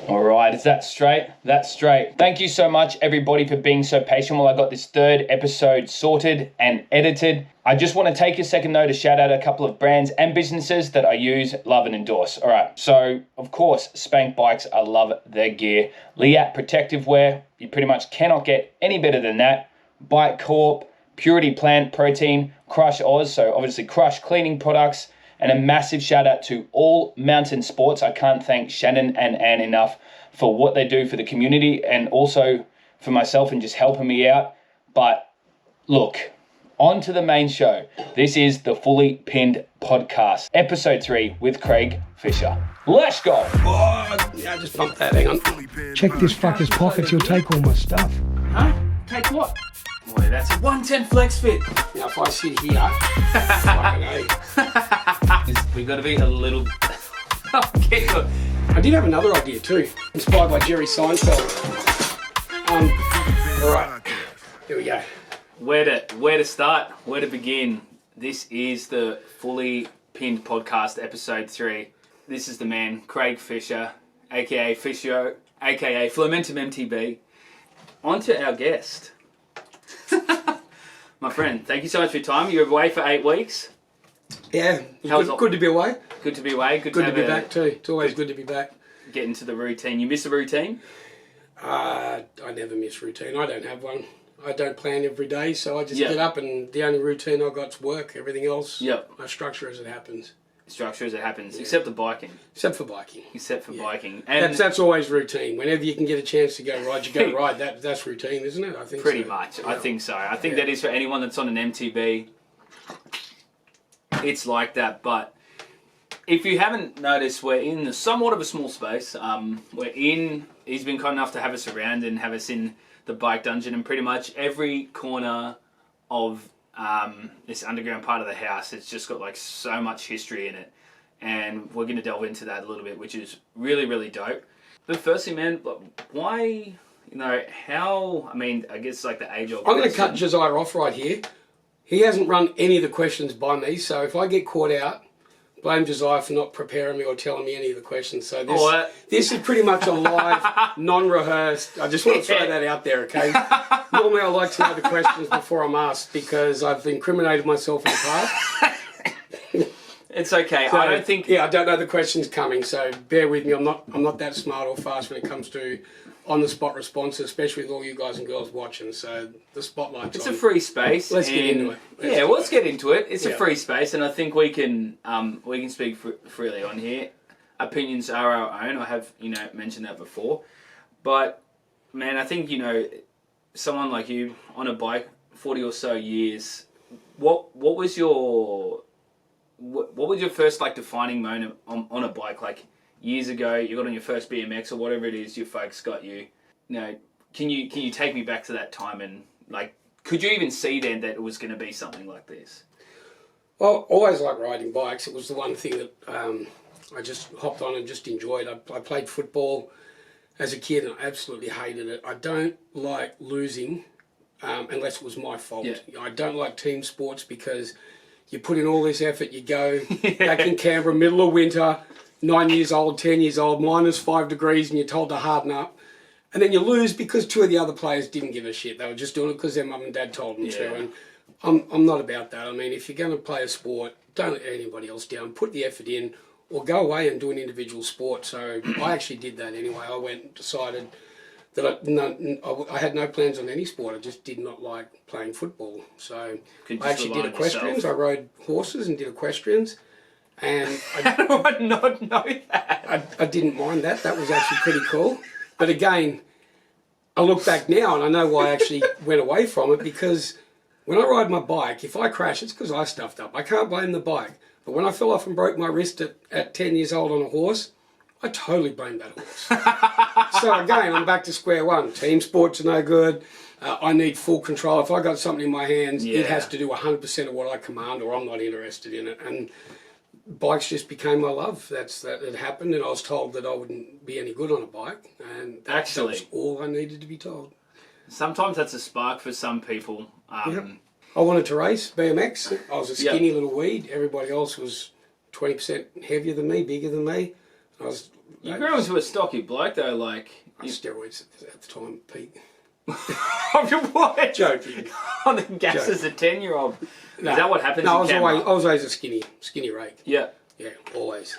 All right, is that straight? That's straight. Thank you so much, everybody, for being so patient while I got this third episode sorted and edited. I just want to take a second, though, to shout out a couple of brands and businesses that I use, love, and endorse. All right, so, of course, Spank Bikes. I love their gear. Liat Protective Wear. You pretty much cannot get any better than that. Bike Corp, Purity Plant Protein, Crush Oz, so obviously Crush cleaning products. And a massive shout out to All Mountain Sports. I can't thank Shannon and Anne enough for what they do for the community and also for myself and just helping me out. But look, on to the main show. This is the Fully Pinned Podcast, episode 3 with Craig Fisher. Let's go. Oh, yeah, just bump that. Hang on. Check this fucker's pockets. He'll take all my stuff. Huh? Take what? Boy, that's a 110 flex fit. Now, if I sit here, We got to be a little... Okay, good. I did have another idea too, inspired by Jerry Seinfeld. All right, here we go. Where to start? Where to begin? This is the Fully Pinned Podcast, episode 3. This is the man, Craig Fisher, aka Fisho, aka Flomentum MTB. On to our guest. My friend, thank you so much for your time. You're away for 8 weeks. Yeah, good to be away. Good to be away. Good to be back too. It's always good to be back. Get into the routine. You miss a routine? I never miss routine. I don't have one. I don't plan every day, so I just get up and the only routine I got's work. Everything else, I structure as it happens. Except the biking. Except for biking. Biking. And that's always routine. Whenever you can get a chance to go ride, you go ride. That's routine, isn't it? I think pretty much. Yeah. I think so. I think that is for anyone that's on an MTB. It's like that, but if you haven't noticed, we're in somewhat of a small space. He's been kind enough to have us around and have us in the bike dungeon, and pretty much every corner of this underground part of the house, it's just got like so much history in it, and we're going to delve into that a little bit, which is really, really dope. But firstly, man, why, I guess like the age-old I'm going to cut Josiah off right here. He hasn't run any of the questions by me, so if I get caught out, blame Josiah for not preparing me or telling me any of the questions. So this is pretty much a live, non-rehearsed. I just want to throw that out there, okay? Normally I like to know the questions before I'm asked because I've incriminated myself in the past. It's okay. So, I don't think... Yeah, I don't know the questions coming, so bear with me. I'm not that smart or fast when it comes to on-the-spot responses, especially with all you guys and girls watching. So the spotlight's It's on. a free space. Let's get into it. Let's get into it. It's a free space, and I think we can speak freely on here. Opinions are our own. I have mentioned that before, but man, I think someone like you on a bike, 40 or so years. What was your first defining moment on a bike? Like years ago, you got on your first BMX or whatever it is your folks got you. Can you take me back to that time and could you even see then that it was going to be something like this? Well, always liked riding bikes. It was the one thing that I just hopped on and just enjoyed. I played football as a kid and I absolutely hated it. I don't like losing unless it was my fault. Yeah. I don't like team sports because you put in all this effort, you go back in Canberra, middle of winter, 9 years old, 10 years old, -5 degrees, and you're told to harden up. And then you lose because 2 of the other players didn't give a shit. They were just doing it because their mum and dad told them to. And I'm not about that. I mean, if you're going to play a sport, don't let anybody else down. Put the effort in or go away and do an individual sport. So I actually did that anyway. I went and decided that I had no plans on any sport. I just did not like playing football. So I actually did equestrians. I rode horses and did equestrians. And how do I not know that? I didn't mind that. That was actually pretty cool. But again, I look back now and I know why I actually went away from it, because when I ride my bike, if I crash, it's because I stuffed up. I can't blame the bike. But when I fell off and broke my wrist at 10 years old on a horse, I totally blame that horse. So again, I'm back to square one. Team sports are no good. I need full control. If I got something in my hands, it has to do 100% of what I command or I'm not interested in it. And bikes just became my love. It happened, and I was told that I wouldn't be any good on a bike, and that was all I needed to be told. Sometimes that's a spark for some people. I wanted to race BMX. I was a skinny little weed. Everybody else was 20% heavier than me, bigger than me. I was You grew into a stocky bloke though, like... Steroids at the time, peak. What? Joking. On the gas as a 10-year-old. No, Is that what happens no, in I was always a skinny rake. Yeah. Yeah, always.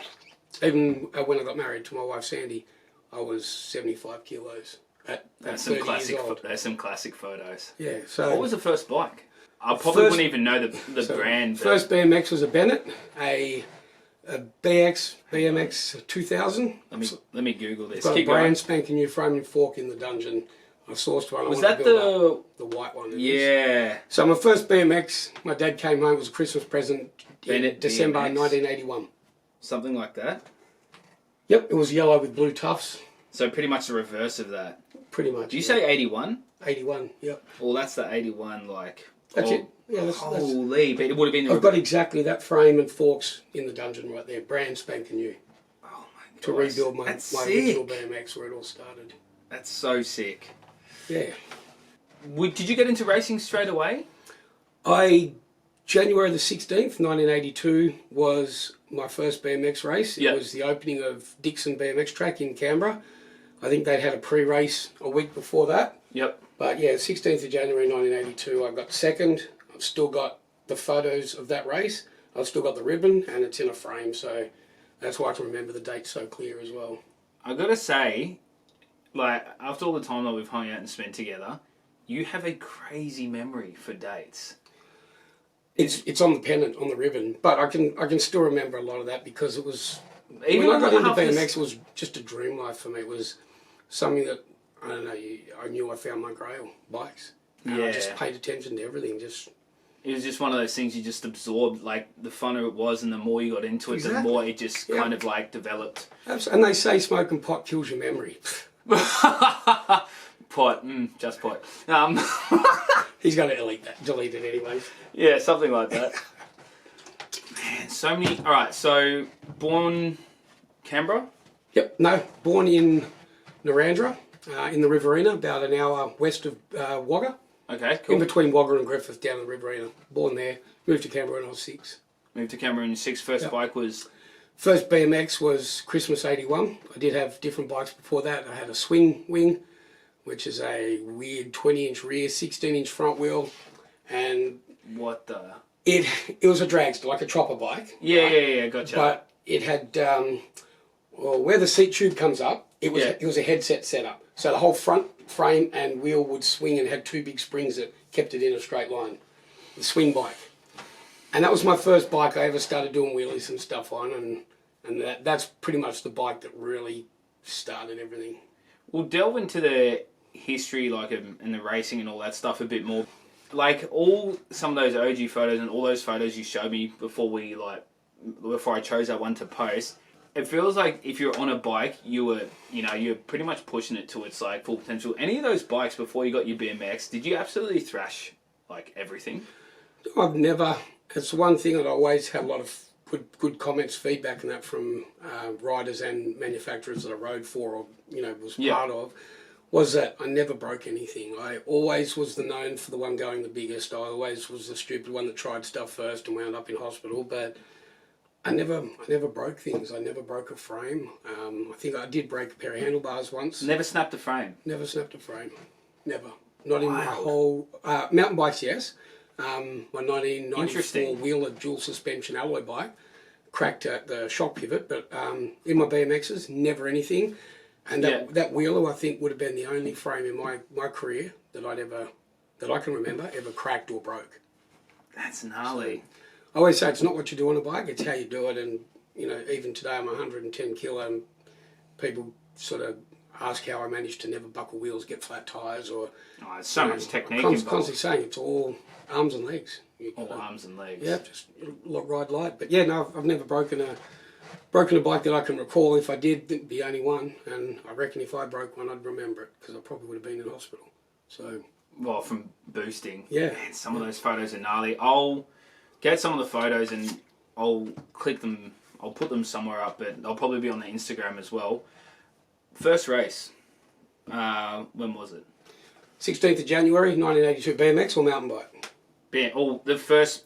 Even when I got married to my wife Sandy, I was 75 kilos at 30 years old. There's some classic photos. Yeah, so... What was the first bike? I probably wouldn't even know the brand. First BMX was a Bennett, a BMX 2000. Let me Google this. Got a brand spanking new frame and fork in the dungeon. I sourced one. Was that the white one? Yeah. So my first BMX, my dad came home, it was a Christmas present in December BMX. 1981. Something like that? Yep, it was yellow with blue tufts. So pretty much the reverse of that. Pretty much. Did you say 81? 81, yep. Well, that's the 81, like... That's it. Yeah, Holy, but it would have been... I've got exactly that frame and forks in the dungeon right there. Brand spanking new. Oh my god. To rebuild my original BMX where it all started. That's so sick. Yeah. Did you get into racing straight away? January the 16th, 1982 was my first BMX race. It was the opening of Dixon BMX track in Canberra. I think they'd had a pre-race a week before that. Yep. But yeah, 16th of January 1982, I got second. I've still got the photos of that race. I've still got the ribbon and it's in a frame, so that's why I can remember the date so clear as well. I gotta say, like, after all the time that we've hung out and spent together, you have a crazy memory for dates. It's on the pennant, on the ribbon, but I can still remember a lot of that because it was... Even when I got into BMX, it was just a dream life for me. It was something that, I don't know, I knew I found my grail, bikes. And I just paid attention to everything, It was just one of those things you just absorbed, like, the funner it was and the more you got into it, the more it just kind of, like, developed. Absolutely. And they say smoking pot kills your memory. Pot, just pot. He's going to delete it anyway. Yeah, something like that. Man, so many... Alright, so, born Canberra? Yep, no, born in Narrandera, in the Riverina, about an hour west of Wagga. Okay, cool. In between Wagga and Griffith, down in the Riverina. Born there, moved to Canberra when I was 6. Moved to Canberra when you were 6. First bike was... First BMX was Christmas 81. I did have different bikes before that. I had a swing wing, which is a weird 20-inch rear, 16-inch front wheel, and... What the... It was a dragster, like a chopper bike. Yeah, gotcha. But it had, where the seat tube comes up, it was a headset setup. So the whole front frame and wheel would swing and had 2 big springs that kept it in a straight line. The swing bike. And that was my first bike I ever started doing wheelies and stuff on, and that's pretty much the bike that really started everything. We'll delve into the history, like, and the racing and all that stuff a bit more. Like, some of those OG photos and all those photos you showed me before I chose that one to post, it feels like if you're on a bike, you're pretty much pushing it to its, like, full potential. Any of those bikes before you got your BMX, did you absolutely thrash, like, everything? I've never... It's one thing that I always had a lot of good comments, feedback and that from riders and manufacturers that I rode for or, was part of, was that I never broke anything. I always was known for the one going the biggest. I always was the stupid one that tried stuff first and wound up in hospital, but I never broke things. I never broke a frame. I think I did break a pair of handlebars once. Never snapped a frame? Never snapped a frame. Never. Not in my whole... mountain bikes, yes. My 1994 Wheeler dual suspension alloy bike cracked at the shock pivot, but in my BMXs, never anything. And that Wheeler, I think, would have been the only frame in my career that I can remember ever cracked or broke. That's gnarly. So, I always say it's not what you do on a bike, it's how you do it. And even today I'm 110 kilo, and people sort of ask how I managed to never buckle wheels, get flat tires, or... Oh, it's so much technique I'm involved. constantly saying it's all arms and legs. All arms and legs. Yeah, just ride light. But yeah, no, I've never broken a bike that I can recall. If I did, it'd be only one, and I reckon if I broke one, I'd remember it, because I probably would have been in hospital. So... Well, from boosting. Yeah. Man, some of those photos are gnarly. I'll get some of the photos and I'll click them, I'll put them somewhere up, but they'll probably be on the Instagram as well. First race, when was it? 16th of January, 1982, BMX or mountain bike? The first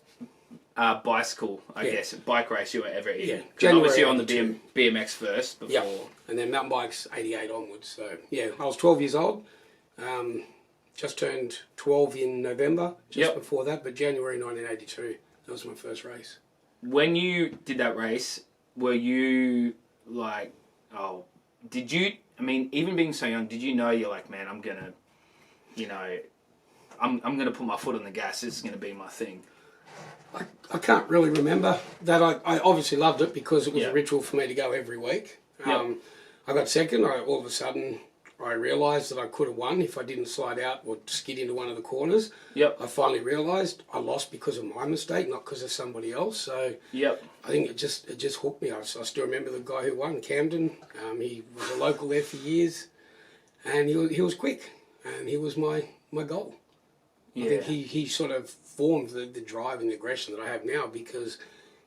bicycle, I guess, bike race you were ever in. Yeah, January obviously on the 82. BMX first before. Yeah, and then mountain bikes 88 onwards. So yeah, I was 12 years old. Just turned 12 in November, just before that, but January 1982, that was my first race. When you did that race, were you like, oh, did you, I mean, even being so young, did you know you're like, man, I'm gonna, you know, I'm gonna put my foot on the gas, this is gonna be my thing? I can't really remember that. I obviously loved it because it was a ritual for me to go every week. I got second. All of a sudden, I realised that I could have won if I didn't slide out or skid into one of the corners. I finally realised I lost because of my mistake, not because of somebody else. So I think it just hooked me. I still remember the guy who won, Camden. He was a local there for years, and he was quick, and he was my goal. I think he sort of formed the drive and the aggression that I have now because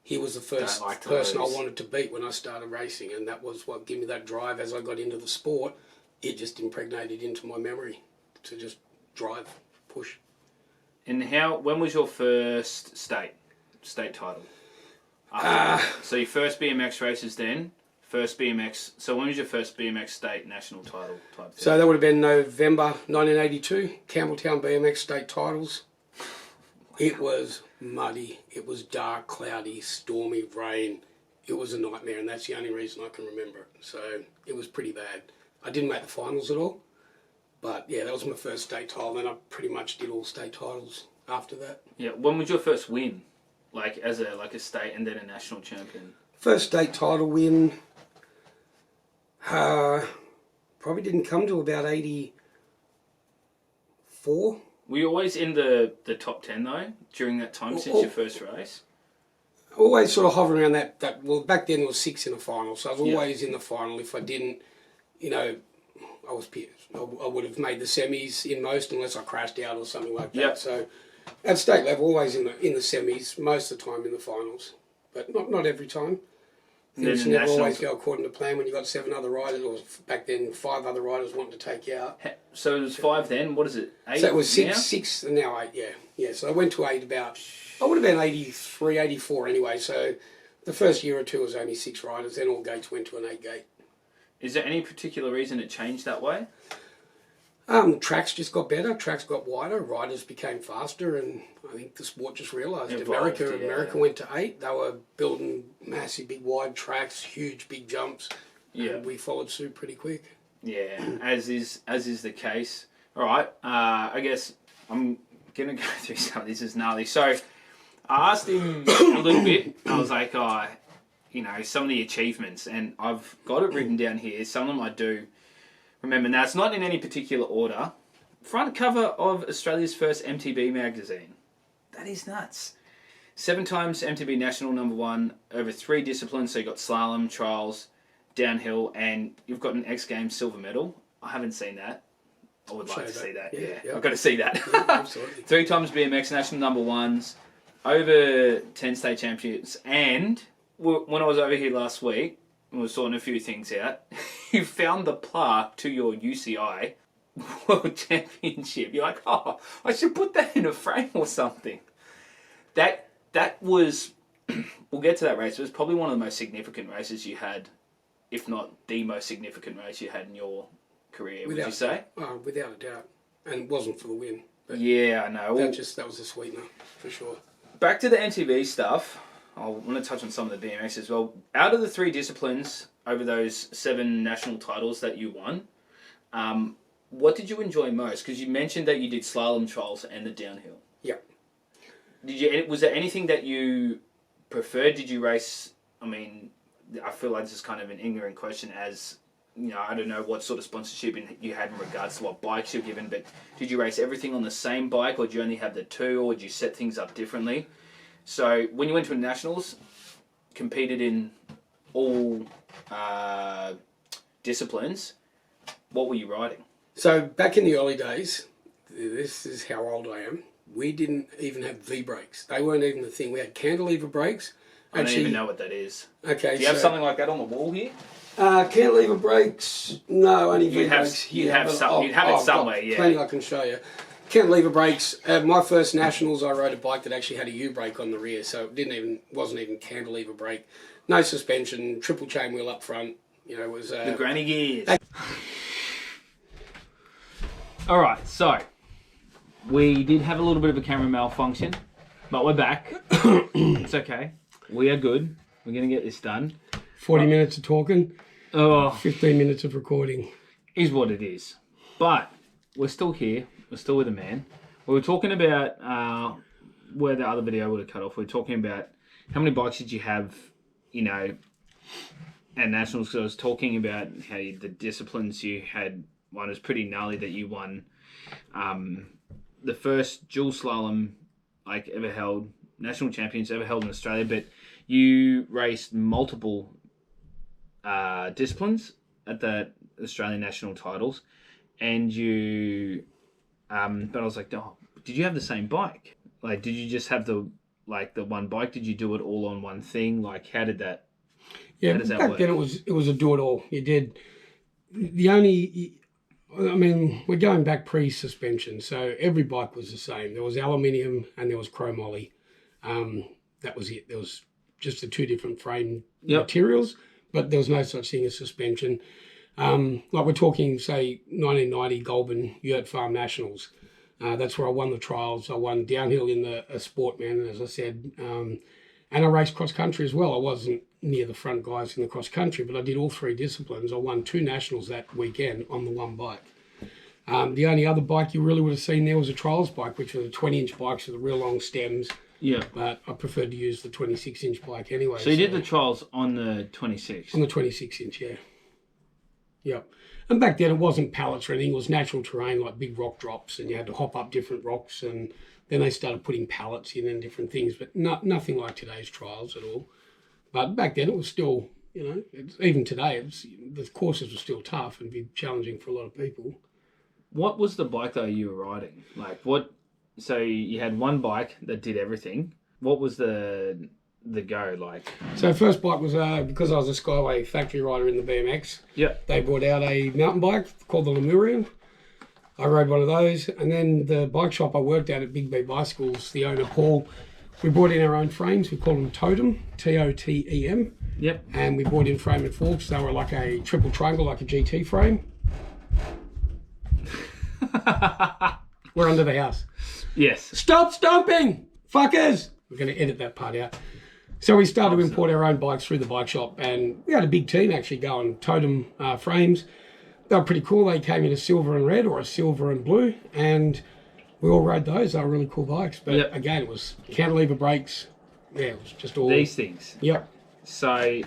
he was the first person I wanted to beat when I started racing, and that was what gave me that drive as I got into the sport. It just impregnated into my memory to just drive, push. And when was your first state title? So your first BMX races then? First BMX. So when was your first BMX state national title type thing? So that would have been November 1982, Campbelltown BMX state titles. It was muddy. It was dark, cloudy, stormy, rain. It was a nightmare, and that's the only reason I can remember it. So it was pretty bad. I didn't make the finals at all, but yeah, that was my first state title, and I pretty much did all state titles after that. Yeah. When was your first win, like as a state and then a national champion? First state title win. Probably didn't come to about 84. Were you always in the top 10 though during that time since your first race? Always sort of hovering around that. Well, back then there was 6 in the final, so I was always in the final. If I didn't, you know, I would have made the semis in most unless I crashed out or something like that. So at state level, always in the semis, most of the time in the finals, but not every time. Things never always go according to plan when you've got 7 other riders, or back then 5 other riders wanting to take you out. So it was 5 then, what is it, 8? So it was 6 and now 8, yeah. So I went to 8 I would have been 83, 84 anyway, so the first year or two was only 6 riders, then all gates went to an 8 gate. Is there any particular reason it changed that way? Tracks just got better, tracks got wider, riders became faster, and I think the sport just realised. America went to 8, they were building massive, big, wide tracks, huge, big jumps, and we followed suit pretty quick. Yeah, as is the case. All right, I guess I'm going to go through some of this. Is gnarly. So I asked him a little bit, I was like, you know, some of the achievements, and I've got it written down here. Some of them I do remember. Now, it's not in any particular order. Front cover of Australia's first MTB magazine. That is nuts. 7 times MTB National #1 over 3 disciplines. So you got slalom, trials, downhill, and you've got an X Games silver medal. I haven't seen that. I would like to see that. Yeah. I've got to see that. Yeah, absolutely. 3 times BMX National #1s, over 10 state championships, and when I was over here last week, and we were sorting a few things out, you found the plaque to your UCI World Championship. You're like, oh, I should put that in a frame or something. That was, we'll get to that race, it was probably one of the most significant races you had, if not the most significant race you had in your career, would you say? Without a doubt. And it wasn't for the win. But yeah, I know. That was a sweetener, for sure. Back to the MTB stuff. I want to touch on some of the BMX as well. Out of the 3 disciplines over those 7 national titles that you won, what did you enjoy most? Because you mentioned that you did slalom, trials, and the downhill. Yeah. Was there anything that you preferred? Did you race? I mean, I feel like this is kind of an ignorant question, as you know, I don't know what sort of sponsorship you had in regards to what bikes you're given, but did you race everything on the same bike, or did you only have the 2, or did you set things up differently? So when you went to nationals, competed in all disciplines, what were you riding? So back in the early days, this is how old I am, we didn't even have V-brakes. They weren't even the thing. We had cantilever brakes. I don't even know what that is. Okay. Do you have something like that on the wall here? Cantilever brakes, no, only V-brakes. You'd have it somewhere, yeah. Plenty I can show you. Cantilever brakes. My first nationals, I rode a bike that actually had a U brake on the rear, so it wasn't even cantilever brake. No suspension, triple chain wheel up front. You know, it was the granny gears. All right, so we did have a little bit of a camera malfunction, but we're back. It's okay. We are good. We're gonna get this done. 40 minutes of talking. Oh, 15 minutes of recording. Is what it is. But we're still here. We're still with a man. We were talking about where the other video would have cut off. We were talking about how many bikes did you have, you know, at nationals. Because I was talking about how the disciplines you had. One was pretty gnarly that you won the first dual slalom like ever held, national champions ever held in Australia. But you raced multiple disciplines at the Australian national titles, and you but I was like, oh, did you have the same bike? Like, did you just have the one bike? Did you do it all on one thing? Like, how did that? Yeah, how does that back work? then it was a do it all. You did we're going back pre-suspension, so every bike was the same. There was aluminium and there was chrome ollie. That was it. There was just the two different frame materials, but there was no such thing as suspension. Like we're talking, say, 1990 Goulburn Yurt Farm Nationals. That's where I won the trials. I won downhill in the Sportman, as I said, and I raced cross country as well. I wasn't near the front guys in the cross country, but I did all three disciplines. I won 2 nationals that weekend on the one bike. The only other bike you really would have seen there was a trials bike, which was a 20-inch bikes with the real long stems. Yeah. But I preferred to use the 26-inch bike anyway. So you did the trials on the 26? On the 26-inch, yeah. Yep. And back then it wasn't pallets or anything. It was natural terrain, like big rock drops, and you had to hop up different rocks, and then they started putting pallets in and different things, but nothing like today's trials at all. But back then it was still, you know, even today, the courses were still tough and be challenging for a lot of people. What was the bike though you were riding? Like what? So you had one bike that did everything. What was the go like? So first bike was because I was a Skyway factory rider in the BMX. Yeah. They brought out a mountain bike called the Lemurian. I rode one of those, and then the bike shop I worked at Big B Bicycles, the owner Paul, we brought in our own frames. We called them Totem, T-O-T-E-M. Yep. And we brought in frame and forks. They were like a triple triangle, like a GT frame. We're under the house. Yes. Stop stomping, fuckers! We're going to edit that part out. So we started to import our own bikes through the bike shop, and we had a big team actually going, Totem frames. They were pretty cool. They came in a silver and red or a silver and blue, and we all rode those. They were really cool bikes. But again, it was cantilever brakes. Yeah, it was just all... These things. Yep. So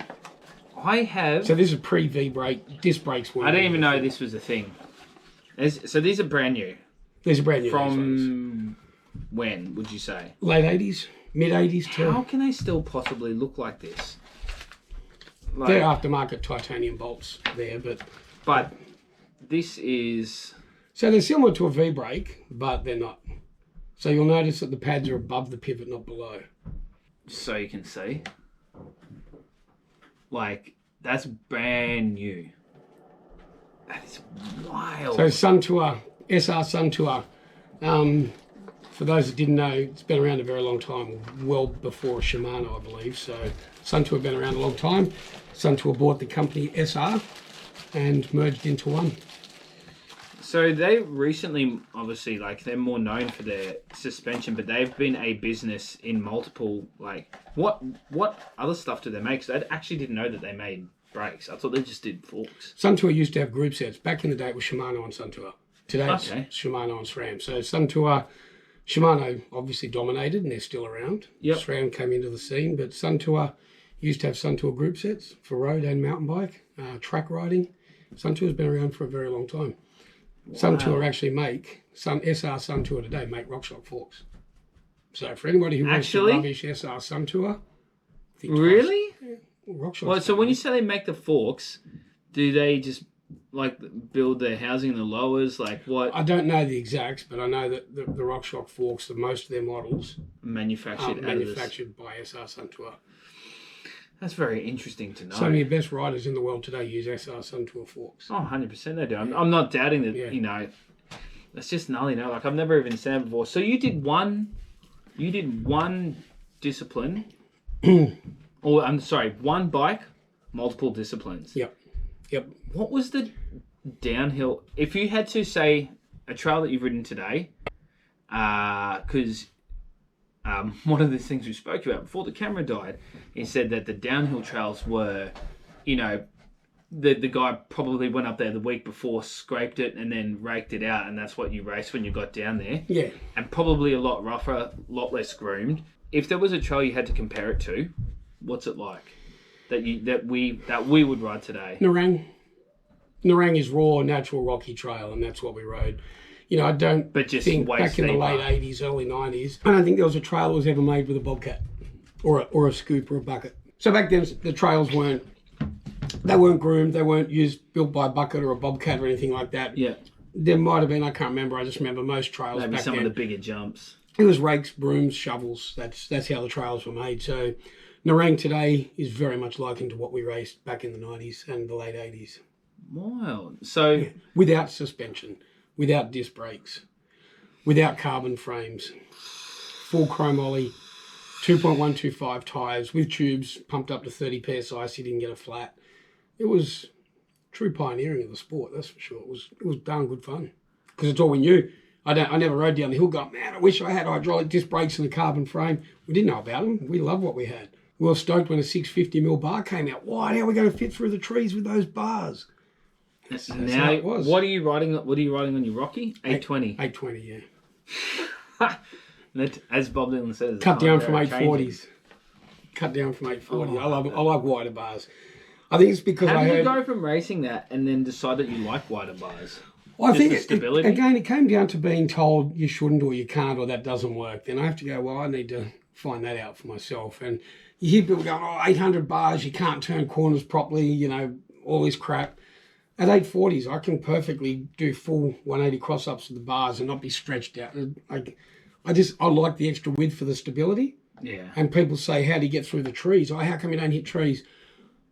I have... So this is pre-V brake. Disc brakes were... I didn't even know this was a thing. So these are brand new. These are brand new. From when, would you say? Late 80s, mid-80s to... How can they still possibly look like this? Like, they're aftermarket titanium bolts there, but... But this is... So they're similar to a V-brake, but they're not. So you'll notice that the pads are above the pivot, not below. So you can see. Like, that's brand new. That is wild. So Suntour, SR Suntour, for those that didn't know, it's been around a very long time, well before Shimano, I believe. So Suntour been around a long time. Suntour bought the company SR and merged into one. So they recently, obviously, like, they're more known for their suspension, but they've been a business in multiple, like, what other stuff do they make? Because I actually didn't know that they made brakes. I thought they just did forks. Suntour used to have group sets. Back in the day, it was Shimano and Suntour. Today, it's Shimano and SRAM. So Suntour, Shimano obviously dominated, and they're still around. Yep. SRAM came into the scene, but Suntour used to have Suntour group sets for road and mountain bike, track riding. Suntour's been around for a very long time. Wow. Suntour actually make, SR Suntour today make RockShox forks. So for anybody who wants to rubbish SR Suntour, really? Yeah, RockShox. Well, so when you say they make the forks, do they just like build their housing in the lowers? Like what? I don't know the exacts, but I know that the RockShox forks, most of their models manufactured by SR Suntour. That's very interesting to know. Some of your best riders in the world today use SR Suntour forks. Oh, 100% they do. I'm not doubting that, you know, That's just gnarly, no? Like, I've never even seen it before. So you did one discipline, or I'm sorry, one bike, multiple disciplines. Yep. What was the downhill? If you had to say a trail that you've ridden today, because one of the things we spoke about before the camera died, he said that the downhill trails were, you know, the guy probably went up there the week before, scraped it, and then raked it out, and that's what you raced when you got down there. Yeah. And probably a lot rougher, a lot less groomed. If there was a trail you had to compare it to, what's it like that we would ride today? Nerang is raw, natural rocky trail, and that's what we rode. You know, I don't think back in the late 80s, early 90s, I don't think there was a trail that was ever made with a bobcat or a scoop or a bucket. So back then, the trails weren't groomed, they weren't built by a bucket or a bobcat or anything like that. Yeah. There might have been, I can't remember, I just remember most trails Maybe back some then. of the bigger jumps. It was rakes, brooms, shovels. That's how the trails were made. So Nerang today is very much likened to what we raced back in the 90s and the late 80s. Wow. So... Yeah. Without suspension, without disc brakes, without carbon frames, full chrome ollie, 2.125 tyres with tubes pumped up to 30 psi so you didn't get a flat. It was true pioneering of the sport, that's for sure. It was darn good fun because it's all we knew. I never rode down the hill going, man, I wish I had hydraulic disc brakes and a carbon frame. We didn't know about them. We loved what we had. We were stoked when a 650mm bar came out. Why? How are we going to fit through the trees with those bars? That's now, it was. What are you riding on your Rocky? 820. 820, yeah. As Bob Dylan says, cut down from 840s. Cut down from 840. I like wider bars. I think it's because How did you go from racing that and then decide that you like wider bars? Well, I think stability? Again, it came down to being told you shouldn't or you can't or that doesn't work. Then I have to go, well, I need to find that out for myself. And you hear people going, 800 bars, you can't turn corners properly, you know, all this crap. At 840s, I can perfectly do full 180 cross-ups with the bars and not be stretched out. I like the extra width for the stability. Yeah. And people say, how do you get through the trees? How come you don't hit trees?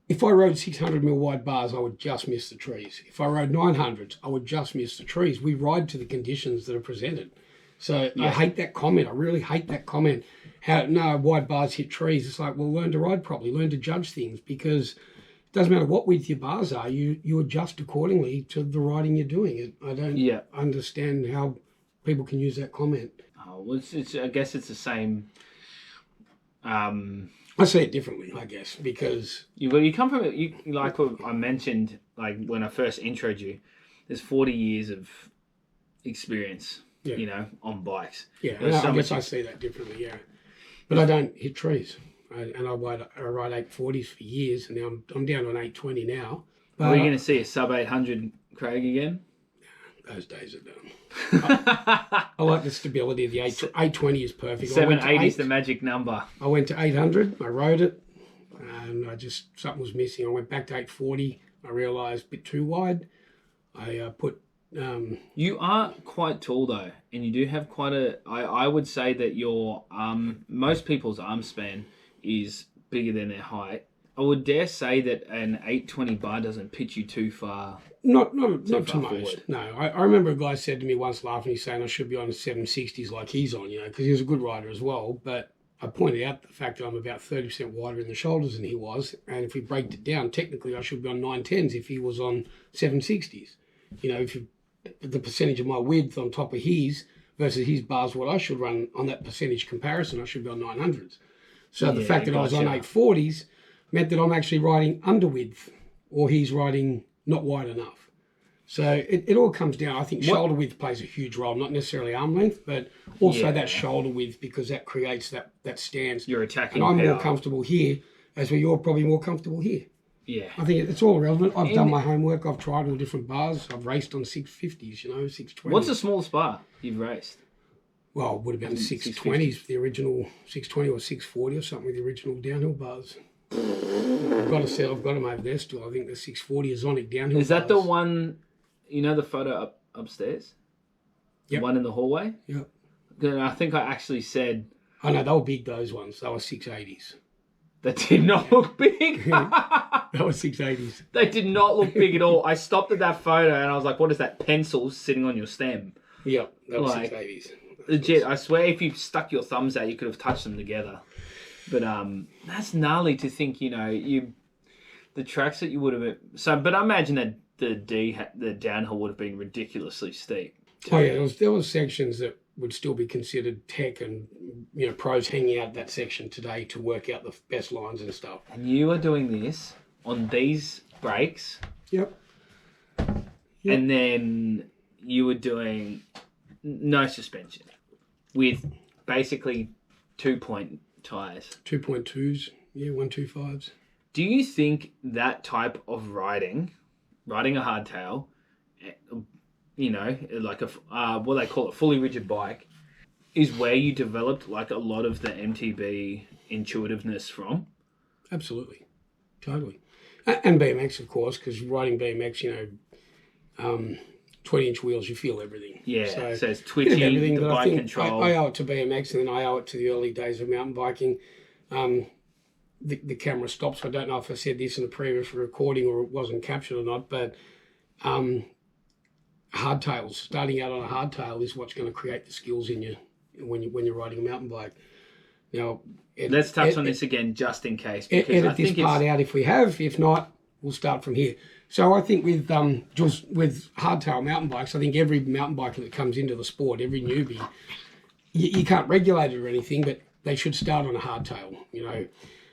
If I rode 600mm wide bars, I would just miss the trees. If I rode 900s, I would just miss the trees. We ride to the conditions that are presented. So yeah. I hate that comment. I really hate that comment. Wide bars hit trees. It's like, well, learn to ride properly. Learn to judge things because it doesn't matter what width your bars are. You adjust accordingly to the riding you're doing. I don't understand how people can use that comment. Oh, well, I guess it's the same... I see it differently, I guess, because... You come from, like what I mentioned, like when I first introed you, there's 40 years of experience, you know, on bikes. Yeah, I guess I see that differently, yeah. But I don't hit trees. I ride 840s for years, and now I'm down on 820 now. But, are you going to see a sub 800 Craig again? Those days are done. I like the stability of the 820 is perfect. 780 is the magic number. I went to 800, I rode it, and something was missing. I went back to 840, I realised a bit too wide. I put... You are quite tall though, and you do have quite I would say that your most people's arm span is bigger than their height. I would dare say that an 820 bar doesn't pitch you too far. Not too much. No, I remember a guy said to me once laughing, he's saying I should be on the 760s like he's on, you know, because he was a good rider as well. But I pointed out the fact that I'm about 30% wider in the shoulders than he was. And if we break it down, technically I should be on 910s if he was on 760s. You know, the percentage of my width on top of his versus his bars, what I should run on that percentage comparison, I should be on 900s. So the fact that I was on 840s meant that I'm actually riding under width or he's riding not wide enough. So it all comes down, I think shoulder width plays a huge role, not necessarily arm length, but also that shoulder width because that creates that stance. You're attacking and I'm more comfortable here as where you're probably more comfortable here. Yeah. I think it's all relevant. I've done my homework. I've tried all different bars. I've raced on 650s, you know, 620s. What's the smallest bar you've raced? Well, it would have been 620s, the original 620 or 640 or something with the original downhill bars. I've got them over there still. I think the 640 Azonic downhill Is that bars. the one, you know the photo upstairs? Yep. The one in the hallway? Yep. Then I think I actually said... Oh, no, they were big, those ones. They were 680s. That did not look big. They were 680s. They did not look big at all. I stopped at that photo and I was like, what is that pencil sitting on your stem? Yep, that was Like, 680s. Legit, I swear if you stuck your thumbs out, you could have touched them together. But that's gnarly to think, you know, the tracks that you would have... So, but I imagine that the downhill would have been ridiculously steep. Oh yeah, there was sections that would still be considered tech, and you know, pros hanging out that section today to work out the best lines and stuff. And you are doing this on these brakes. Yep. And then you were doing no suspension with basically 2-point tyres. 2.2s, yeah, 125s. Do you think that type of riding a hardtail, you know, like what they call a fully rigid bike, is where you developed like a lot of the MTB intuitiveness from? Absolutely, totally. And BMX, of course, because riding BMX, you know, 20-inch wheels, you feel everything. Yeah, so it's twitchy, everything, the bike control. I owe it to BMX, and then I owe it to the early days of mountain biking. The camera stops. I don't know if I said this in a previous recording or it wasn't captured or not, but hardtails, starting out on a hardtail is what's going to create the skills in you when you're riding a mountain bike. Now, let's touch on this again just in case. Because edit this part out if we have. If not, we'll start from here. So I think with hardtail mountain bikes, I think every mountain biker that comes into the sport, every newbie, you can't regulate it or anything, but they should start on a hardtail. You know,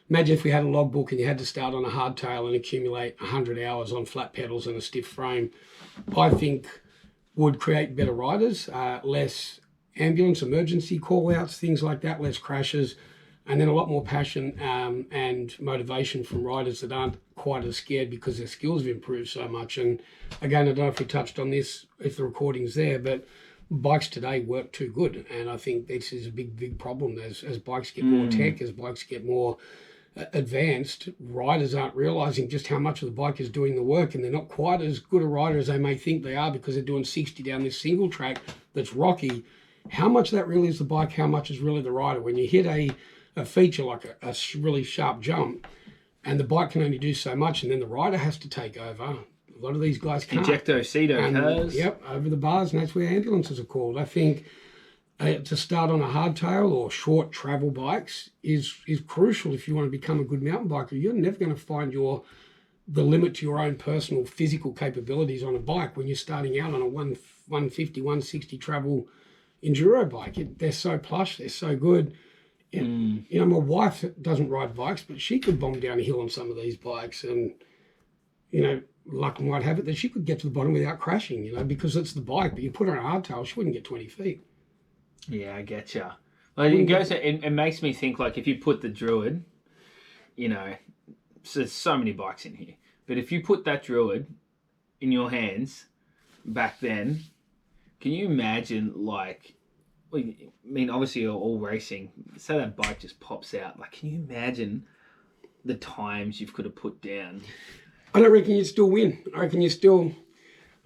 imagine if we had a logbook and you had to start on a hardtail and accumulate 100 hours on flat pedals and a stiff frame. I think would create better riders, less ambulance, emergency call-outs, things like that, less crashes, and then a lot more passion and motivation from riders that aren't quite as scared because their skills have improved so much. And again, I don't know if we touched on this, if the recording's there, but bikes today work too good. And I think this is a big problem. As bikes get more tech, as bikes get more advanced, riders aren't realising just how much of the bike is doing the work, and they're not quite as good a rider as they may think they are because they're doing 60 down this single track that's rocky. How much that really is the bike, how much is really the rider? When you hit a feature like a really sharp jump and the bike can only do so much and then the rider has to take over, a lot of these guys can't. Injecto-cedo cars. Yep, over the bars, and that's where ambulances are called. I think to start on a hardtail or short travel bikes is crucial if you want to become a good mountain biker. You're never going to find the limit to your own personal physical capabilities on a bike when you're starting out on a 150, 160 travel enduro bike. They're so plush, they're so good. You know, my wife doesn't ride bikes, but she could bomb down a hill on some of these bikes, and you know, luck might have it that she could get to the bottom without crashing, you know, because it's the bike. But you put her on a hardtail, she wouldn't get 20 feet. Yeah, I get you. Like, it makes me think, like, if you put the Druid, you know, so there's so many bikes in here, but if you put that Druid in your hands back then, can you imagine, like, I mean, obviously you're all racing, say that bike just pops out, like, can you imagine the times you could have put down? I don't reckon you'd still win. I reckon you still...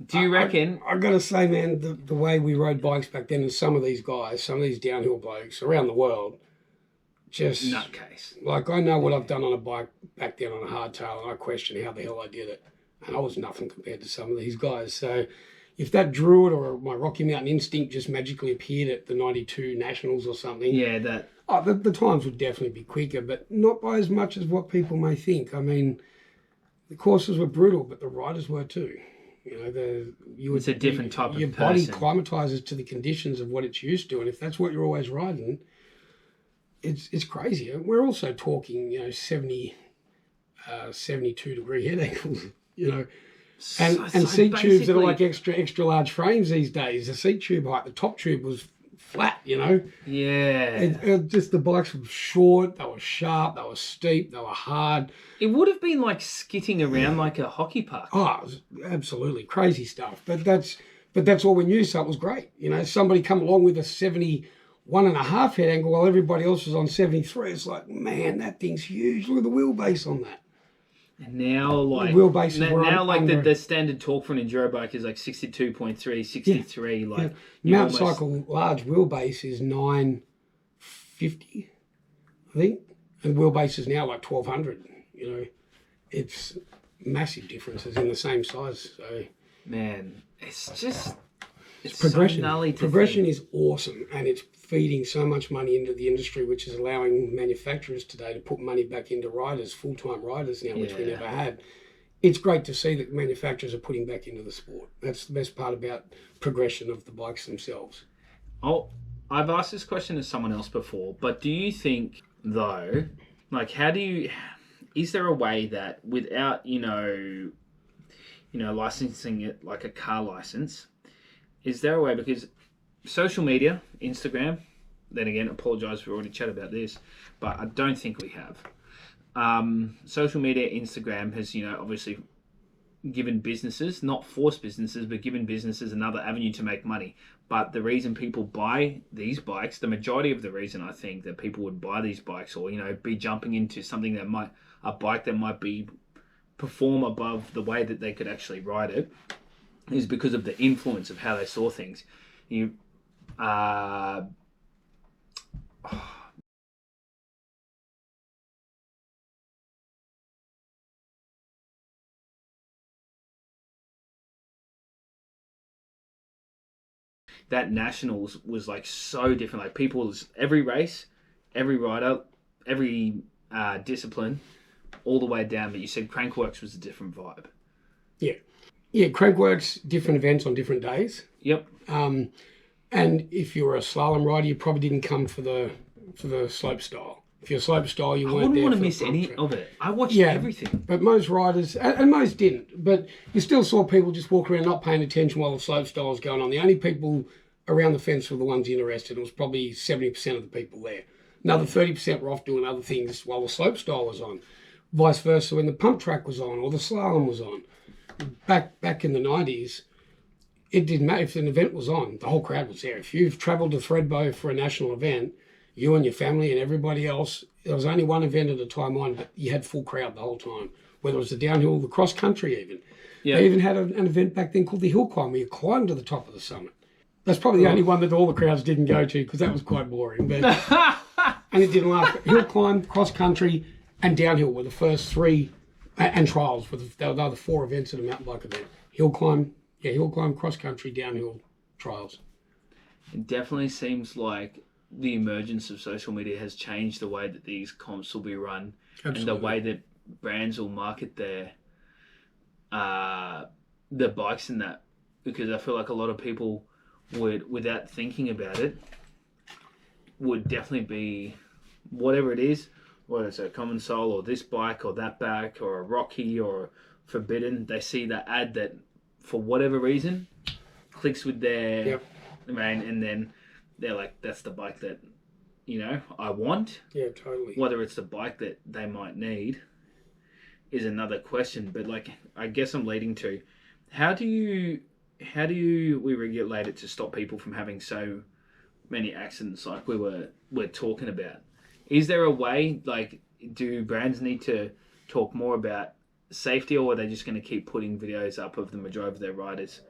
Do you reckon? I got to say, man, the way we rode bikes back then, and some of these guys, some of these downhill blokes around the world, just... Nutcase. Like, I know what I've done on a bike back then on a hardtail, and I question how the hell I did it. And I was nothing compared to some of these guys. So if that Druid or my Rocky Mountain Instinct just magically appeared at the 92 Nationals or something... Yeah, that... Oh, the times would definitely be quicker, but not by as much as what people may think. I mean, the courses were brutal, but the riders were too. You know, it's a different type of person. Your body climatizes to the conditions of what it's used to, and if that's what you're always riding, it's crazy. We're also talking, you know, 72 degree head angles, you know, and seat tubes that are like extra large frames these days. The seat tube height, the top tube was flat, you know. Yeah. Just the bikes were short, they were sharp, they were steep, they were hard. It would have been like skitting around like a hockey puck. Oh, it was absolutely crazy stuff. But that's all we knew, so it was great. You know, somebody come along with a 71.5 head angle while everybody else was on 73. It's like, man, that thing's huge. Look at the wheelbase on that. And now, like, the standard torque for an enduro bike is like 62.3, 63. Yeah. Like, Mountain Cycle large wheelbase is 950, I think, and wheelbase is now like 1200. You know, it's massive differences in the same size. So, man, it's just It's progression. so gnarly to Progression think. is awesome, and it's feeding so much money into the industry, which is allowing manufacturers today to put money back into riders, full-time riders now, which we Yeah. never had. It's great to see that manufacturers are putting back into the sport. That's the best part about progression of the bikes themselves. Oh, I've asked this question to someone else before, but do you think, though, like, is there a way that without, licensing it like a car license, is there a way, because social media, Instagram, then again, apologise, we already chatted about this, but I don't think we have. Social media, Instagram has, obviously given businesses, not forced businesses, but given businesses another avenue to make money. But the reason people buy these bikes, the majority of the reason I think that people would buy these bikes or, be jumping into something a bike that might be perform above the way that they could actually ride it, is because of the influence of how they saw things. That Nationals was like so different. Like every race, every rider, every discipline, all the way down. But you said Crankworks was a different vibe. Yeah, Crankworks, different events on different days. Yep. And if you're a slalom rider, you probably didn't come for the slope style. If you're slope style, you I weren't wouldn't there want to for the miss front any track. of it. I watched Yeah, everything. But most riders, and most didn't, but you still saw people just walk around not paying attention while the slope style was going on. The only people around the fence were the ones interested. It was probably 70% of the people there. Another 30% were off doing other things while the slope style was on. Vice versa, when the pump track was on or the slalom was on. Back in the 90s, it didn't matter if an event was on. The whole crowd was there. If you've travelled to Thredbo for a national event, you and your family and everybody else, there was only one event at a time on, but you had full crowd the whole time. Whether it was the downhill, the cross country even. Yeah. They even had an event back then called the hill climb, where you climbed to the top of the summit. That's probably the only one that all the crowds didn't go to because that was quite boring. But and it didn't last. But hill climb, cross country, and downhill were the first three, and trials were they were the four events at a mountain bike event. Hill climb, cross country, downhill, trials. It definitely seems like the emergence of social media has changed the way that these comps will be run. Absolutely. And the way that brands will market their bikes in that, because I feel like a lot of people would, without thinking about it, would definitely be whatever it is, whether it's a Common Soul or this bike or that bike or a Rocky or a Forbidden, they see that ad that for whatever reason clicks with their brain, and then they're like, that's the bike that I want. Yeah, totally. Whether it's the bike that they might need is another question. But like, I guess I'm leading to, how do we regulate it to stop people from having so many accidents like we're talking about? Is there a way, like, do brands need to talk more about safety, or are they just going to keep putting videos up of the majority of their riders,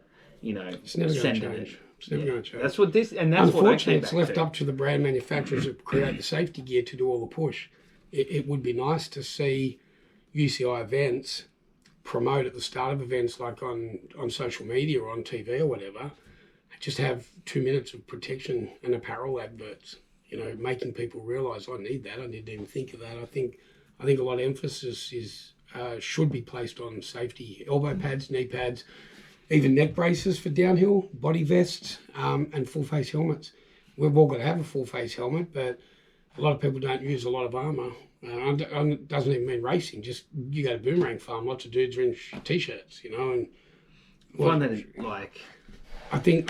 It's never going to sending change. it? It's never going to change. That's what this, and that's what I Unfortunately, came it's back left to. up to the brand manufacturers to create the safety gear to do all the push. It would be nice to see UCI events promote at the start of events, like on social media or on TV or whatever, just have 2 minutes of protection and apparel adverts, making people realise, I need that. I didn't even think of that. I think a lot of emphasis should be placed on safety, elbow pads, knee pads, even neck braces for downhill, body vests, and full face helmets. We've all got to have a full face helmet, but a lot of people don't use a lot of armour. It doesn't even mean racing. Just you go to Boomerang Farm, lots of dudes are in t-shirts, and Find that like, I think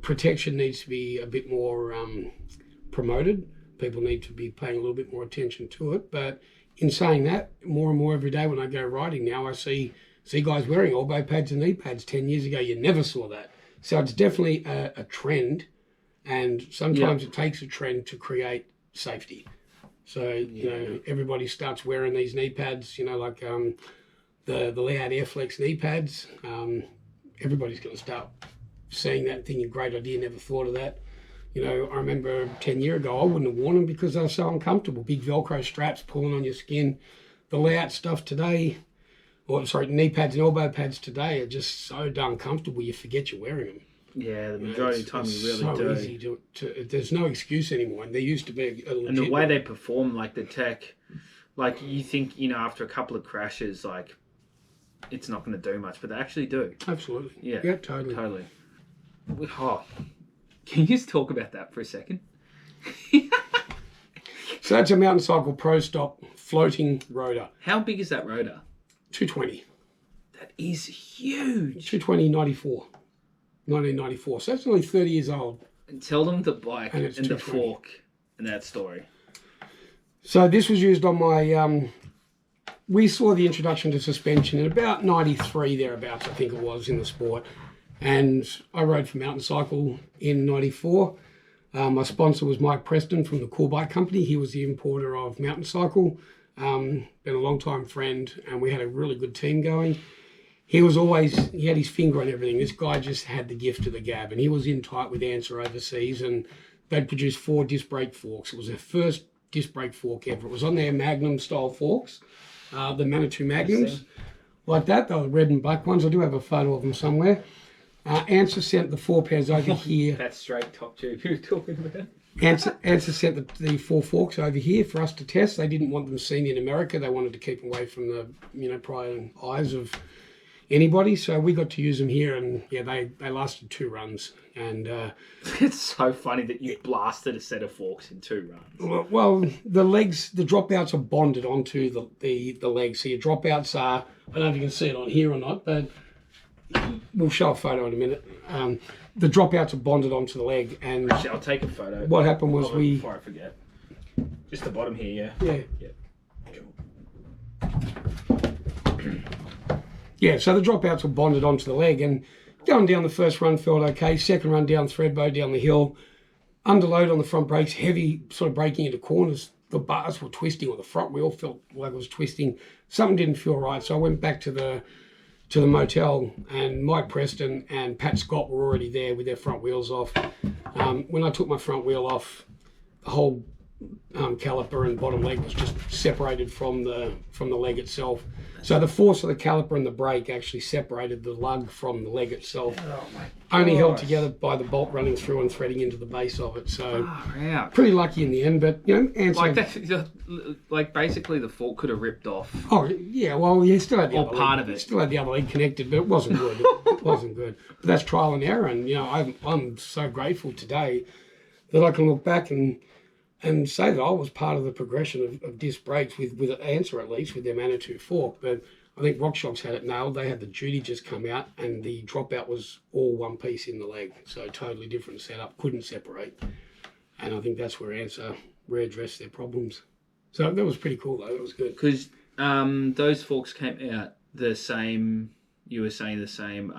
protection needs to be a bit more promoted. People need to be paying a little bit more attention to it. But in saying that, more and more every day when I go riding now, I see guys wearing elbow pads and knee pads. 10 years ago, you never saw that. So it's definitely a trend, and sometimes it takes a trend to create safety. So everybody starts wearing these knee pads. Like the Loud Airflex knee pads. Everybody's going to start seeing that, thinking, great idea, never thought of that. I remember 10 years ago, I wouldn't have worn them because they were so uncomfortable. Big Velcro straps pulling on your skin. The layout stuff today, knee pads and elbow pads today are just so darn comfortable you forget you're wearing them. Yeah, the majority of the time you really so do. Easy to, there's no excuse anymore. And there used to be a legit... And the way they perform, like the tech, like you think, after a couple of crashes, like it's not going to do much, but they actually do. Absolutely. Yeah, totally. Totally. Oh, can you just talk about that for a second? So that's a Mountain Cycle Pro Stop floating rotor. How big is that rotor? 220. That is huge. 220 94. 1994. So that's only 30 years old. And tell them the bike and the 220. fork and that story. So this was used on my... we saw the introduction to suspension in about 93 thereabouts, I think it was, in the sport. And I rode for Mountain Cycle in 94. My sponsor was Mike Preston from the Cool Bike Company. He was the importer of Mountain Cycle. Been a long time friend, and we had a really good team going. He had his finger on everything. This guy just had the gift of the gab, and he was in tight with Answer overseas, and they'd produced 4 disc brake forks. It was their first disc brake fork ever. It was on their Magnum style forks, the Manitou Magnums, like that. They were red and black ones. I do have a photo of them somewhere. Answer sent the 4 pairs over here. That straight top tube you were talking about. Answer sent the 4 forks over here for us to test. They didn't want them seen in America. They wanted to keep away from the prying eyes of anybody. So we got to use them here, and yeah, they lasted 2 runs. And it's so funny that you blasted a set of forks in 2 runs. Well, the dropouts are bonded onto the legs. So your dropouts are, I don't know if you can see it on here or not, but we'll show a photo in a minute. The dropouts are bonded onto the leg, and actually, I'll take a photo. What happened was before I forget, just the bottom here, yeah. Yeah, so the dropouts were bonded onto the leg, and going down the first run felt okay. Second run down Threadbow, down the hill, underload on the front brakes, heavy, sort of braking into corners. The bars were twisting, or the front wheel felt like it was twisting. Something didn't feel right, so I went back to the motel, and Mike Preston and Pat Scott were already there with their front wheels off. When I took my front wheel off, the whole caliper and bottom leg was just separated from the leg itself. So the force of the caliper and the brake actually separated the lug from the leg itself. Oh my gosh. Only held together by the bolt running through and threading into the base of it. So pretty lucky in the end, but like basically the fork could have ripped off. Oh yeah, well you still had the other part leg. of it. Still had the other leg connected, but it wasn't good. It wasn't good. But that's trial and error, and I'm so grateful today that I can look back and say that I was part of the progression of disc brakes with Answer, at least with their Manitou fork. But I think RockShox had it nailed. They had the duty just come out, and the dropout was all one piece in the leg, so totally different setup, couldn't separate. And I think that's where Answer readdressed their problems. So that was pretty cool though. It was good because those forks came out the same. You were saying the same.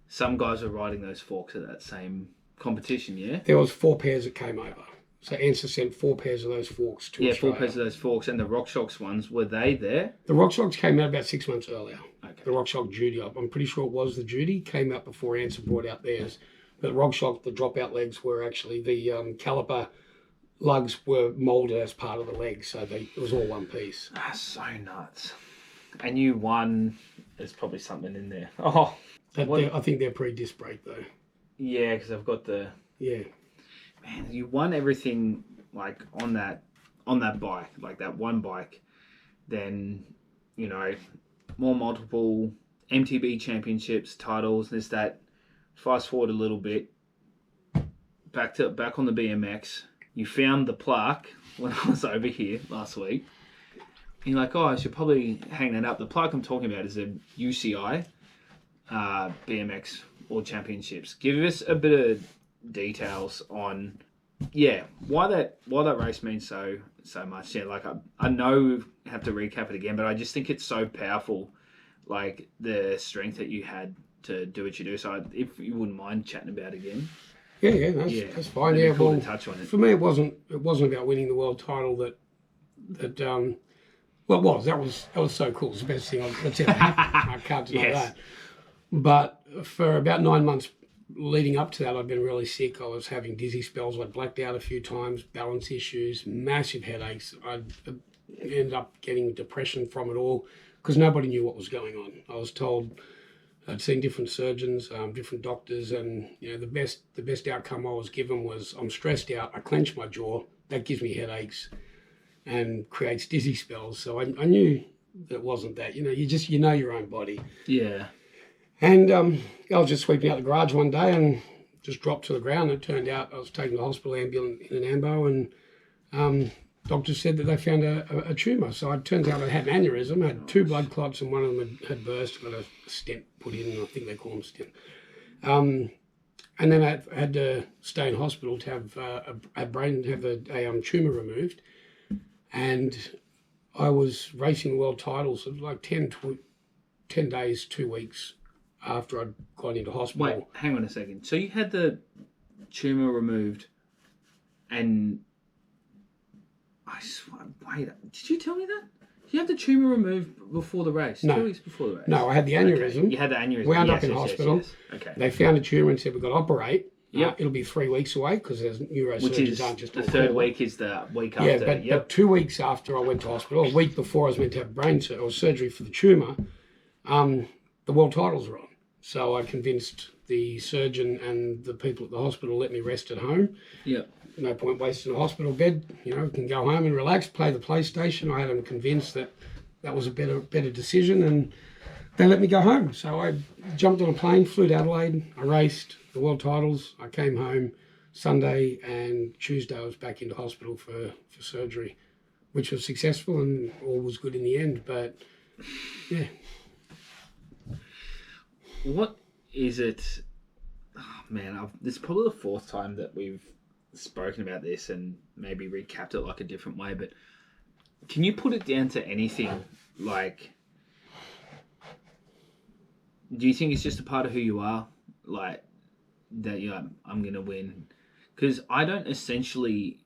Some guys were riding those forks at that same competition. Yeah, there was 4 pairs that came over. So Answer sent 4 pairs of those forks to Australia. 4 pairs of those forks. And the RockShox ones, were they there? The RockShox came out about 6 months earlier. Okay. The RockShox Duty, I'm pretty sure it was the Duty, came out before Answer brought out theirs. But RockShox, the dropout legs were actually, the caliper lugs were moulded as part of the leg. So it was all one piece. That's so nuts. And you won, there's probably something in there. Oh. I think they're pre-disc brake though. Yeah, because I've got the... Yeah. Man, you won everything like on that bike, like that one bike. Then, more multiple MTB championships, titles, this, that. Fast forward a little bit, back on the BMX. You found the plaque when I was over here last week. And you're like, I should probably hang that up. The plaque I'm talking about is a UCI BMX World Championships. Give us a bit of details on why that race means so much. Like I know we have to recap it again, but I just think it's so powerful, like the strength that you had to do what you do. So if you wouldn't mind chatting about it again. That's fine. Yeah, cool to touch on it. For me, it wasn't about winning the world title. That was so cool. It's the best thing that's ever happened. I can't deny that. But for about 9 months leading up to that, I'd been really sick. I was having dizzy spells. I'd blacked out a few times, balance issues, massive headaches. I'd ended up getting depression from it all. because nobody knew what was going on. I was told I'd seen different surgeons, different doctors, and the best outcome I was given was I'm stressed out, I clench my jaw, that gives me headaches and creates dizzy spells. So I knew that it wasn't that. You know your own body. Yeah. And I was just sweeping out the garage one day and just dropped to the ground. It turned out I was taken to the hospital ambulance in an ambo, and doctors said that they found a tumour. So it turns out I had an aneurysm. I had 2 blood clots, and one of them had burst. Got a stent put in. I think they call them stent. And then I had to stay in hospital to have a tumour removed. And I was racing world titles of like 10 days, 2 weeks after I'd gone into hospital. Wait, hang on a second. So you had the tumour removed, and wait, did you tell me that? You had the tumour removed before the race? No. 2 weeks before the race? No, I had the aneurysm. Okay. You had the aneurysm. Wound up in hospital. Yes. Okay. They found a tumour and said, we've got to operate. Yep. It'll be 3 weeks away because there's neurosurgeons Which is aren't just the on third call. week is the week Yeah, after. but 2 weeks after I went to hospital, a week before I was meant to have surgery for the tumour, the world titles were on. So I convinced the surgeon and the people at the hospital to let me rest at home. Yeah. No point wasting a hospital bed. Can go home and relax, play the PlayStation. I had them convinced that was a better decision, and they let me go home. So I jumped on a plane, flew to Adelaide. I raced the world titles. I came home Sunday, and Tuesday I was back into hospital for surgery, which was successful and all was good in the end. But yeah. What is it? Oh man, this is probably the 4th time that we've spoken about this and maybe recapped it like a different way, but can you put it down to anything? Like, do you think it's just a part of who you are? Like, that you're like, I'm going to win? Because I don't essentially,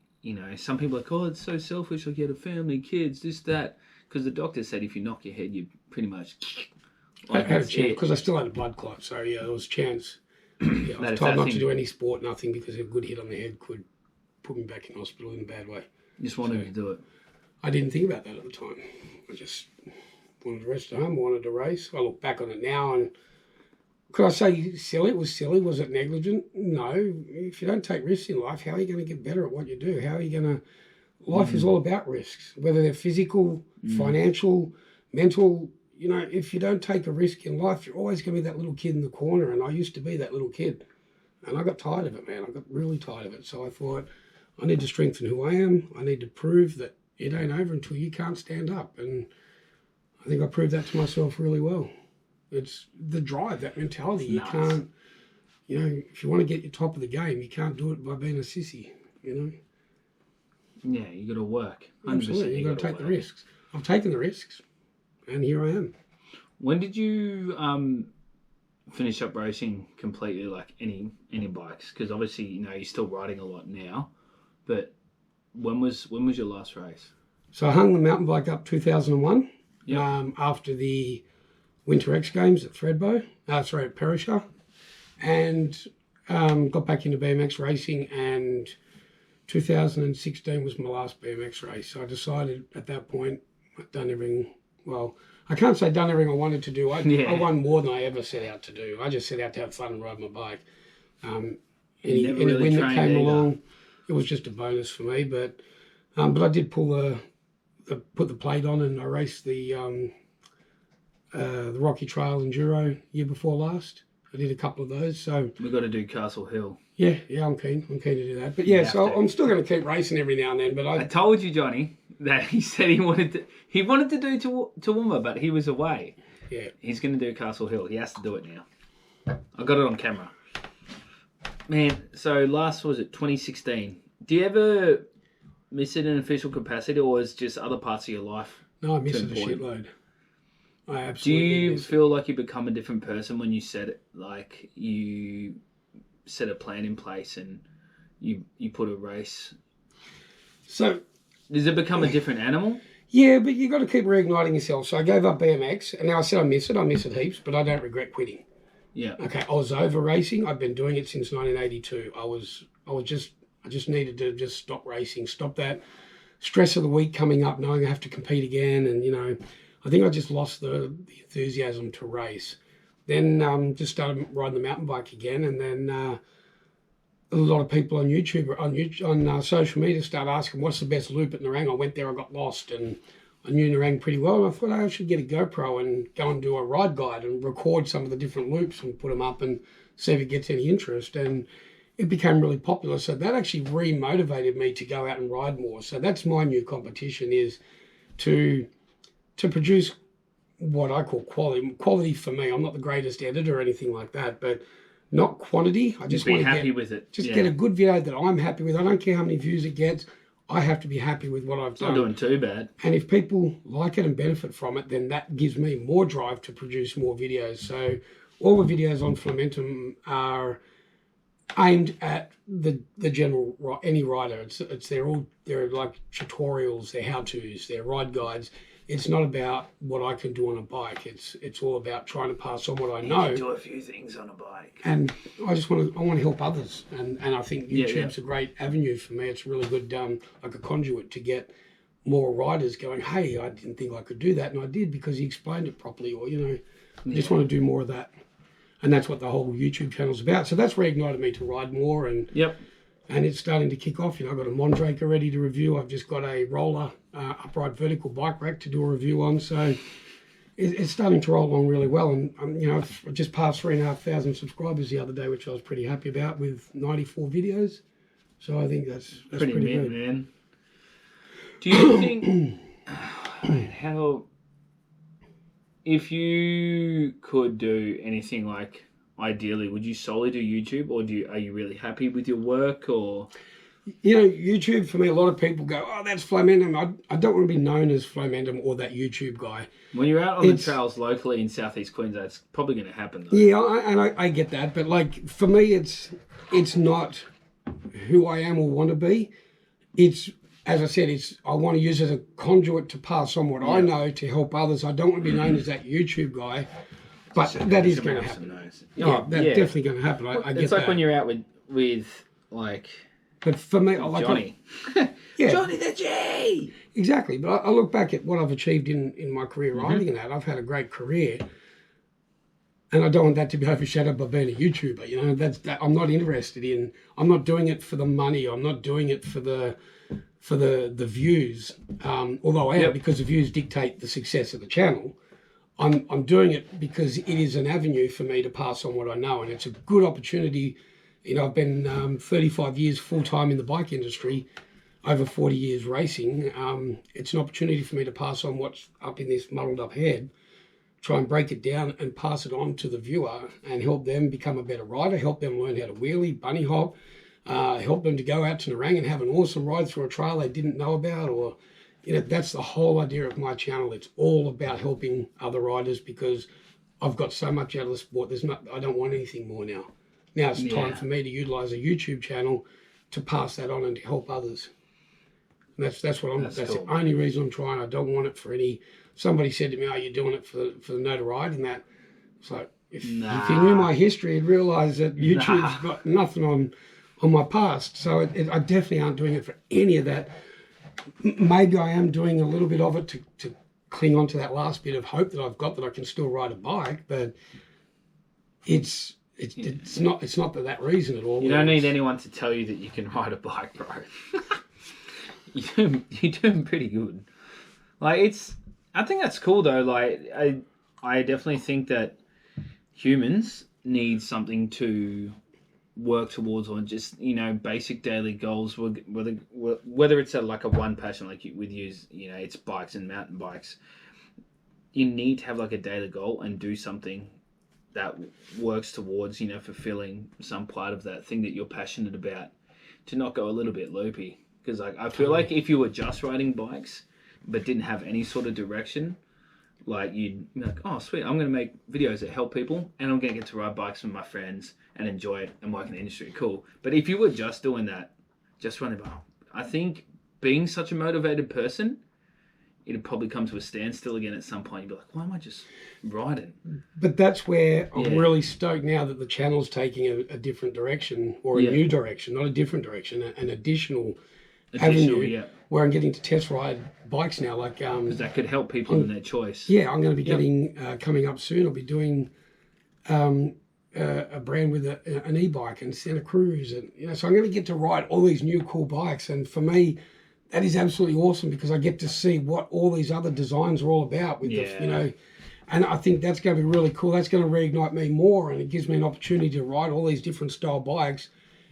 some people are like, oh, it's so selfish, like you had a family, kids, this, that. Because the doctor said if you knock your head, you pretty much... I had a chance because I still had a blood clot, so yeah, there was a chance. I was told not to do any sport, nothing, because a good hit on the head could put me back in hospital in a bad way. Just wanted to do it. I didn't think about that at the time. I just wanted to rest at home, wanted to race. I look back on it now, and could I say silly? It was silly. Was it negligent? No. If you don't take risks in life, how are you going to get better at what you do? How are you going to... Life is all about risks, whether they're physical, financial, mental... if you don't take a risk in life, you're always going to be that little kid in the corner. And I used to be that little kid. And I got tired of it, man. I got really tired of it. So I thought, I need to strengthen who I am. I need to prove that it ain't over until you can't stand up. And I think I proved that to myself really well. It's the drive, that mentality. You can't, if you want to get your top of the game, you can't do it by being a sissy, Yeah, you got to work. Absolutely. You got to take the risks. I've taken the risks. And here I am. When did you finish up racing completely, like any bikes? Because obviously, you're still riding a lot now. But when was your last race? So I hung the mountain bike up 2001. Yep. After the Winter X Games at at Perisher, and got back into BMX racing. And 2016 was my last BMX race. So I decided at that point I'd done everything. Well, I can't say done everything I wanted to do. I won more than I ever set out to do. I just set out to have fun and ride my bike. Any win that came along, it was just a bonus for me. But I did put the plate on, and I raced the Rocky Trail Enduro year before last. I did a couple of those. So we've got to do Castle Hill. Yeah, I'm keen. I'm keen to do that. But yeah, so I'm still going to keep racing every now and then. But I told you, Johnny, that he said he wanted to do Toowoomba, but he was away. Yeah. He's going to do Castle Hill. He has to do it now. I got it on camera. Man, so last, was it 2016? Do you ever miss it in official capacity, or is just other parts of your life? No, I miss it a shitload. I absolutely Do you miss feel like you become a different person when you set it, like you set a plan in place and you put a race? So does it become a different animal? Yeah, but you got to keep reigniting yourself. So I gave up BMX, and now I said I miss it heaps, but I don't regret quitting. Yeah. Okay, I was over racing. I've been doing it since 1982. I just needed to just stop racing, stop that stress of the week coming up, knowing I have to compete again. And, I think I just lost the enthusiasm to race. Then just started riding the mountain bike again, and then a lot of people on YouTube, on social media, start asking, what's the best loop at Nerang? I went there, I got lost, and I knew Nerang pretty well, and I thought I should get a GoPro and go and do a ride guide and record some of the different loops and put them up and see if it gets any interest. And it became really popular, so that actually re-motivated me to go out and ride more. So that's my new competition, is to produce what I call quality. Quality for me, I'm not the greatest editor or anything like that, but not quantity. I just want to happy with it. Just get a good video that I'm happy with. I don't care how many views it gets. I have to be happy with what I've done. Not doing too bad. And if people like it and benefit from it, then that gives me more drive to produce more videos. So all the videos on Flamentum are aimed at the general, any rider. They're like tutorials, they're how-tos, they're ride guides. It's not about what I can do on a bike. It's all about trying to pass on what I know. You do a few things on a bike. And I want to help others. And I think YouTube's a great avenue for me. It's really good, like a conduit to get more riders going, hey, I didn't think I could do that. And I did, because he explained it properly. Or, I just want to do more of that. And that's what the whole YouTube channel's about. So that's reignited me to ride more. And and it's starting to kick off. I've got a Mondraker ready to review. I've just got a roller upright vertical bike rack to do a review on. So it's starting to roll along really well. And I just passed 3,500 subscribers the other day, which I was pretty happy about, with 94 videos. So I think that's pretty good, man. Do you think if you could do anything, like, ideally, would you solely do YouTube, or are you really happy with your work? Or YouTube, for me, a lot of people go, oh, that's Flamentum. I don't want to be known as Flamentum or that YouTube guy. When you're out on the trails locally in southeast Queensland, it's probably going to happen, though. Yeah, I get that, but like, for me, it's not who I am or want to be. It's, as I said, I want to use it as a conduit to pass on what I know to help others. I don't want to be known as that YouTube guy. But that is going to happen. That's definitely going to happen. I get that. It's like when you're out with like... But for me, I like Johnny. Johnny the G! Exactly. But I look back at what I've achieved in my career riding and that. I've had a great career. And I don't want that to be overshadowed by being a YouTuber. I'm not interested in... I'm not doing it for the money. I'm not doing it for the views. Although I am, because the views dictate the success of the channel. I'm doing it because it is an avenue for me to pass on what I know, and it's a good opportunity. I've been 35 years full-time in the bike industry, over 40 years racing. It's an opportunity for me to pass on what's up in this muddled up head, try and break it down and pass it on to the viewer and help them become a better rider, help them learn how to wheelie, bunny hop, help them to go out to Nerang and have an awesome ride through a trail they didn't know about, or that's the whole idea of my channel. It's all about helping other riders, because I've got so much out of the sport. I don't want anything more now. Now it's time for me to utilise a YouTube channel to pass that on and to help others. And that's what that's the only reason I'm trying. I don't want it for any... Somebody said to me, oh, you're doing it for the notoriety and that. It's like, if you knew my history, you'd realise that YouTube's got nothing on my past. So I definitely aren't doing it for any of that. Maybe I am doing a little bit of it to cling on to that last bit of hope that I've got, that I can still ride a bike, but it's not for that reason at all. You don't need anyone to tell you that you can ride a bike, bro. You're doing pretty good. Like, I think that's cool though. Like, I definitely think that humans need something to work towards, on just basic daily goals, whether it's like a one passion, like with it's bikes and mountain bikes. You need to have like a daily goal and do something that works towards fulfilling some part of that thing that you're passionate about, to not go a little bit loopy. Because I feel like if you were just riding bikes but didn't have any sort of direction, like, you'd be like, oh sweet, I'm going to make videos that help people, and I'm going to get to ride bikes with my friends and enjoy it and work in the industry. Cool. But if you were just doing that, just running bike, I think being such a motivated person, it'd probably come to a standstill again at some point. You'd be like, why am I just riding? But that's where I'm really stoked now that the channel's taking a different direction, or a new direction, not a different direction, an additional avenue yeah. where I'm getting to test ride bikes now. Like Because that could help people in their choice. yeah, I'm going to be getting coming up soon. I'll be doing a brand with an e-bike and Santa Cruz, and so I'm going to get to ride all these new cool bikes. And for me, that is absolutely awesome because I get to see what all these other designs are all about. With the, and I think that's going to be really cool. That's going to reignite me more, and it gives me an opportunity to ride all these different style bikes,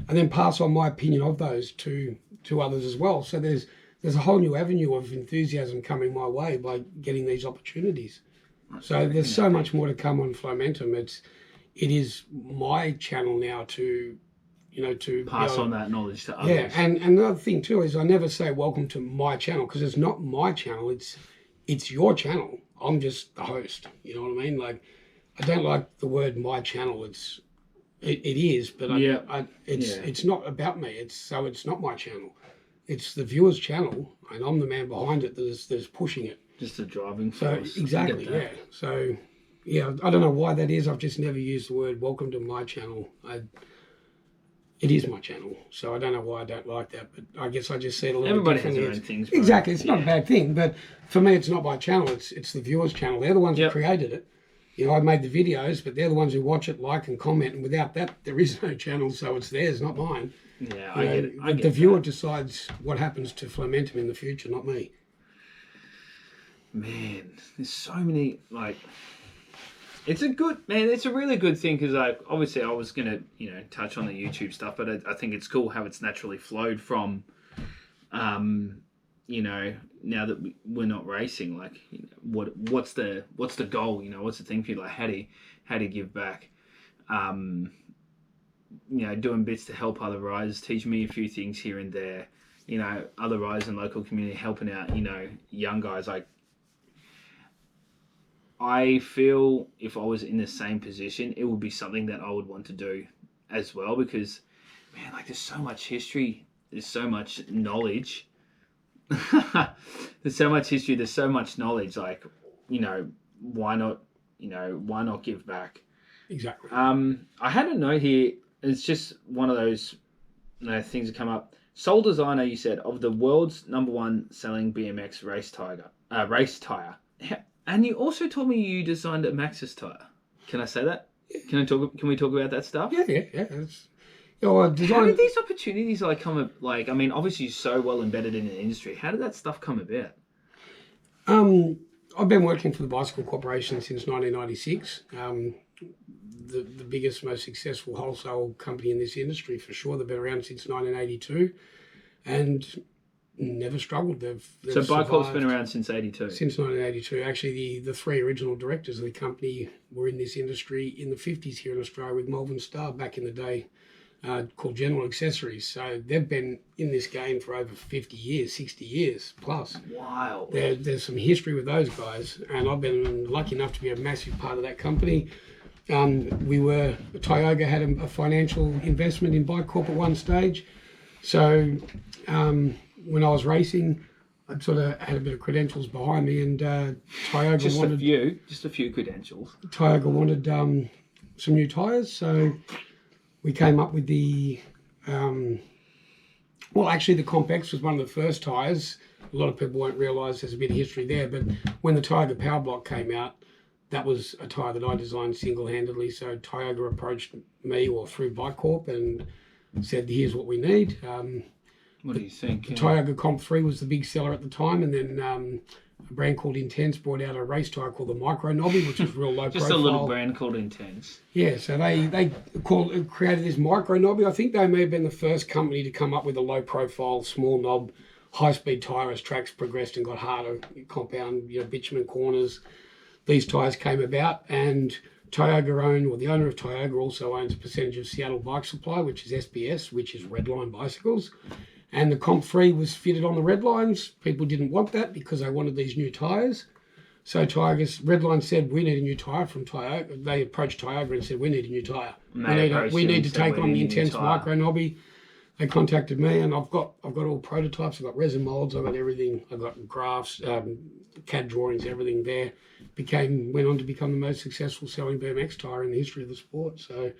and then pass on my opinion of those to others as well. So there's a whole new avenue of enthusiasm coming my way by getting these opportunities. So there's so much more to come on Flomentum. It is my channel now to pass on that knowledge to others. Yeah, and another thing too is I never say welcome to my channel because it's not my channel. It's your channel. I'm just the host. You know what I mean? Like, I don't like the word my channel. It is, but it's not about me. It's not my channel. It's the viewer's channel, and I'm the man behind it that's pushing it. Just a driving force. So exactly, yeah. So yeah, I don't know why that is. I've just never used the word welcome to my channel. It is my channel, so I don't know why I don't like that, but I guess I just see it a little Everybody differently. has their own things. Bro. Exactly, it's not a bad thing, but for me, it's not my channel. It's the viewers' channel. They're the ones who created it. I made the videos, but they're the ones who watch it, like, and comment. And without that, there is no channel, so it's theirs, not mine. Yeah, I get it. The viewer decides what happens to Flomentum in the future, not me. Man, there's so many, like... It's a really good thing because, like, obviously I was going to, touch on the YouTube stuff, but I think it's cool how it's naturally flowed from, now that we're not racing, like, what's the goal, what's the thing for you, like, how do you give back, doing bits to help other riders, teach me a few things here and there, other riders in local community, helping out, young guys, like, I feel if I was in the same position, it would be something that I would want to do as well because, man, like there's so much history, there's so much knowledge. There's so much history, there's so much knowledge, like, why not give back? Exactly. I had a note here, it's just one of those things that come up. Sole designer, you said, of the world's #1 selling BMX race tire. And you also told me you designed a Maxxis tire. Can I say that? Yeah. Can we talk about that stuff? Yeah. How did these opportunities obviously you're so well embedded in the industry. How did that stuff come about? I've been working for the Bicycle Corporation since 1996. The biggest, most successful wholesale company in this industry for sure. They've been around since 1982, and never struggled. So Bike Corp's been around since 82? Since 1982. Actually, the three original directors of the company were in this industry in the 50s here in Australia with Melvin Starr back in the day, called General Accessories. So they've been in this game for over 50 years, 60 years plus. Wow. There's some history with those guys, and I've been lucky enough to be a massive part of that company. Tioga had a financial investment in Bike Corp at one stage. So when I was racing, I sort of had a bit of credentials behind me, and Tioga just a few credentials. Tioga wanted some new tyres, so we came up with the the Comp-X was one of the first tyres. A lot of people won't realise there's a bit of history there, but when the Tioga Power Block came out, that was a tyre that I designed single-handedly. So Tioga approached me or through Bike Corp and said, "Here's what we need." What do you think? The Tioga Comp-3 was the big seller at the time, and then a brand called Intense brought out a race tyre called the Micro Nobby, which was real low profile. Just a little brand called Intense. Yeah, so they created this Micro Nobby. I think they may have been the first company to come up with a low profile, small knob, high speed tyre as tracks progressed and got harder, compound, bitumen corners. These tyres came about, and the owner of Tioga also owns a percentage of Seattle Bike Supply, which is SBS, which is Redline Bicycles. And the Comp-3 was fitted on the Redlines. People didn't want that because they wanted these new tyres. So Redline said, "We need a new tyre from Tioga." They approached Tioga and said, "We need a new tyre. We need to take on the Intense Micro Nobby." They contacted me, and I've got all prototypes. I've got resin molds. I've got everything. I've got graphs, CAD drawings, everything there. Went on to become the most successful selling BMX tyre in the history of the sport. So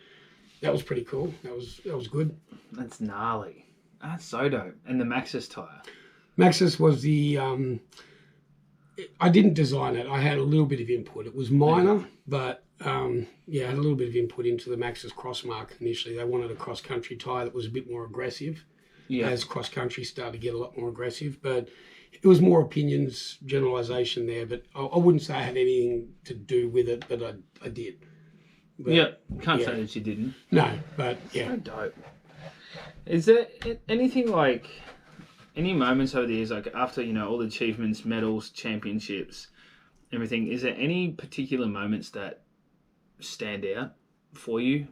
that was pretty cool. That was good. That's gnarly. That's so dope. And the Maxxis tyre. Maxxis was the. I didn't design it. I had a little bit of input. It was minor, but yeah, I had a little bit of input into the Maxxis Crossmark initially. They wanted a cross-country tyre that was a bit more aggressive. Yeah. As cross-country started to get a lot more aggressive. But it was more opinions, generalisation there. But I wouldn't say I had anything to do with it, but I did. But, yeah, can't say that you didn't. No, but yeah. So dope. Is there anything like... Any moments over the years, like after, you know, all the achievements, medals, championships, everything, is there any particular moments that stand out for you?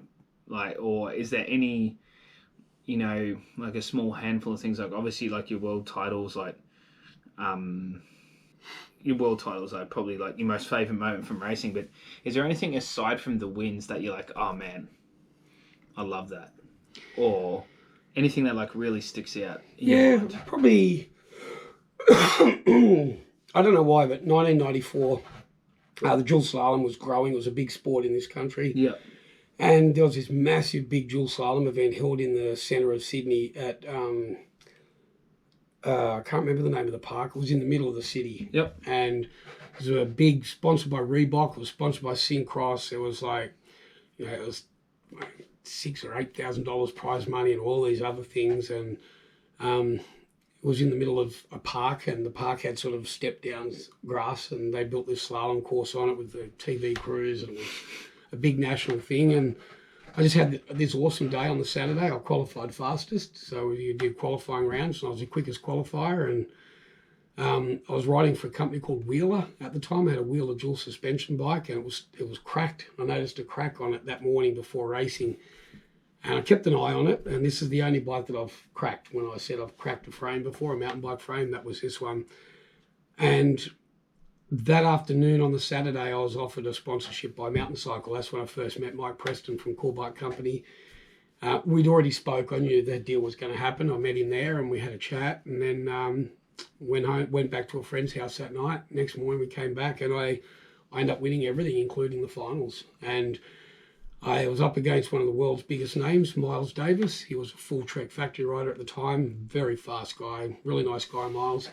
Like, or is there any, you know, like a small handful of things, like obviously like your world titles, like, your world titles are probably like your most favourite moment from racing, but is there anything aside from the wins that you're like, oh man, I love that? Or... anything that like really sticks out? Yeah, probably. I don't know why, but 1994, the dual slalom was growing. It was a big sport in this country. Yeah. And there was this massive big dual slalom event held in the centre of Sydney at, I can't remember the name of the park. It was in the middle of the city. Yep. And it was a big, sponsored by Reebok. It was sponsored by Syncross. It was like, you know, it was $6,000 or $8,000 prize money and all these other things, and it was in the middle of a park, and the park had sort of stepped down grass, and they built this slalom course on it with the TV crews, and it was a big national thing. And I just had this awesome day on the Saturday. I qualified fastest, so you did qualifying rounds, and I was the quickest qualifier. And I was riding for a company called Wheeler at the time. I had a Wheeler dual suspension bike, and it was cracked. I noticed a crack on it that morning before racing, and I kept an eye on it. And this is the only bike that I've cracked. When I said I've cracked a frame before, a mountain bike frame, that was this one. And that afternoon on the Saturday, I was offered a sponsorship by Mountain Cycle. That's when I first met Mike Preston from Cool Bike Company. We'd already spoke. I knew that deal was going to happen. I met him there, and we had a chat, and then went home, went back to a friend's house that night. Next morning we came back, and I ended up winning everything, including the finals. And I was up against one of the world's biggest names, Miles Davis. He was a full Trek factory rider at the time, very fast guy, really nice guy, Miles.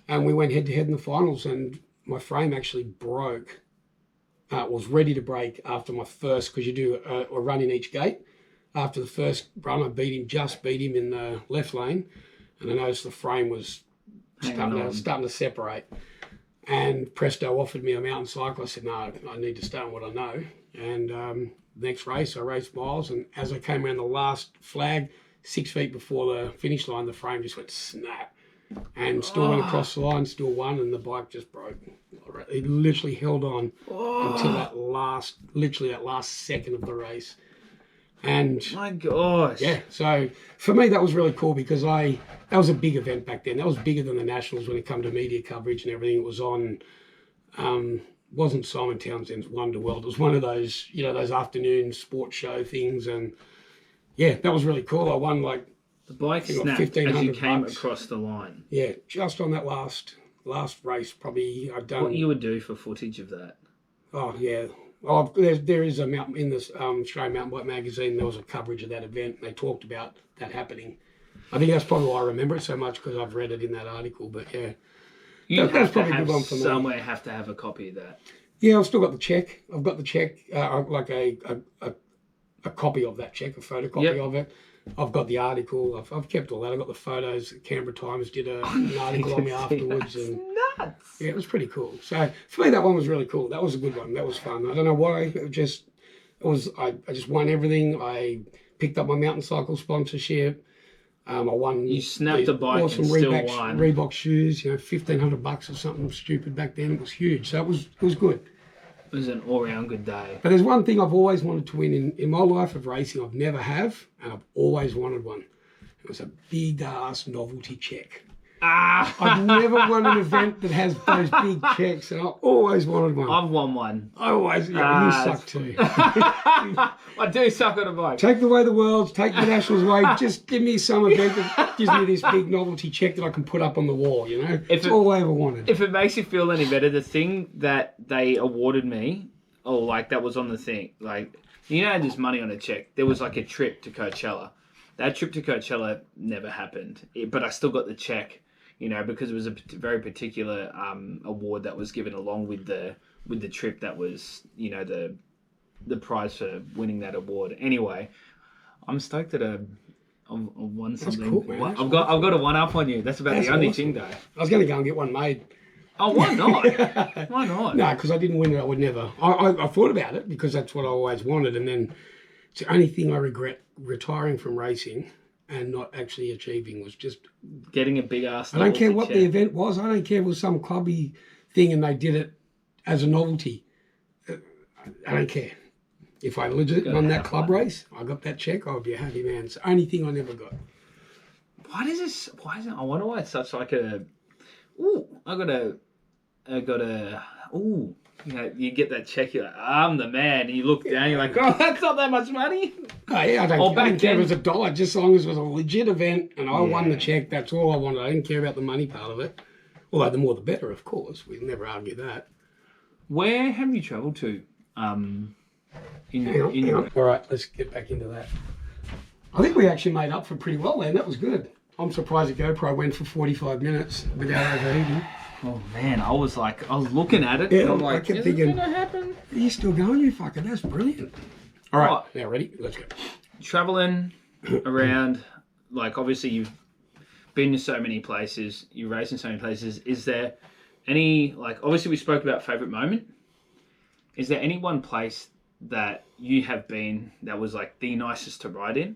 And we went head to head in the finals, and my frame actually broke. Was ready to break after my first, because you do a run in each gate. After the first run, I just beat him in the left lane, and I noticed the frame was starting to separate. And presto, offered me a mountain cycle. I said, no, I need to stay on what I know. And next race, I raced Miles, and as I came around the last flag, 6 feet before the finish line, the frame just went snap. And still went across the line, still won, and the bike just broke. It literally held on until that last second of the race. And my gosh. Yeah, so for me that was really cool, because that was a big event back then. That was bigger than the Nationals when it came to media coverage and everything. It was on wasn't Simon Townsend's Wonderworld. It was one of those, you know, those afternoon sports show things, and yeah, that was really cool. I won like the bike snapped as you came across the line. Yeah, just on that last race, probably I've done. What you would do for footage of that? Oh yeah. Oh, there is a mountain in this Australian Mountain Bike magazine. There was a coverage of that event. And they talked about that happening. I think that's probably why I remember it so much, because I've read it in that article. But yeah, that's probably a good one for me. Somewhere have to have a copy of that. Yeah, I've still got the check. I've got the check, like a copy of that check, a photocopy of it. I've got the article. I've kept all that. I've got the photos. The Canberra Times did an article on me afterwards. And nuts. Yeah, it was pretty cool. So for me, that one was really cool. That was a good one. That was fun. I don't know why. I just won everything. I picked up my mountain cycle sponsorship. I won. You snapped a bike awesome and still won. Reebok shoes. You know, $1,500 or something stupid back then. It was huge. So it was good. It was an all-round good day. But there's one thing I've always wanted to win in my life of racing. I've never have, and I've always wanted one. It was a big-ass novelty check. I've never won an event that has those big checks, and I've always wanted one. I've won one. I always, you suck too. I do suck on a bike. Take away the worlds, take the Nationals away, just give me some event that gives me this big novelty check that I can put up on the wall, you know? It's all I ever wanted. If it makes you feel any better, the thing that they awarded me, that was on the thing, like, you know, there's money on a check. There was like a trip to Coachella. That trip to Coachella never happened, but I still got the check, because it was a very particular award that was given along with the trip. That was, the prize for winning that award. Anyway, I'm stoked that I've won something. Cool, man. I've got a 1-up on you. That's the only thing, though. I was going to go and get one made. Oh, why not? Why not? No, because I didn't win it. I would never. I thought about it because that's what I always wanted, and then it's the only thing I regret retiring from racing and not actually achieving was just getting a big ass. I don't care what the event was. I don't care if it was some clubby thing and they did it as a novelty. I don't care. If I legit won that club race, I got that check, I would be a happy man. It's the only thing I never got. Why is it? I wonder why it's such like a. Ooh, I got a. Ooh, you get that check. You're like, I'm the man. And you look down. You're like, oh, that's not that much money. Oh yeah, I don't care if it was $1, just as long as it was a legit event and I won the check. That's all I wanted. I didn't care about the money part of it. Although the more the better, of course. We'd never argue that. Where have you travelled to? Hang on. All right, let's get back into that. I think we actually made up for pretty well then. That was good. I'm surprised the GoPro went for 45 minutes without overheating. Oh man, I was looking at it. Yeah, and I'm I like, kept is thinking, it gonna happen? Are you still going, you fucker? That's brilliant. All right, now ready? Let's go. Traveling around, obviously you've been to so many places, you race in so many places. Is there any, obviously we spoke about favourite moment. Is there any one place that you have been that was the nicest to ride in?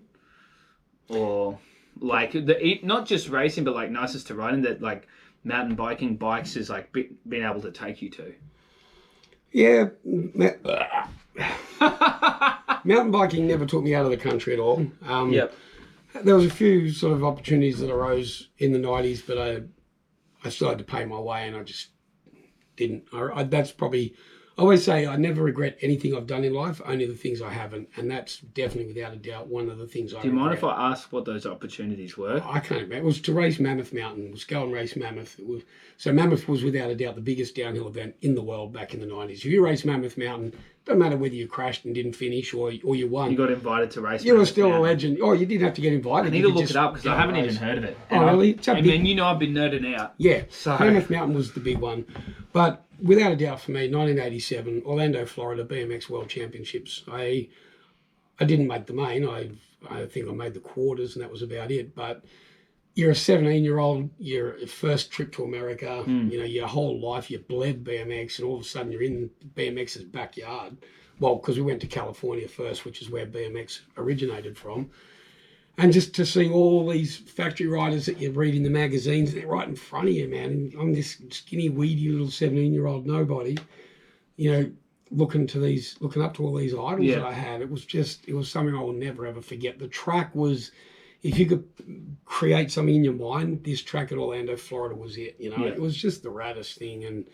Or not just racing, but nicest to ride in that mountain biking bikes is being able to take you to? Yeah. Mountain biking never took me out of the country at all. Yep. There was a few sort of opportunities that arose in the 90s, but I still had to pay my way and I just didn't. That's probably... I always say I never regret anything I've done in life, only the things I haven't. And that's definitely, without a doubt, one of the things I regret. Do you mind if I ask what those opportunities were? I can't remember. It was to race Mammoth Mountain. It was go and race Mammoth. So Mammoth was, without a doubt, the biggest downhill event in the world back in the 90s. If you race Mammoth Mountain, doesn't matter whether you crashed and didn't finish or you won. You got invited to race. You were still a legend. Oh, you didn't have to get invited. I need to look it up because I haven't even heard of it. Oh, really? I've been nerding out. Yeah, so Mammoth Mountain was the big one. But without a doubt for me, 1987, Orlando, Florida, BMX World Championships. I didn't make the main. I think I made the quarters and that was about it. But you're a 17-year-old, your first trip to America, your whole life, you bled BMX and all of a sudden you're in BMX's backyard. Well, because we went to California first, which is where BMX originated from. And just to see all these factory riders that you read in the magazines, they're right in front of you, man. And I'm this skinny, weedy little 17-year-old nobody, looking up to all these idols that I had. It was something I will never, ever forget. The track was, if you could create something in your mind, this track at Orlando, Florida was it. It was just the raddest thing. And,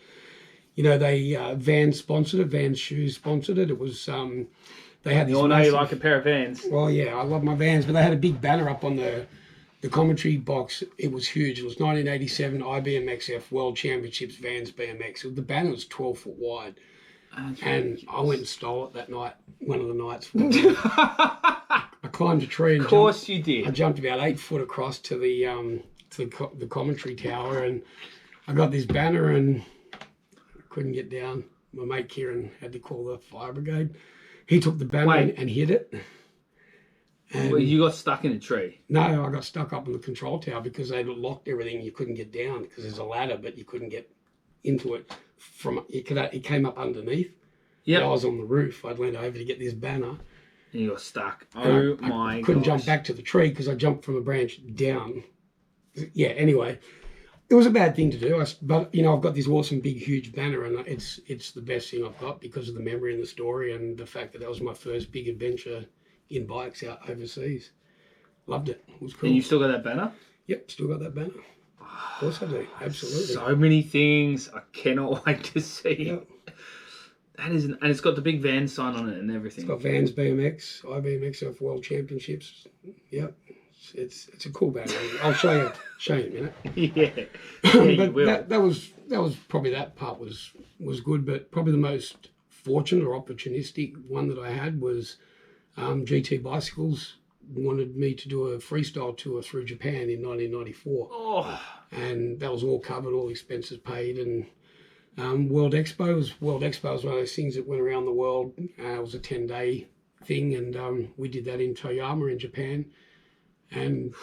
they Vans sponsored it, Vans shoes sponsored it. It was... They had you all know you like a pair of Vans. Well, yeah, I love my Vans, but they had a big banner up on the commentary box. It was huge. It was 1987 IBMXF World Championships Vans BMX. The banner was 12 foot wide. And I went and stole it that night, one of the nights. I climbed a tree. And of course you did. I jumped about 8 foot across to the commentary tower, and I got this banner and I couldn't get down. My mate Kieran had to call the fire brigade. He took the banner and hit it. And well, you got stuck in a tree? No, I got stuck up in the control tower because they locked everything. You couldn't get down because there's a ladder, but you couldn't get into it. It came up underneath. Yeah, I was on the roof. I'd leaned over to get this banner. And you got stuck. Oh my god! I couldn't jump back to the tree because I jumped from a branch down. Yeah. Anyway, it was a bad thing to do. But I've got this awesome, big, huge banner, and it's the best thing I've got because of the memory and the story and the fact that was my first big adventure in bikes out overseas. Loved it. It was cool. And you still got that banner? Yep, still got that banner. Of course I do. Absolutely. So many things. I cannot wait to see. Yep. And it's got the big Vans sign on it and everything. It's got Vans BMX, IBMXF World Championships. Yep. It's a cool banner. I'll show you in a minute. Yeah. But you will. That was probably, that part was good, but probably the most fortunate or opportunistic one that I had was GT bicycles wanted me to do a freestyle tour through Japan in 1994. Oh, And that was all covered, all expenses paid. And World Expo was one of those things that went around the world. It was a 10-day thing, and we did that in Toyama in Japan. And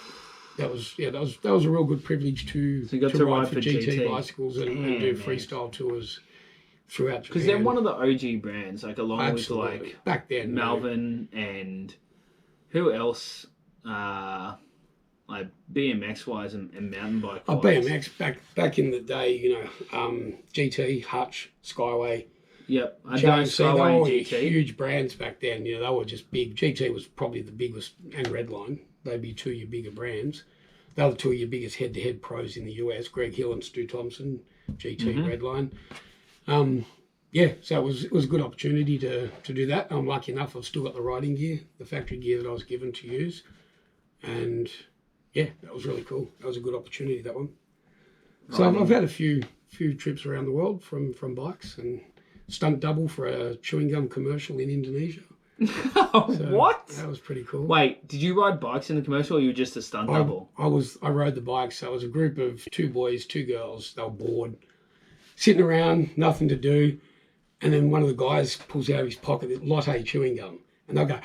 that was a real good privilege to ride for GT bicycles and do freestyle tours throughout Japan. Because they're one of the OG brands, like along Absolutely. with like back then, Melvin and who else? Like BMX wise and mountain bike wise. BMX back in the day, GT, Hutch, Skyway. Yep, I know Giants, they Skyway were and all GT. huge brands back then. They were just big. GT was probably the biggest, and Redline. They'd be two of your bigger brands. They were two of your biggest head-to-head pros in the US. Greg Hill and Stu Thompson, GT, Redline. So it was a good opportunity to do that. I'm lucky enough. I've still got the riding gear, the factory gear that I was given to use, and yeah, that was really cool. That was a good opportunity, that one. So I've had a few trips around the world from bikes, and stunt double for a chewing gum commercial in Indonesia. What? That was pretty cool. Wait, did you ride bikes in the commercial or you were just a stunt double? I rode the bikes. So it was a group of 2 boys, 2 girls. They were bored, sitting around, nothing to do. And then one of the guys pulls out of his pocket this Lotte chewing gum, and they'll go,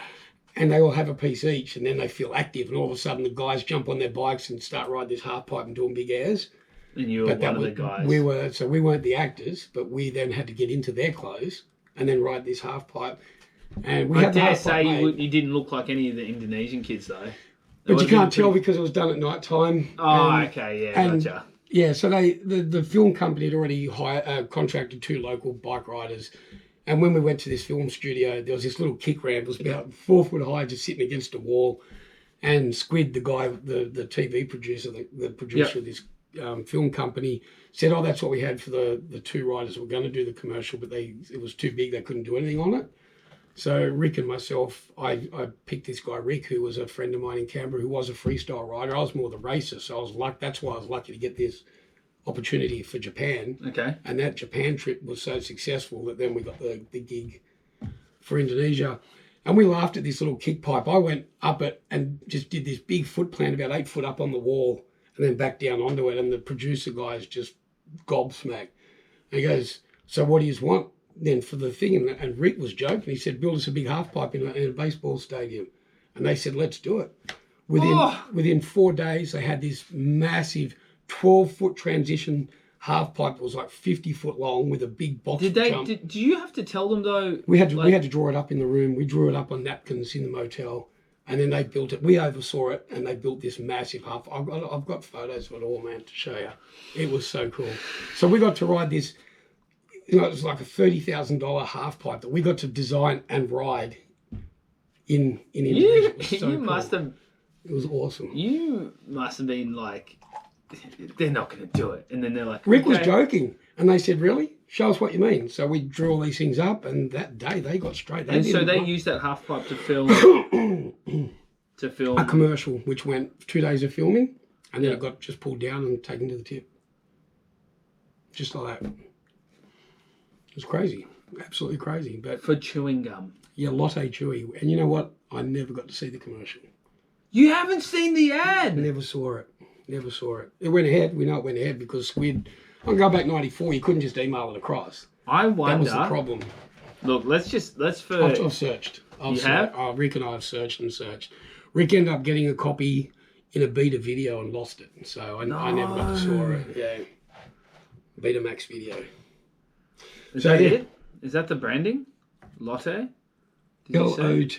and they all have a piece each, and then they feel active, and all of a sudden the guys jump on their bikes and start riding this half pipe and doing big airs. And you were one of the guys. We weren't the actors, but we then had to get into their clothes and then ride this half pipe. And we I dare say you didn't look like any of the Indonesian kids though. But you can't tell because it was done at night time. Oh, okay, yeah, gotcha. Yeah, so the film company had already contracted 2 local bike riders. And when we went to this film studio, there was this little kick ramp. It was about 4 foot high, just sitting against a wall. And Squid, the guy, the TV producer, the producer of this film company, said, "Oh, that's what we had for the 2 riders that were going to do the commercial, but it was too big. They couldn't do anything on it." So Rick and myself, I picked this guy Rick, who was a friend of mine in Canberra, who was a freestyle rider. I was more the racer, so that's why I was lucky to get this opportunity for Japan. Okay. And that Japan trip was so successful that then we got the gig for Indonesia. And we laughed at this little kick pipe. I went up it and just did this big foot plant about 8 foot up on the wall and then back down onto it. And the producer guys just gobsmacked. And he goes, "So what do you want then for the thing?" And Rick was joking. He said, "Build us a big half pipe in a baseball stadium." And they said, "Let's do it." Within 4 days, they had this massive 12-foot transition half pipe that was like 50 foot long with a big box jump. Do you have to tell them though? We had to draw it up in the room. We drew it up on napkins in the motel, and then they built it. We oversaw it, and they built this massive half. I've got photos of it all, man, to show you. It was so cool. So we got to ride this. It was like a $30,000 half pipe that we got to design and ride in Indonesia. It was so cool. It was awesome. You must have been like, they're not going to do it. And then they're like, Rick was joking. And they said, "Really? Show us what you mean." So we drew all these things up, and that day they got straight. They used that half pipe to film a commercial, which went 2 days of filming, and then it got just pulled down and taken to the tip. Just like that. It was crazy. Absolutely crazy. But for chewing gum. Yeah, Lotte Chewy. And you know what? I never got to see the commercial. You haven't seen the ad? Never saw it. It went ahead. We know it went ahead because Squid, I'm going back 94, you couldn't just email it across. I wonder. That was the problem. Look, I've searched. Rick and I have searched. Rick ended up getting a copy in a beta video and lost it. So I never got to saw it. Yeah. Betamax video. Is that it? Is that the branding? Lotte? Lotte.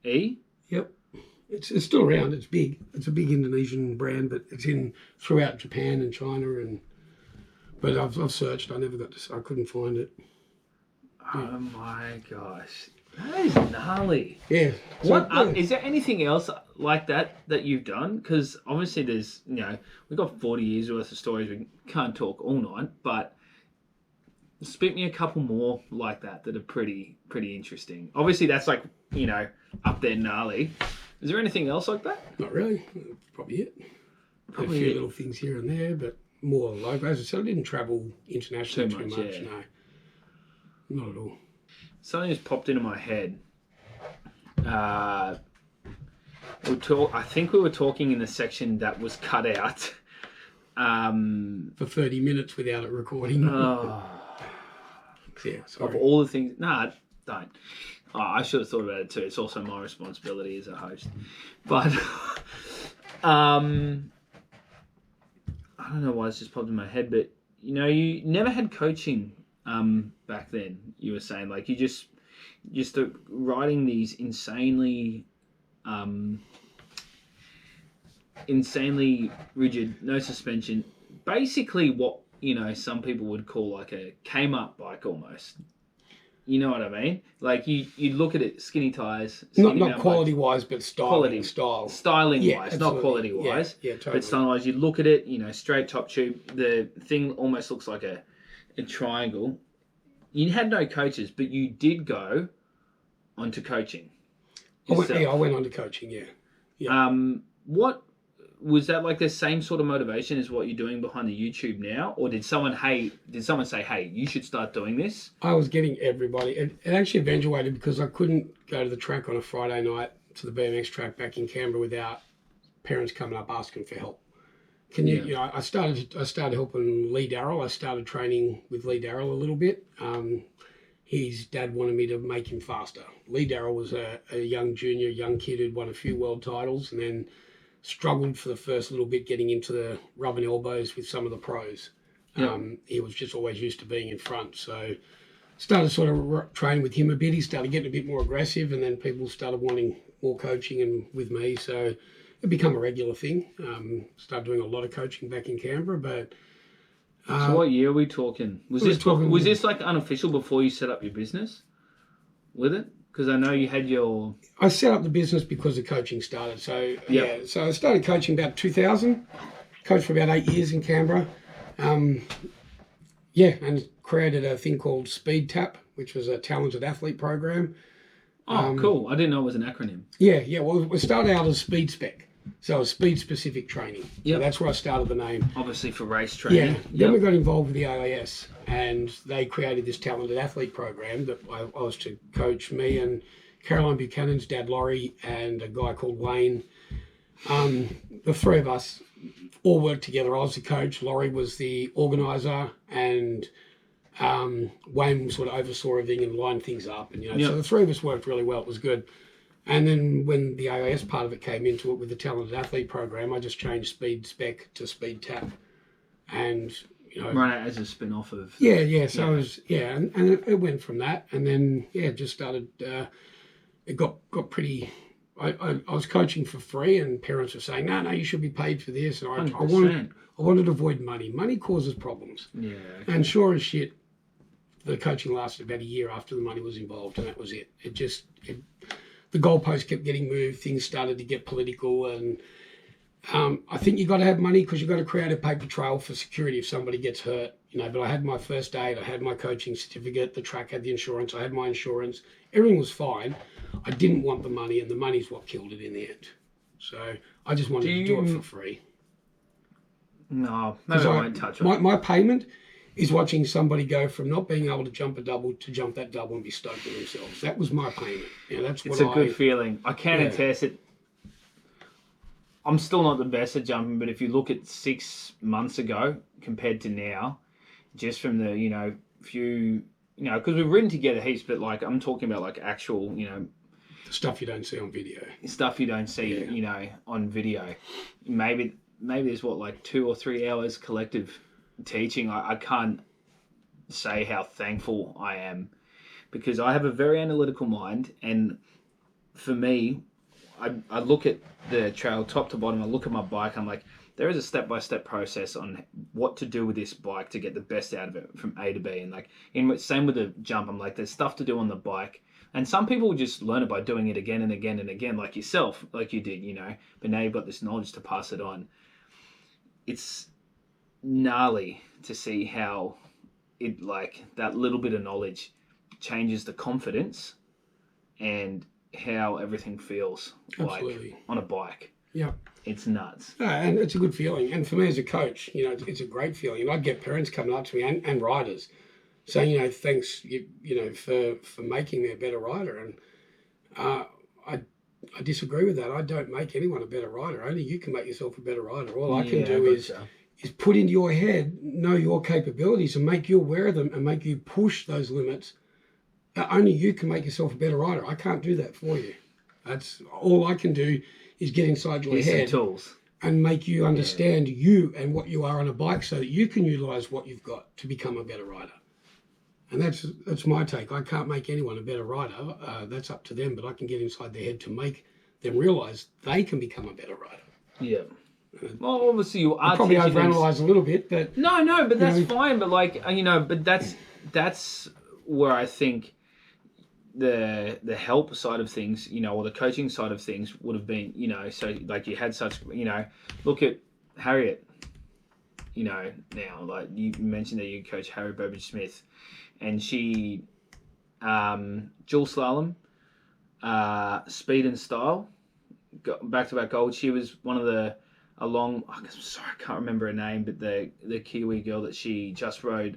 E? Yep. It's still around. It's big. It's a big Indonesian brand, but it's throughout Japan and China. But I've searched. I couldn't find it. Oh my gosh, that is gnarly. Yeah. Is there anything else like that you've done? Because obviously there's, we've got 40 years worth of stories. We can't talk all night, but spit me a couple more like that are pretty interesting. Obviously that's like, up there gnarly. Is there anything else like that? Not really. Probably it. A few little things here and there, but more local. As I said, I didn't travel internationally too much. Yeah. No. Not at all. Something just popped into my head. I think we were talking in the section that was cut out. For 30 minutes without it recording. Oh, Yeah, of sorry. all the things, don't. Oh, I should have thought about it too. It's also my responsibility as a host. But I don't know why it's just popped in my head. But you never had coaching back then. You were saying like you just riding these insanely rigid, no suspension. Basically, what some people would call like a came-up bike almost. You know what I mean? Like you look at it, skinny tires. Not quality wise, but style. Styling Yeah, wise, absolutely. not quality wise. Yeah, totally. But styling wise, you look at it, straight top tube. The thing almost looks like a triangle. You had no coaches, but you did go onto coaching. I went on to coaching, yeah. What was that like the same sort of motivation as what you're doing behind the YouTube now? Or did someone say, hey, you should start doing this? I was getting everybody. It actually eventuated because I couldn't go to the track on a Friday night to the BMX track back in Canberra without parents coming up asking for help. I started helping Lee Darrell. I started training with Lee Darrell a little bit. His dad wanted me to make him faster. Lee Darrell was a young kid who'd won a few world titles and then struggled for the first little bit getting into the rubbing elbows with some of the pros. Yep. He was just always used to being in front. So started sort of training with him a bit. He started getting a bit more aggressive and then people started wanting more coaching and with me. So it became a regular thing. Started doing a lot of coaching back in Canberra, but... so what year are we talking? Was this like unofficial before you set up your business with it? Because I know you had your... I set up the business because the coaching started. So, so I started coaching about 2000. Coached for about 8 years in Canberra. And created a thing called Speed Tap, which was a talented athlete program. Oh, cool. I didn't know it was an acronym. Yeah. Well, we started out as Speed Spec. So it was speed-specific training. Yep. So that's where I started the name. Obviously for race training. Yeah. Then we got involved with the AIS and they created this talented athlete program that I was to coach me and Caroline Buchanan's dad, Laurie, and a guy called Wayne. The three of us all worked together. I was the coach, Laurie was the organiser, and Wayne sort of oversaw everything and lined things up. And so the three of us worked really well. It was good. And then when the AIS part of it came into it with the talented athlete program, I just changed Speed Spec to Speed Tap, and run it as a spin off of. Yeah. So it was and it went from that, and then it just started. It got pretty. I was coaching for free, and parents were saying, "No, you should be paid for this." And I wanted to avoid money. Money causes problems. Yeah. Okay. And sure as shit, the coaching lasted about a year after the money was involved, and that was it. The goalposts kept getting moved. Things started to get political, and I think you got to have money because you got to create a paper trail for security if somebody gets hurt. But I had my first aid, I had my coaching certificate, the track had the insurance, I had my insurance. Everything was fine. I didn't want the money, and the money's what killed it in the end. So I just wanted to do it for free. No, maybe I won't touch on it. My payment is watching somebody go from not being able to jump a double to jump that double and be stoked with themselves. That was my payment. It's a good feeling. I can attest it. I'm still not the best at jumping, but if you look at 6 months ago compared to now, just from the, few, because we've ridden together heaps, but like I'm talking about like actual, stuff you don't see on video. Stuff you don't see, on video. Maybe there's like 2 or 3 hours collective teaching. I can't say how thankful I am because I have a very analytical mind, and for me, I look at the trail top to bottom, I look at my bike, I'm like, there is a step-by-step process on what to do with this bike to get the best out of it from A to B. And like, same with the jump, I'm like, there's stuff to do on the bike. And some people just learn it by doing it again and again and again, like yourself, like you did, but now you've got this knowledge to pass it on. It's gnarly to see how it, like, that little bit of knowledge changes the confidence and how everything feels. Absolutely. Like on a bike. Yeah. It's nuts. And it's a good feeling. And for me as a coach, it's a great feeling. And I'd get parents coming up to me and riders saying, thanks, for making me a better rider. And I disagree with that. I don't make anyone a better rider. Only you can make yourself a better rider. All I can do is put into your head, know your capabilities and make you aware of them and make you push those limits. Only you can make yourself a better rider. I can't do that for you. That's all I can do is get inside your head and make you understand you and what you are on a bike so that you can utilize what you've got to become a better rider. And that's my take. I can't make anyone a better rider. That's up to them, but I can get inside their head to make them realize they can become a better rider. Yeah. Well, obviously you are. I probably overanalyze a little bit, but no, but that's fine. But like but that's where I think the help side of things, or the coaching side of things would have been, so like you had such, look at Harriet, now like you mentioned that you coach Harry Burbage Smith, and she dual slalom, speed and style, back-to-back gold. She was one of the I'm sorry, I can't remember her name, but the Kiwi girl that she just rode.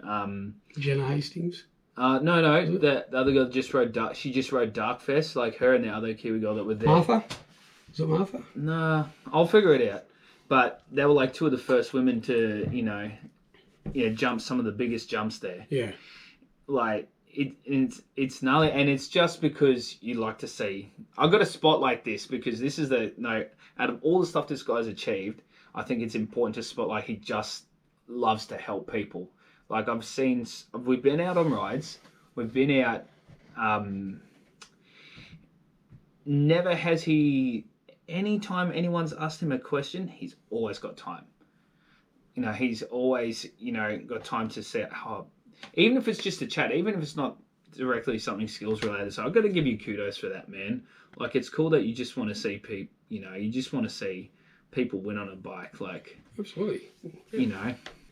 Jenna Hastings. No, the other girl just rode Dark. She just rode Dark Fest, like her and the other Kiwi girl that were there. Martha? Is it Martha? Nah, I'll figure it out. But they were like two of the first women to, jump some of the biggest jumps there. Yeah. Like it's gnarly, and it's just because you like to see. I've got a spot like this because this is out of all the stuff this guy's achieved, I think it's important to spot like he just loves to help people. Like we've been out on rides, we've been out. Never has he. Anytime anyone's asked him a question, he's always got time. He's always got time to say, even if it's just a chat, even if it's not directly something skills related. So I've got to give you kudos for that, man. Like, it's cool that you just want to see people, you just want to see people win on a bike. Like, absolutely.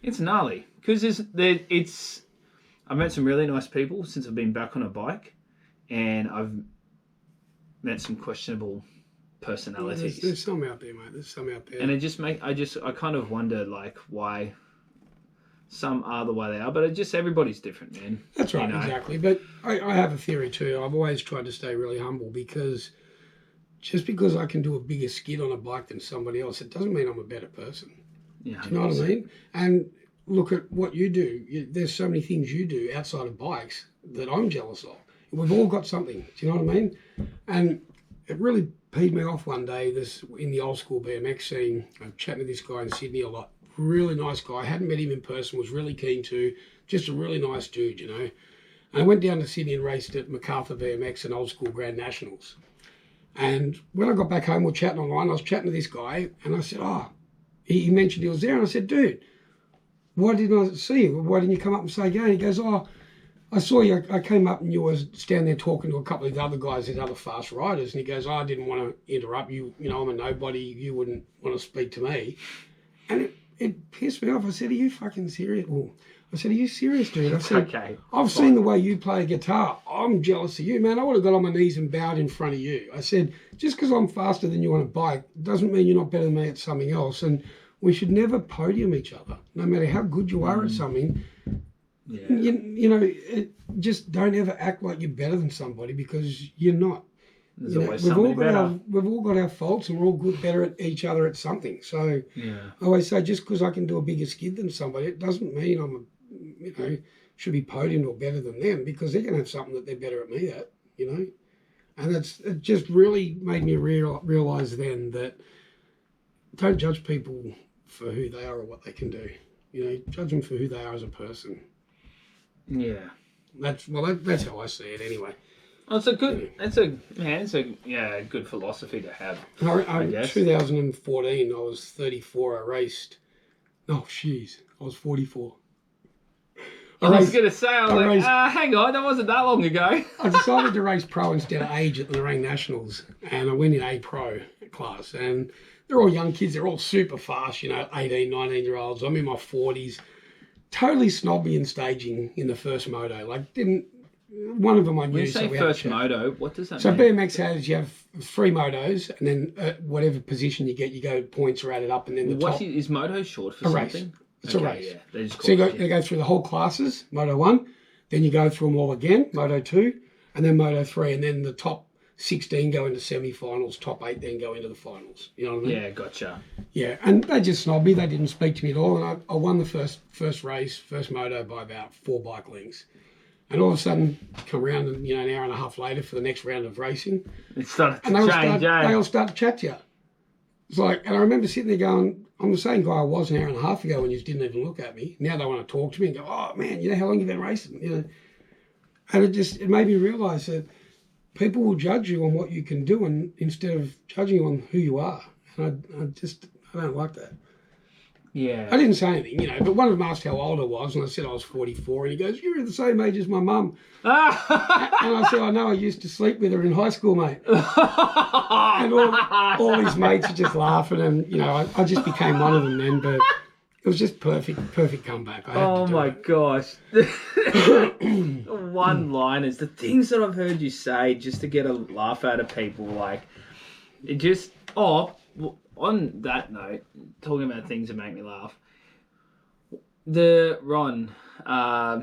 It's gnarly because I've met some really nice people since I've been back on a bike, and I've met some questionable personalities. There's some out there, mate. There's some out there. And I kind of wonder like why some are the way they are, but everybody's different, man. That's right, exactly. But I have a theory too. I've always tried to stay really humble because just because I can do a bigger skid on a bike than somebody else, it doesn't mean I'm a better person. Yeah, do you know what I mean? And look at what you do. There's so many things you do outside of bikes that I'm jealous of. We've all got something. Do you know what I mean? And it really peed me off one day. In the old school BMX scene, I'm chatting to this guy in Sydney a lot. Really nice guy. I hadn't met him in person. Was really keen to. Just a really nice dude, And I went down to Sydney and raced at MacArthur BMX and old school Grand Nationals. And when I got back home, we were chatting online. I was chatting to this guy, and I said, he mentioned he was there, and I said, dude, why didn't I see you? Why didn't you come up and say again? He goes, I saw you. I came up and you were standing there talking to a couple of the other guys, these other fast riders. And he goes, I didn't want to interrupt you. I'm a nobody. You wouldn't want to speak to me. And it pissed me off. I said, are you fucking serious? I said, are you serious, dude? I said, okay, I've seen the way you play guitar. I'm jealous of you, man. I would have got on my knees and bowed in front of you. I said, just because I'm faster than you on a bike doesn't mean you're not better than me at something else. And we should never podium each other, no matter how good you are at something. Yeah. Just don't ever act like you're better than somebody because you're not. There's always somebody better. We've all got our faults and we're all better at each other at something. So I always say just because I can do a bigger skid than somebody, it doesn't mean I'm should be podiumed or better than them because they're going to have something that they're better at me at, And it just really made me realise then that don't judge people for who they are or what they can do. Judge them for who they are as a person. Yeah. That's how I see it anyway. Well, it's a good philosophy to have. I guess. 2014, I was 34. I raced. Oh, jeez, I was 44. I was going to say, hang on, that wasn't that long ago. I decided to race pro instead of age at the Lorraine Nationals, and I went in A pro class, and they're all young kids. They're all super fast, 18, 19-year-olds. I'm in my 40s. Totally snobbed me in staging in the first moto. One of them I knew. When you say first moto, what does that mean? So BMX you have 3 motos, and then whatever position you get, points are added up, and then the top. Is moto short for something? Race. It's a race. Yeah, they just so you go through the whole classes, Moto 1, then you go through them all again, Moto 2, and then Moto 3, and then the top 16 go into semi-finals, top 8 then go into the finals. You know what I mean? Yeah, gotcha. Yeah, and they just snobbed me. They didn't speak to me at all. And I won the first race, first moto by about 4 bike lengths. And all of a sudden, come around and, an hour and a half later for the next round of racing. It started to and change, they all start to chat to you. It's like, and I remember sitting there going, I'm the same guy I was an hour and a half ago when you didn't even look at me. Now they want to talk to me and go, oh, man, how long you been racing? And it made me realise that people will judge you on what you can do and instead of judging you on who you are. And I don't like that. Yeah. I didn't say anything, but one of them asked how old I was, and I said I was 44, and he goes, you're the same age as my mum. And I said, I know, I used to sleep with her in high school, mate. And all his mates are just laughing, and, I just became one of them then, but it was just perfect comeback. My gosh. One-liners, the things that I've heard you say just to get a laugh out of people, like, it just, on that note, talking about things that make me laugh, the Ron, I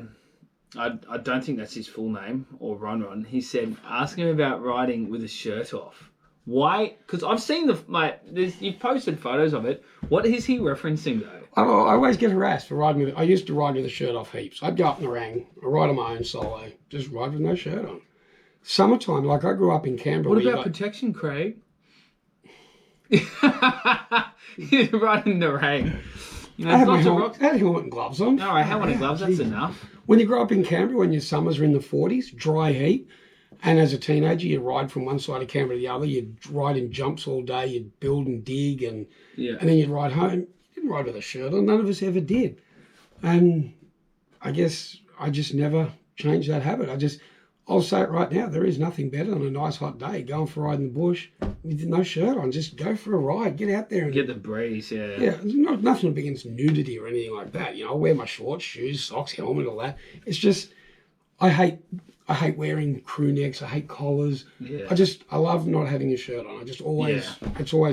don't think that's his full name, or Ron, he said, ask him about riding with a shirt off. Why? Because I've seen you've posted photos of it. What is he referencing though? I always get harassed for riding with I used to ride with a shirt off heaps. I'd go up in the rang, I ride on my own solo, just ride with no shirt on. Summertime, like I grew up in Canberra. What about protection, Craig? You're riding the rain. I had helmet and gloves on. All right, helmet and gloves, that's enough. When you grow up in Canberra, when your summers are in the 40s, dry heat, and as a teenager, you'd ride from one side of Canberra to the other, you'd ride in jumps all day, you'd build and dig, and then you'd ride home. You didn't ride with a shirt on, none of us ever did. And I guess I just never changed that habit. I'll say it right now, there is nothing better than a nice hot day, going for a ride in the bush with no shirt on. Just go for a ride, get out there. And get the breeze, yeah. Yeah, there's nothing against nudity or anything like that. I wear my shorts, shoes, socks, helmet, all that. It's just, I hate wearing crew necks, I hate collars. Yeah. I love not having a shirt on. It's always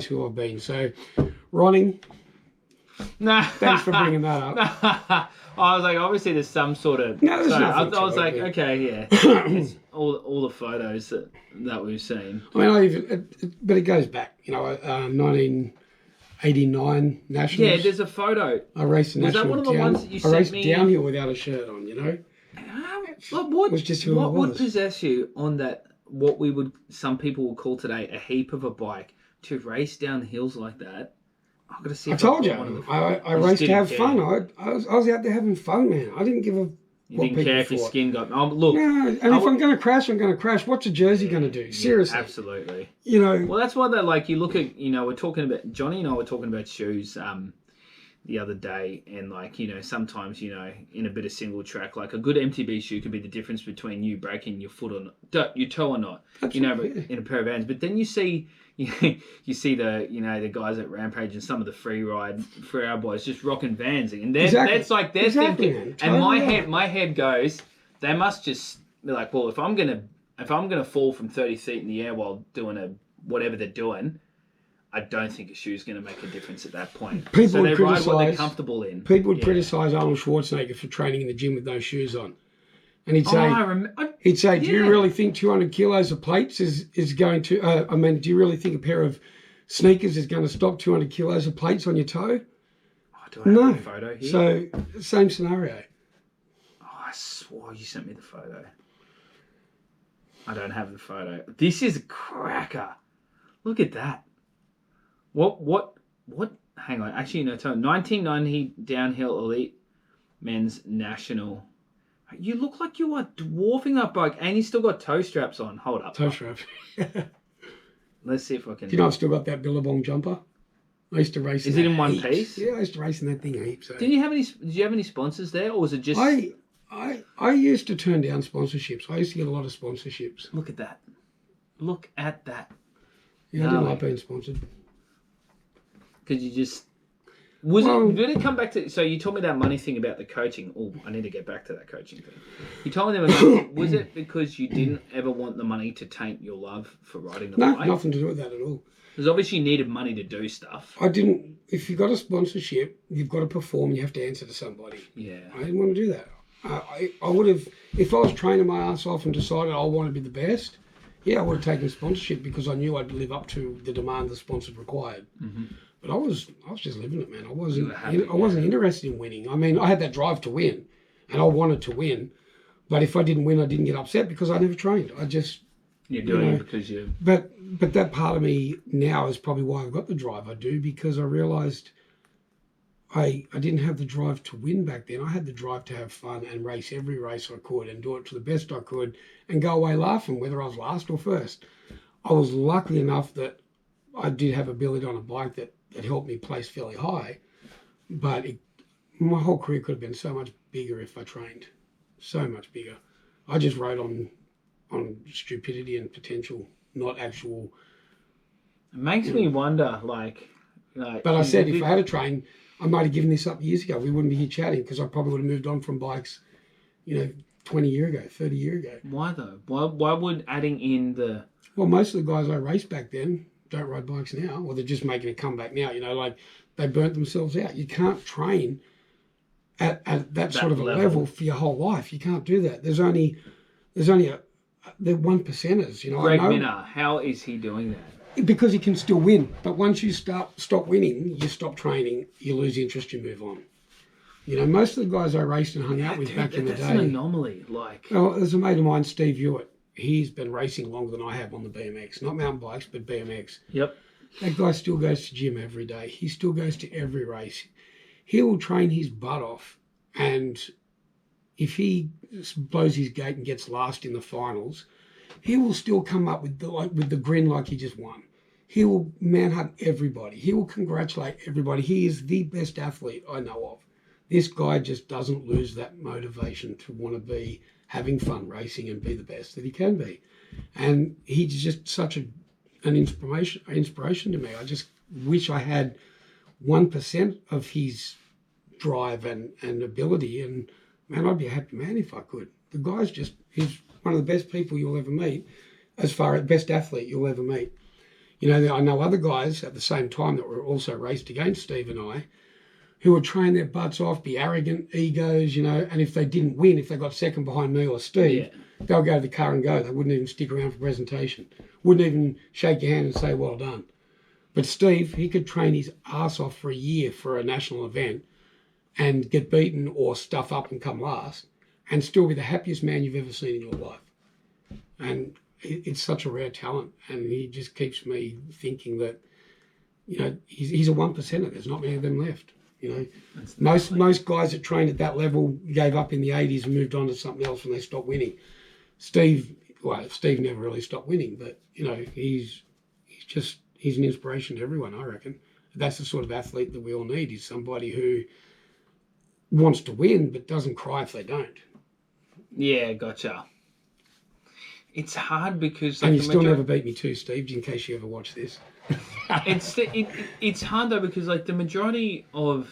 who I've been. So, Ronnie, thanks for bringing that up. I was like, obviously there's some sort of... No, there's nothing. I was like, okay, yeah. It's all the photos that we've seen. I mean, but it goes back, 1989 Nationals. Yeah, there's a photo. I raced the Nationals. Was that one of the ones that you sent me? I raced downhill without a shirt on, What was just who I was. What would possess you on that, what some people would call today a heap of a bike, to race down hills like that? I've got to see. I told you, I raced to have fun. I was out there having fun, man. I didn't give a. You didn't care if your skin got. Look. No, and if I'm going to crash, I'm going to crash. What's a jersey going to do? Seriously. Absolutely. Well, that's why you look at, we're talking about, Johnny and I were talking about shoes the other day, and sometimes, in a bit of single track, like a good MTB shoe could be the difference between you breaking your foot or not, your toe or not, in a pair of Vans. But then you see the guys at Rampage and some of the free hour boys just rocking Vans, and that's like they're thinking. And my head goes, they must just be like, well, if I'm gonna fall from 30 feet in the air while doing whatever they're doing, I don't think a shoe's going to make a difference at that point. So they ride what they're comfortable in. People would criticise Arnold Schwarzenegger for training in the gym with no shoes on. And he'd say, do you really think 200 kilos of plates is going to, do you really think a pair of sneakers is going to stop 200 kilos of plates on your toe? Do I have the photo here? So, same scenario. I swore you sent me the photo. I don't have the photo. This is a cracker. Look at that. What? Hang on. Actually, no. 1990 downhill elite men's national. You look like you are dwarfing that bike, and you still got toe straps on. Hold up. Toe straps. Let's see if I can. Do you know I've still got that Billabong jumper? I used to race. Is it in one piece? Yeah, I used to race in that thing heaps. So. Did you have any sponsors there, or was it just? I used to turn down sponsorships. I used to get a lot of sponsorships. Look at that. Look at that. Yeah, I didn't like being sponsored. Because you just... Did it come back to... So you told me that money thing about the coaching. Oh, I need to get back to that coaching thing. You told me that was it because you didn't ever want the money to taint your love for riding the bike? No, nothing to do with that at all. Because obviously you needed money to do stuff. I didn't... If you got a sponsorship, you've got to perform, you have to answer to somebody. Yeah. I didn't want to do that. I would have... If I was training my ass off and decided I want to be the best, yeah, I would have taken sponsorship because I knew I'd live up to the demand the sponsors required. But I was just living it, man. I wasn't interested in winning. I mean, I had that drive to win, and I wanted to win. But if I didn't win, I didn't get upset because I never trained. I just You're doing it because you. But that part of me now is probably why I've got the drive I do, because I realised I didn't have the drive to win back then. I had the drive to have fun and race every race I could and do it to the best I could and go away laughing, whether I was last or first. I was lucky enough that I did have ability on a bike that helped me place fairly high, but my whole career could have been so much bigger if I trained, so much bigger. I just rode on stupidity and potential, not actual. It makes me wonder, like. But I said, if I had a train, I might have given this up years ago. We wouldn't be here chatting because I probably would have moved on from bikes, 20 years ago, 30 years ago. Why though? Why would adding in the... Well, most of the guys I raced back then don't ride bikes now, or they're just making a comeback now. Like they burnt themselves out. You can't train at that sort of a level for your whole life. You can't do that. There's only they're one percenters. Greg Minna, how is he doing that? Because he can still win. But once you stop winning, you stop training, you lose interest, you move on. Most of the guys I raced and hung out with back in the day. That's an anomaly. Well, there's a mate of mine, Steve Hewitt. He's been racing longer than I have on the BMX. Not mountain bikes, but BMX. Yep. That guy still goes to gym every day. He still goes to every race. He will train his butt off. And if he blows his gate and gets last in the finals, he will still come up with the grin like he just won. He will manhunt everybody. He will congratulate everybody. He is the best athlete I know of. This guy just doesn't lose that motivation to want to be having fun racing and be the best that he can be. And he's just such an inspiration to me. I just wish I had 1% of his drive and ability. And man, I'd be a happy man if I could. The guy's he's one of the best people you'll ever meet, as far as best athlete you'll ever meet. I know other guys at the same time that were also raced against Steve and I, who would train their butts off, be arrogant, egos, and if they didn't win, if they got second behind me or Steve, they'll go to the car and go. They wouldn't even stick around for presentation. Wouldn't even shake your hand and say, well done. But Steve, he could train his ass off for a year for a national event and get beaten or stuff up and come last and still be the happiest man you've ever seen in your life. And it's such a rare talent. And he just keeps me thinking that, he's a 1%er. There's not many of them left. Most guys that trained at that level gave up in the 80s and moved on to something else when they stopped winning. Steve never really stopped winning, but he's an inspiration to everyone, I reckon. That's the sort of athlete that we all need, is somebody who wants to win but doesn't cry if they don't. Yeah, gotcha. It's hard because... And you still never beat me too, Steve, in case you ever watch this. It's hard though because the majority of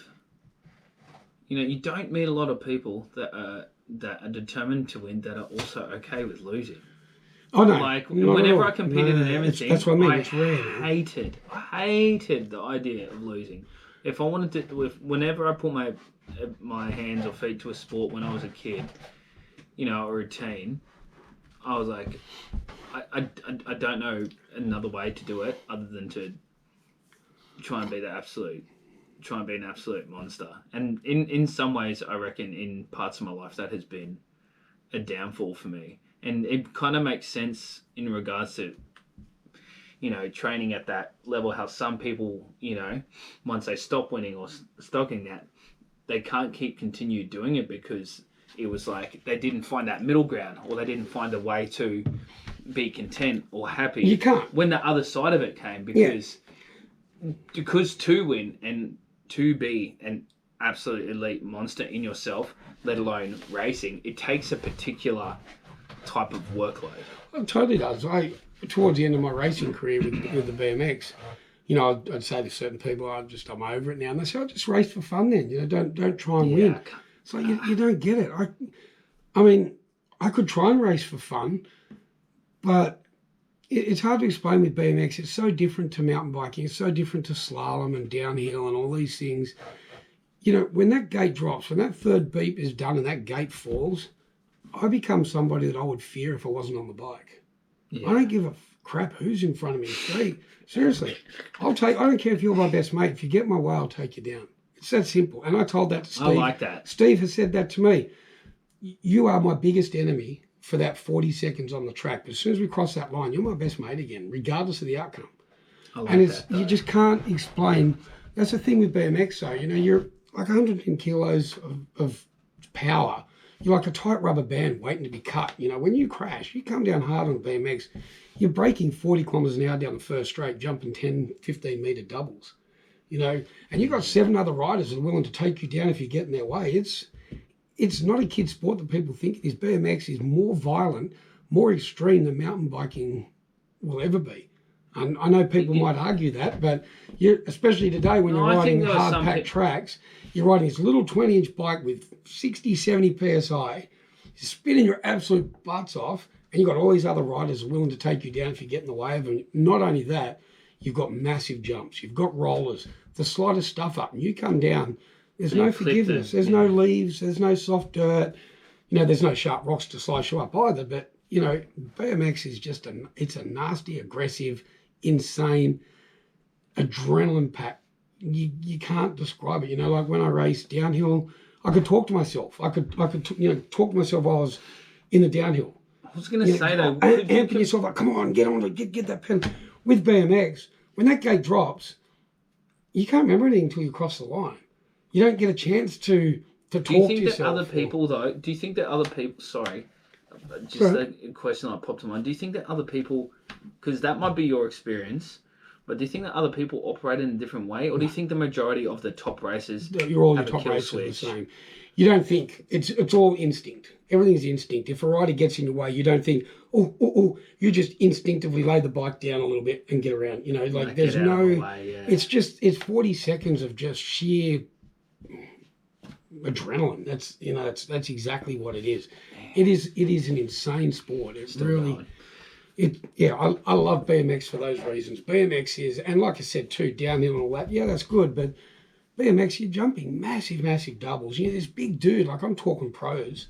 you don't meet a lot of people that are determined to win that are also okay with losing. Oh no! Whenever I competed in everything, that's what I mean. It's rare. I hated the idea of losing. If I wanted to, whenever I put my hands or feet to a sport when I was a kid, or a teen, I was like, I don't know another way to do it other than to try and be an absolute monster. And in some ways, I reckon in parts of my life that has been a downfall for me. And it kind of makes sense in regards to, training at that level, how some people, once they stop winning or stocking that, they can't continue doing it because it was like they didn't find that middle ground or they didn't find a way to be content or happy. You can't. When the other side of it came, because to win and to be an absolute elite monster in yourself, let alone racing, it takes a particular type of workload. It totally does. Towards the end of my racing career with the BMX, I'd say to certain people, I'm over it now. And they say, just race for fun then. Don't try and win. So you don't get it. I mean, I could try and race for fun, but it's hard to explain with BMX. It's so different to mountain biking. It's so different to slalom and downhill and all these things. When that gate drops, when that third beep is done and that gate falls, I become somebody that I would fear if I wasn't on the bike. I don't give a crap who's in front of me. Seriously, I don't care if you're my best mate. If you get my way, I'll take you down. It's that simple. And I told that to Steve. I like that. Steve has said that to me. You are my biggest enemy for that 40 seconds on the track. But as soon as we cross that line, you're my best mate again, regardless of the outcome. I like and that, you just can't explain. That's the thing with BMX, though. You know, you're like 110 kilos of power. You're like a tight rubber band waiting to be cut. You know, when you crash, you come down hard on BMX, you're braking 40 kilometers an hour down the first straight, jumping 10, 15 meter doubles. You know, and you've got 7 other riders that are willing to take you down if you get in their way. It's not a kid sport that people think it is. BMX is more violent, more extreme than mountain biking will ever be. And I know people might argue that, but especially today when you're riding hard-packed tracks, you're riding this little 20-inch bike with 60, 70 PSI, you're spinning your absolute butts off, and you've got all these other riders willing to take you down if you get in the way of them. Not only that, you've got massive jumps, you've got rollers, the slightest stuff up, and you come down, there's no forgiveness, there's no leaves, there's no soft dirt, you know, there's no sharp rocks to slice you up either, but, you know, BMX is just it's a nasty, aggressive, insane, adrenaline pack. You can't describe it. You know, like when I raced downhill, I could talk to myself. I could talk to myself while I was in the downhill. I was going to say though, amping yourself like, come on, get on, get that pen. With BMX, when that gate drops, you can't remember anything until you cross the line. You don't get a chance to talk to yourself. Do you think that other people though? Do you think that other people? Sorry, just a question that popped to mind. Do you think that other people, because that might be your experience, but do you think that other people operate in a different way, or do you think the majority of the top racers your top racers are the same? You don't think it's all instinct. Everything's instinct. If a rider gets in your way, you don't think, oh, you just instinctively lay the bike down a little bit and get around. You know, like there's no. It's 40 seconds of just sheer adrenaline. That's exactly what it is. It is an insane sport. It's really. I love BMX for those reasons. BMX is, and like I said too, downhill and all that. Yeah, that's good, but BMX, you're jumping massive doubles. You know, this big dude, like I'm talking pros,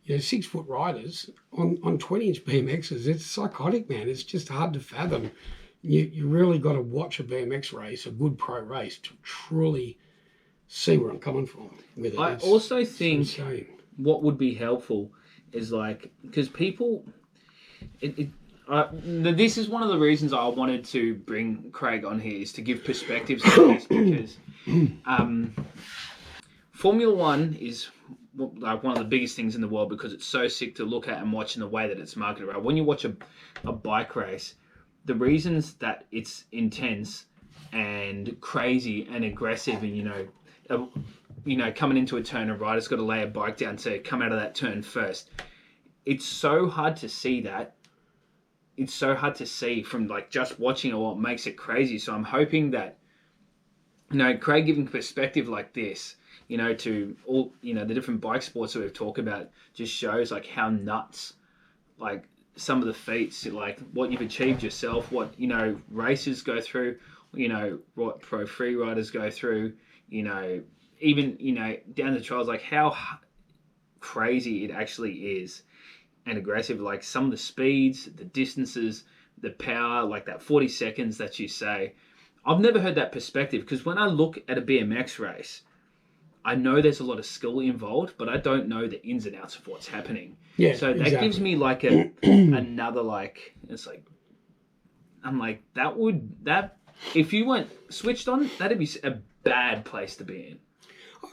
you know, 6 foot riders on 20-inch BMXs. It's psychotic, man. It's just hard to fathom. You really got to watch a BMX race, a good pro race, to truly see where I'm coming from with it. I also think what would be helpful is like, because people, this is one of the reasons I wanted to bring Craig on here, is to give perspectives on this, because Formula One is like one of the biggest things in the world because it's so sick to look at and watch in the way that it's marketed around. When you watch a bike race, the reasons that it's intense and crazy and aggressive, and coming into a turn, a rider's got to lay a bike down to come out of that turn first. It's so hard to see that. It's so hard to see from like just watching it, what makes it crazy. So I'm hoping that, Craig giving perspective like this, to all, the different bike sports that we've talked about, just shows like how nuts, like some of the feats, like what you've achieved yourself, what, racers go through, what pro free riders go through, even, down the trials, like how crazy it actually is. And aggressive, like some of the speeds, the distances, the power, like that 40 seconds that you say. I've never heard that perspective, because when I look at a BMX race, I know there's a lot of skill involved, but I don't know the ins and outs of what's happening. Yeah, so that exactly. gives me like another, like, it's like, I'm like, that if you weren't switched on, that'd be a bad place to be in.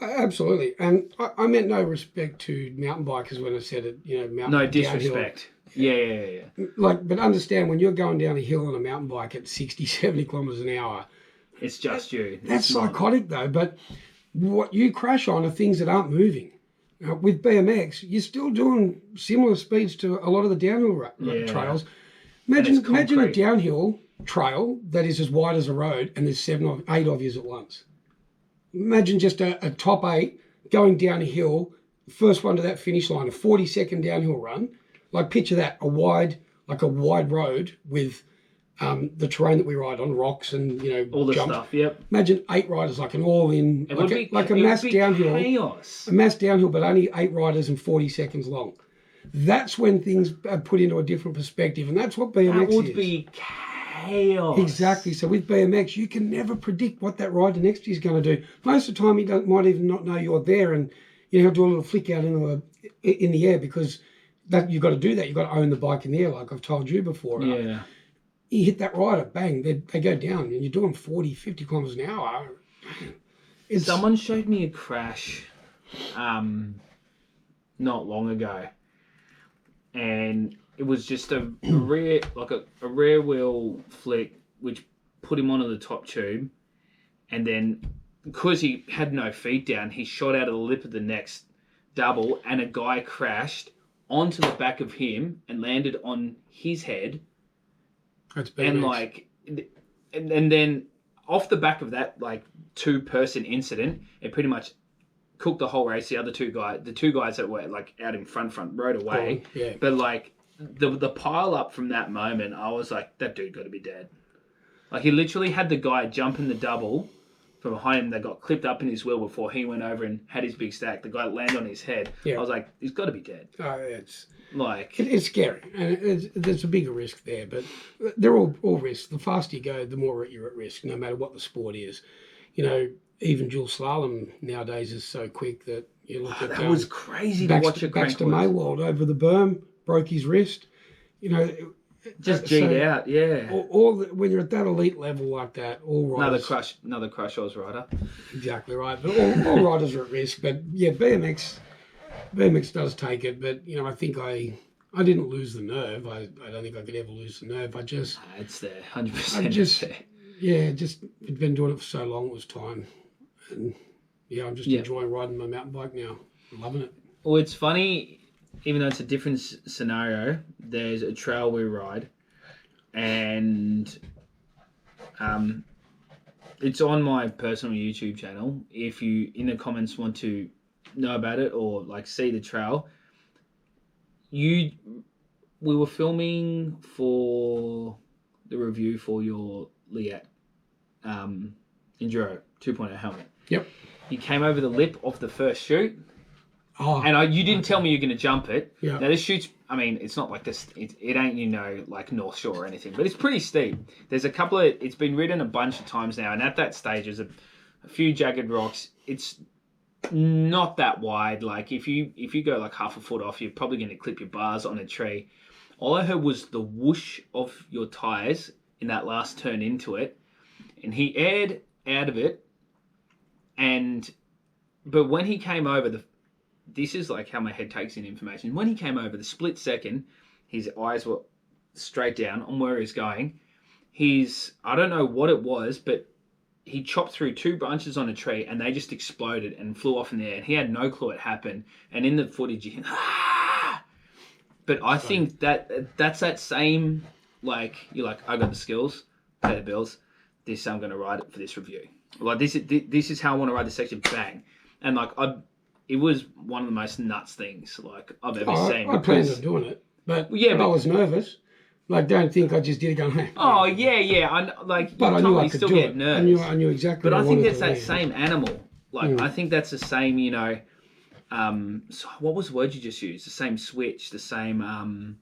Absolutely, and I meant no respect to mountain bikers when I said it. Mountain. No disrespect. Yeah. Like, but understand, when you're going down a hill on a mountain bike at 60, 70 kilometers an hour, it's just you. That's psychotic though. But what you crash on are things that aren't moving. With BMX, you're still doing similar speeds to a lot of the downhill trails. Imagine a downhill trail that is as wide as a road, and there's 7 or 8 of you at once. Imagine just a top 8 going down a hill, first one to that finish line, a 40-second downhill run. Like, picture that, a wide road with the terrain that we ride on, rocks and, all the jumps. stuff, yep. Imagine 8 riders, like an all-in, a mass downhill. Chaos. A mass downhill, but only 8 riders and 40 seconds long. That's when things are put into a different perspective, and that's what BMX That would is. be chaos. Exactly. So with BMX, you can never predict what that rider next to you is going to do. Most of the time, he might even not know you're there, and you know, do a little flick out in the air, because that you've got to do that. You've got to own the bike in the air, like I've told you before. Yeah. You hit that rider, bang, they go down, and you're doing 40, 50 kilometers an hour. Someone showed me a crash not long ago, and it was just a rear wheel flick which put him onto the top tube, and then because he had no feet down, he shot out of the lip of the next double, and a guy crashed onto the back of him and landed on his head. That's and BMX. like and then off the back of that like 2-person incident, it pretty much cooked the whole race. The two guys that were like out in front rode away. Oh, yeah. But like the pile up from that moment, I was like, that dude got to be dead. Like he literally had the guy jump in the double from behind him that got clipped up in his wheel before he went over and had his big stack. The guy landed on his head. Yeah. I was like, he's got to be dead. It's Like it's scary, and there's a bigger risk there, but they're all risks. The faster you go, the more you're at risk, no matter what the sport is. You know, even dual slalom nowadays is so quick that you look at that was crazy to watch a crank. Baxter Maywald over the berm, broke his wrist. You know, Just G'd out, yeah. When you're at that elite level like that, all riders... Another crash Oz rider. Exactly right. But all riders are at risk. But yeah, BMX does take it. But, you know, I think I didn't lose the nerve. I don't think I could ever lose the nerve. It's there, 100%. Just been doing it for so long, it was time. And yeah, I'm just enjoying riding my mountain bike now. I'm loving it. Well, it's funny, even though it's a different scenario, there's a trail we ride, and it's on my personal YouTube channel. If you, in the comments, want to know about it or like see the trail, we were filming for the review for your Liat Enduro 2.0 helmet. Yep. You came over the lip of the first chute. Oh, And you didn't tell me you're going to jump it. Yeah. Now, this chute's, I mean, it's not like this, it ain't, you know, like North Shore or anything, but it's pretty steep. There's a couple of, it's been ridden a bunch of times now, and at that stage, there's a few jagged rocks. It's not that wide. Like, if you go like half a foot off, you're probably going to clip your bars on a tree. All I heard was the whoosh of your tyres in that last turn into it, and he aired out of it, but when he came over, this is like how my head takes in information. When he came over, the split second, his eyes were straight down on where he's going. I don't know what it was, but he chopped through 2 branches on a tree and they just exploded and flew off in the air. And he had no clue it happened. And in the footage, you hear, ah! But I think that's that same, like, you're like, I got the skills, pay the bills. I'm going to ride it for this review. Like, this is how I want to ride this section, bang. And like, it was one of the most nuts things like I've ever seen. I planned on doing it, but I was nervous. Like, don't think I just did it going, hey. Oh, yeah. I knew I could still get nerves. I knew exactly but what I I think wanted that's to that same animal. Like, I think that's the same, you know, so what was the word you just used? The same switch, the same,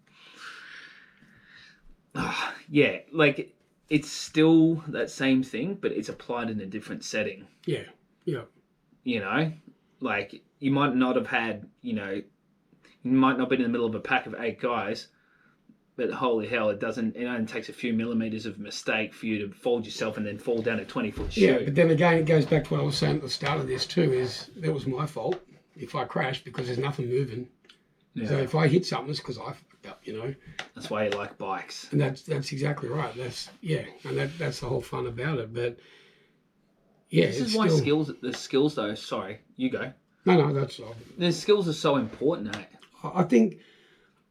yeah, like, it's still that same thing, but it's applied in a different setting. Yeah. You know, like, you might not have had, you know, you might not be in the middle of a pack of 8 guys, but holy hell, it only takes a few millimeters of mistake for you to fold yourself and then fall down a 20-foot chute. Yeah, but then again, it goes back to what I was saying at the start of this too, is that was my fault if I crashed because there's nothing moving. Yeah. So if I hit something, it's because I fucked up, you know. That's why you like bikes. And that's exactly right. That's the whole fun about it. But yeah, this is why the skills though. Sorry, you go. No, that's all. The skills are so important, eh? I think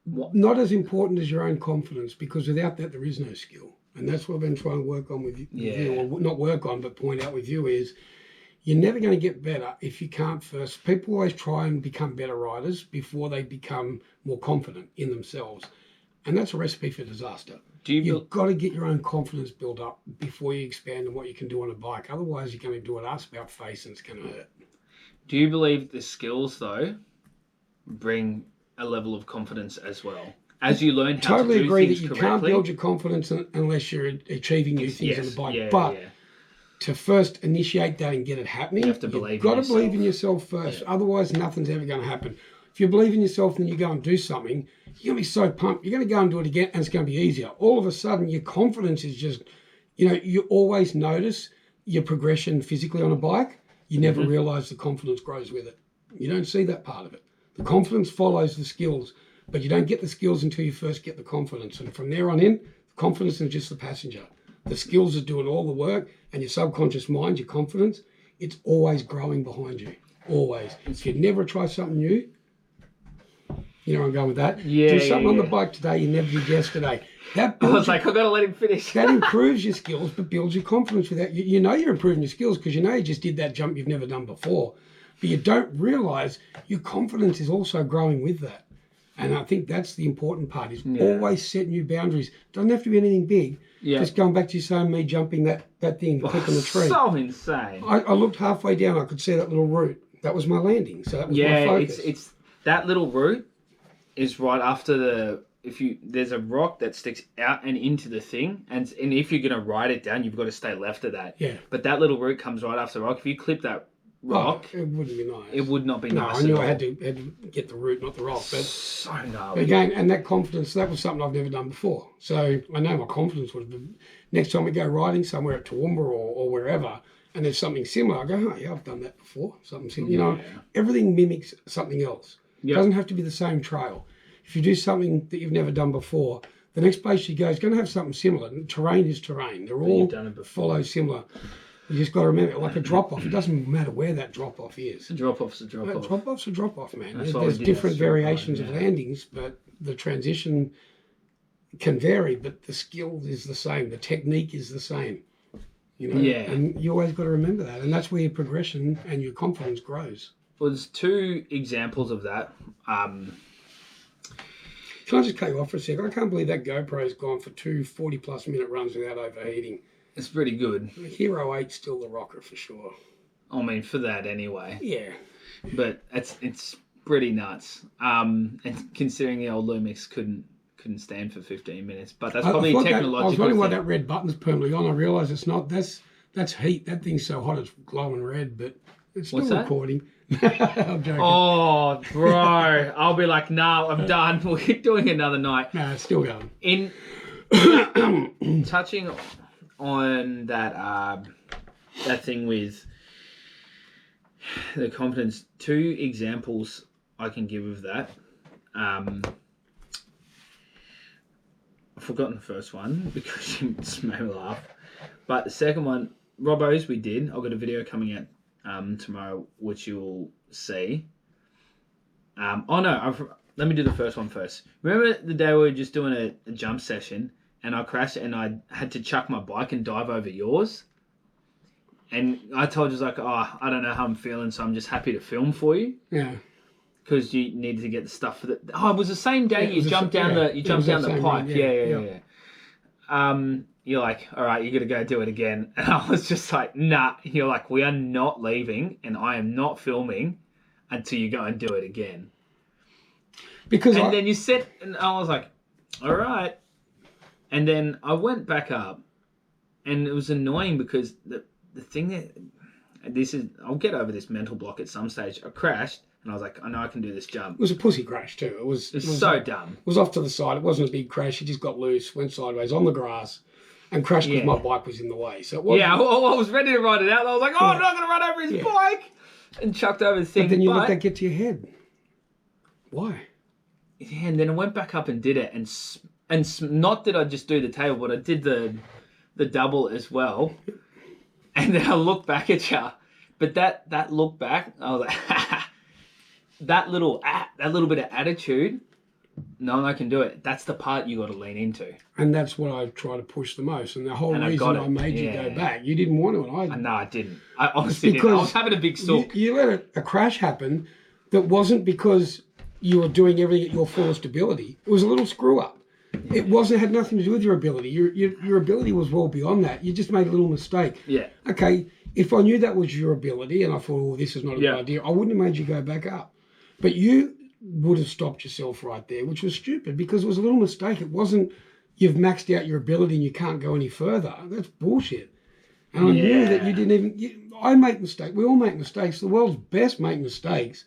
not as important as your own confidence, because without that there is no skill, and that's what I've been trying to work on with you, or not work on, but point out with you is you're never going to get better if you can't first. People always try and become better riders before they become more confident in themselves, and that's a recipe for disaster. You've got to get your own confidence built up before you expand on what you can do on a bike. Otherwise, you're going to do an ass about face, and it's going to hurt. Do you believe the skills though bring a level of confidence as well. As you learn how Totally to do agree that things you correctly. can't build your confidence unless you're achieving new things on the bike. Yeah, but yeah. to first initiate that and get it happening, You have to believe you've got in to believe yourself. in yourself first. Yeah. Otherwise, nothing's ever going to happen. If you believe in yourself and you go and do something, you're going to be so pumped. You're going to go and do it again, and it's going to be easier. All of a sudden, your confidence is just, you always notice your progression physically on a bike. You never realize the confidence grows with it. You don't see that part of it. The confidence follows the skills, but you don't get the skills until you first get the confidence. And from there on in, the confidence is just the passenger. The skills are doing all the work, and your subconscious mind, your confidence, it's always growing behind you. Always. If you never try something new, you know where I'm going with that? Yeah, do something on the bike today you never did yesterday. That I was builds like, I've got to let him finish. that improves your skills, but builds your confidence with that. You know you're improving your skills because you know you just did that jump you've never done before. But you don't realise your confidence is also growing with that. And I think that's the important part, is always set new boundaries. Doesn't have to be anything big. Yeah. Just going back to you saying me jumping that thing, clicking the tree. So insane. I looked halfway down, I could see that little root. That was my landing. So that was my focus. it's that little route is right after there's a rock that sticks out and into the thing, and if you're gonna ride it down, you've got to stay left of that. Yeah. But that little route comes right after the rock. If you clip that rock, it wouldn't be nice. it would not be No, nice. I knew at I all. had to get the root, not the rock. But So gnarly. again, and that confidence, that was something I've never done before. So I know my confidence would be, next time we go riding somewhere at Toowoomba or wherever, and there's something similar, I go, oh yeah, I've done that before. Something similar. Everything mimics something else. It doesn't have to be the same trail. If you do something that you've never done before, the next place you go is going to have something similar. And terrain is terrain. They're all follow similar. You just got to remember, like a drop-off, it doesn't matter where that drop-off is. A drop-off's a drop-off. Drop-off's a drop-off, man. That's why There's we did different that straight variations line, of landings, but the transition can vary, but the skill is the same. The technique is the same. Yeah. And you always got to remember that. And that's where your progression and your confidence grows. Well, there's two examples of that. Can I just cut you off for a second? I can't believe that GoPro's gone for 2 40-plus minute runs without overheating. It's pretty good. The Hero 8's still the rocker for sure. I mean, for that anyway. Yeah. But it's pretty nuts. And considering the old Lumix couldn't stand for 15 minutes, but that's probably technological. I was wondering why that red button's permanently on. I realise it's not. That's heat. That thing's so hot it's glowing red, but it's still recording. I'm joking. Oh, bro. I'll be like, nah, I'm done. We're doing another night. No, it's still going. In touching on that thing with the confidence, two examples I can give of that. I've forgotten the first one because you just made me laugh. But the second one, Robbo's, we did. I've got a video coming out tomorrow, which you'll see. Let me do the first one first. Remember the day we were just doing a jump session and I crashed and I had to chuck my bike and dive over yours? And I told you, like, I don't know how I'm feeling, so I'm just happy to film for you. Yeah. Because you needed to get the stuff for the... Oh, it was the same day you jumped down the pipe. Yeah. You're like, all right, you got to go do it again. And I was just like, nah. You're like, we are not leaving and I am not filming until you go and do it again. Then you said, and I was like, all right. And then I went back up and it was annoying because the thing that... I'll get over this mental block at some stage. I crashed and I was like, I know I can do this jump. It was a pussy crash too. It was so dumb. It was off to the side. It wasn't a big crash. He just got loose, went sideways on the grass, and crashed because my bike was in the way. So it wasn't... I was ready to ride it out. I was like, I'm not going to run over his bike, and chucked over the thing. But then you let that get to your head. Why? Yeah, and then I went back up and did it, and not that I just do the table, but I did the double as well. And then I looked back at you, but that look back, I was like, that little bit of attitude. No, I can do it. That's the part you got to lean into. And that's what I try to push the most. And the whole reason I made you go back, you didn't want to. And no, I didn't. I honestly didn't. I was having a big sook. You let a crash happen that wasn't because you were doing everything at your fullest ability. It was a little screw up. It had nothing to do with your ability. Your ability was well beyond that. You just made a little mistake. Yeah. Okay, if I knew that was your ability and I thought, this is not a good idea, I wouldn't have made you go back up. But you would have stopped yourself right there, which was stupid because it was a little mistake. It wasn't you've maxed out your ability and you can't go any further. That's bullshit. And I knew that you didn't even... I make mistakes. We all make mistakes. The world's best make mistakes.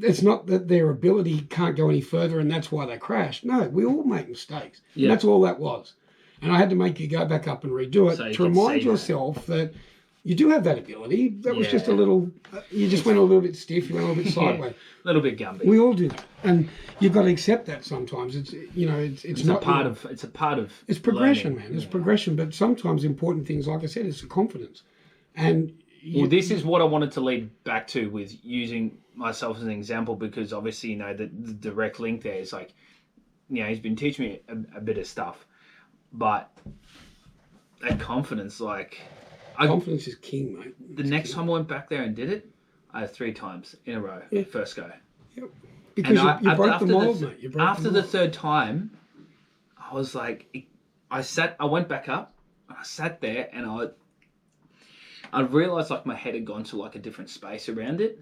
It's not that their ability can't go any further and that's why they crashed. No, we all make mistakes. Yeah. And that's all that was. And I had to make you go back up and redo it to remind yourself that you do have that ability. That was just a little... you just went a little bit stiff. You went a little bit sideways. A little bit Gumby. We all do that. And you've got to accept that sometimes. It's not... It's a part of It's progression, learning. man. It's progression. But sometimes important things, like I said, is the confidence. And... Well, this is what I wanted to lead back to with using myself as an example, because obviously, the direct link there is like, he's been teaching me a bit of stuff, but that confidence, confidence is king, mate. The next time I went back there and did it, I had 3 times in a row, first go. Yep. Because you broke the mold, mate. You broke after the third time, I was like, I went back up, I sat there, and I realised my head had gone to a different space around it.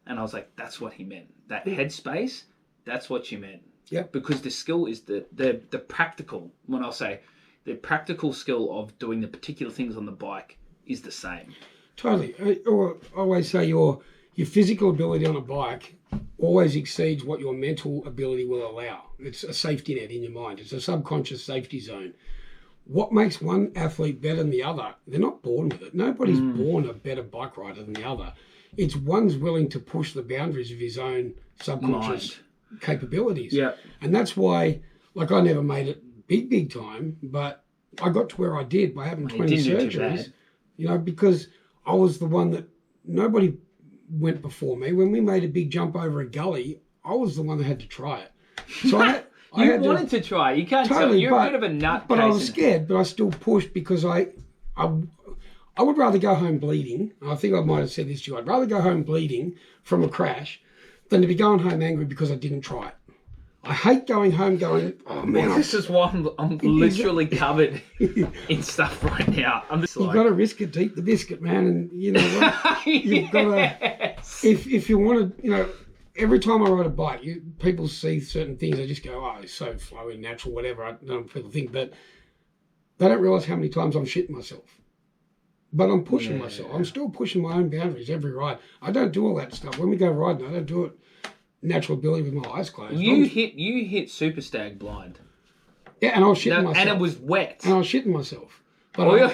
And I was like, that's what he meant. That head space, that's what you meant. Yeah. Because the skill is the practical, when I'll say, the practical skill of doing the particular things on the bike is the same. Totally. I always say your physical ability on a bike always exceeds what your mental ability will allow. It's a safety net in your mind. It's a subconscious safety zone. What makes one athlete better than the other? They're not born with it. Nobody's born a better bike rider than the other. It's one's willing to push the boundaries of his own subconscious capabilities. Yeah. And that's why, I never made it big time, but I got to where I did by having 20 surgeries. Because I was the one that nobody went before me. When we made a big jump over a gully, I was the one that had to try it. So I wanted to try. You can't tell. You're a bit of a nut. But I was scared, but I still pushed because I would rather go home bleeding. I think I might have said this to you. I'd rather go home bleeding from a crash than to be going home angry because I didn't try it. I hate going home going, oh man. Well, this is why I'm literally covered in stuff right now. I'm just You've got to risk it to eat the biscuit, man. And you know what? You've got to, if you want to, every time I ride a bike, people see certain things, they just go, oh, it's so flowy, natural, whatever. I don't know what people think, but they don't realise how many times I'm shitting myself. But I'm pushing myself. I'm still pushing my own boundaries every ride. I don't do all that stuff. When we go riding, I don't do it natural ability with my eyes closed. You hit Super Stag blind. Yeah, and I was shitting myself. And it was wet. And I was shitting myself. But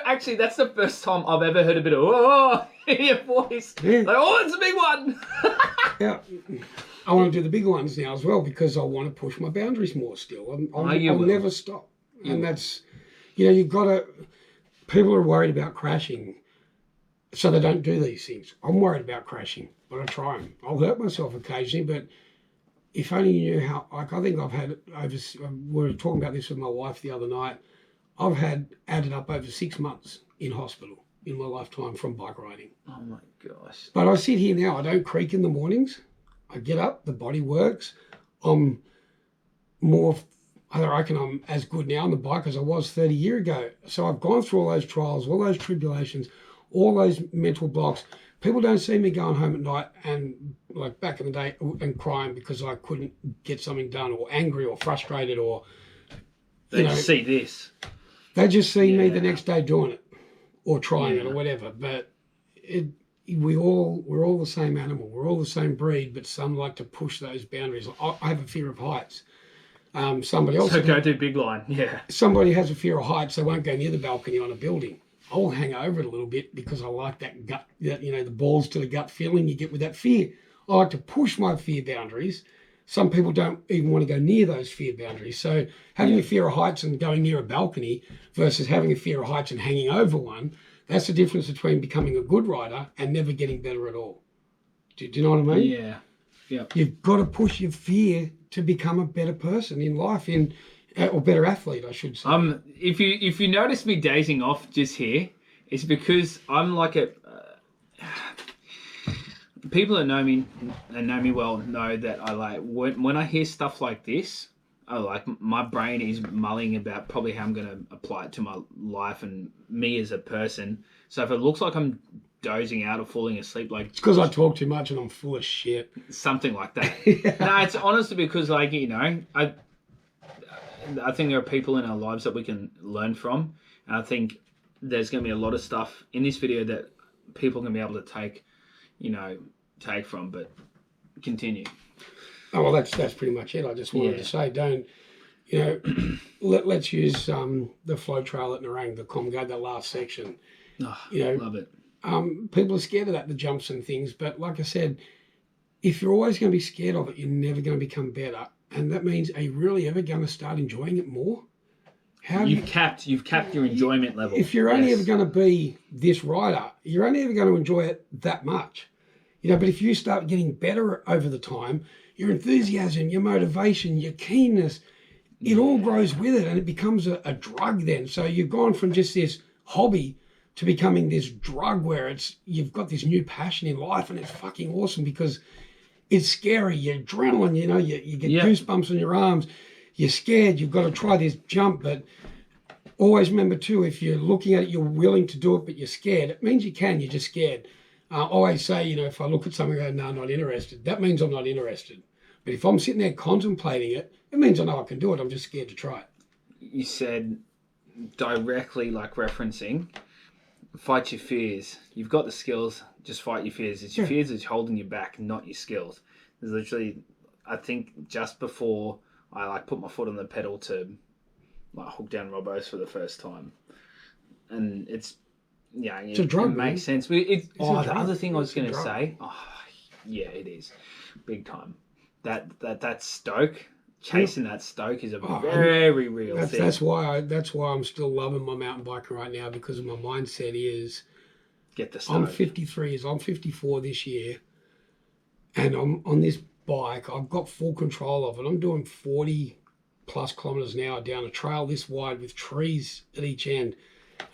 actually, that's the first time I've ever heard a bit of in your voice. Yeah. It's a big one. Yeah. I want to do the big ones now as well because I want to push my boundaries more still. I'll never stop. And that's, you've got to... People are worried about crashing, so they don't do these things. I'm worried about crashing, but I try them. I'll hurt myself occasionally, but if only you knew how... I think I've had over... We were talking about this with my wife the other night. I've added up over 6 months in hospital in my lifetime from bike riding. Oh my gosh. But I sit here now, I don't creak in the mornings. I get up, the body works. I'm more... I reckon I'm as good now on the bike as I was 30 years ago. So I've gone through all those trials, all those tribulations, all those mental blocks. People don't see me going home at night and back in the day and crying because I couldn't get something done or angry or frustrated or... They just see this. They just see me the next day doing it or trying it or whatever. But we're all the same animal. We're all the same breed, but some like to push those boundaries. I have a fear of heights. Somebody else... So go do big line, yeah. Somebody has a fear of heights, they won't go near the balcony on a building. I'll hang over it a little bit because I like that gut, the balls to the gut feeling you get with that fear. I like to push my fear boundaries. Some people don't even want to go near those fear boundaries. So having a fear of heights and going near a balcony versus having a fear of heights and hanging over one, that's the difference between becoming a good rider and never getting better at all. Do you know what I mean? Yeah. Yep. You've got to push your fear to become a better person in life, or better athlete, I should say. If you notice me dazing off just here, it's because I'm like a... people that know me and know me well know that I when I hear stuff like this, my brain is mulling about probably how I'm going to apply it to my life and me as a person. So if it looks like I'm dozing out or falling asleep. Like It's because I talk too much and I'm full of shit. something like that. No, it's honestly because, like, you know, I think there are people in our lives that we can learn from, and I think there's going to be a lot of stuff in this video that people can be able to take from. But continue. Oh, well, that's pretty much it. I just wanted to say, don't, you know, let's use the flow trail at Narang, the Comgo, that last section. Oh, you know, love it. People are scared of that, the jumps and things. But like I said, if you're always going to be scared of it, you're never going to become better. And that means, are you really ever going to start enjoying it more? You've capped your enjoyment level. If you're only ever going to be this rider, you're only ever going to enjoy it that much. You know, but if you start getting better over the time, your enthusiasm, your motivation, your keenness, it all grows with it, and it becomes a drug then. So you've gone from just this hobby to becoming this drug where you've got this new passion in life, and it's fucking awesome because it's scary. You're adrenaline, you know, you get goosebumps on your arms. You're scared. You've got to try this jump, but always remember too, if you're looking at it, you're willing to do it, but you're scared. It means you can. You're just scared. I always say, you know, if I look at something and go, no, not interested, that means I'm not interested. But if I'm sitting there contemplating it, it means I know I can do it. I'm just scared to try it. You said directly, like referencing, fight your fears. You've got the skills, just fight your fears. It's your fears that's holding you back, not your skills. There's literally, I think, just before I like put my foot on the pedal to like hook down Robbo's for the first time, and it's a drug. It makes sense. The other thing I was going to say, yeah, it is big time. That stoke, chasing that stoke is a very real thing. That's why I'm still loving my mountain biking right now, because my mindset is get the stoke. I'm 53 I'm 54 this year, and I'm on this bike. I've got full control of it. I'm doing 40 plus kilometers an hour down a trail this wide with trees at each end.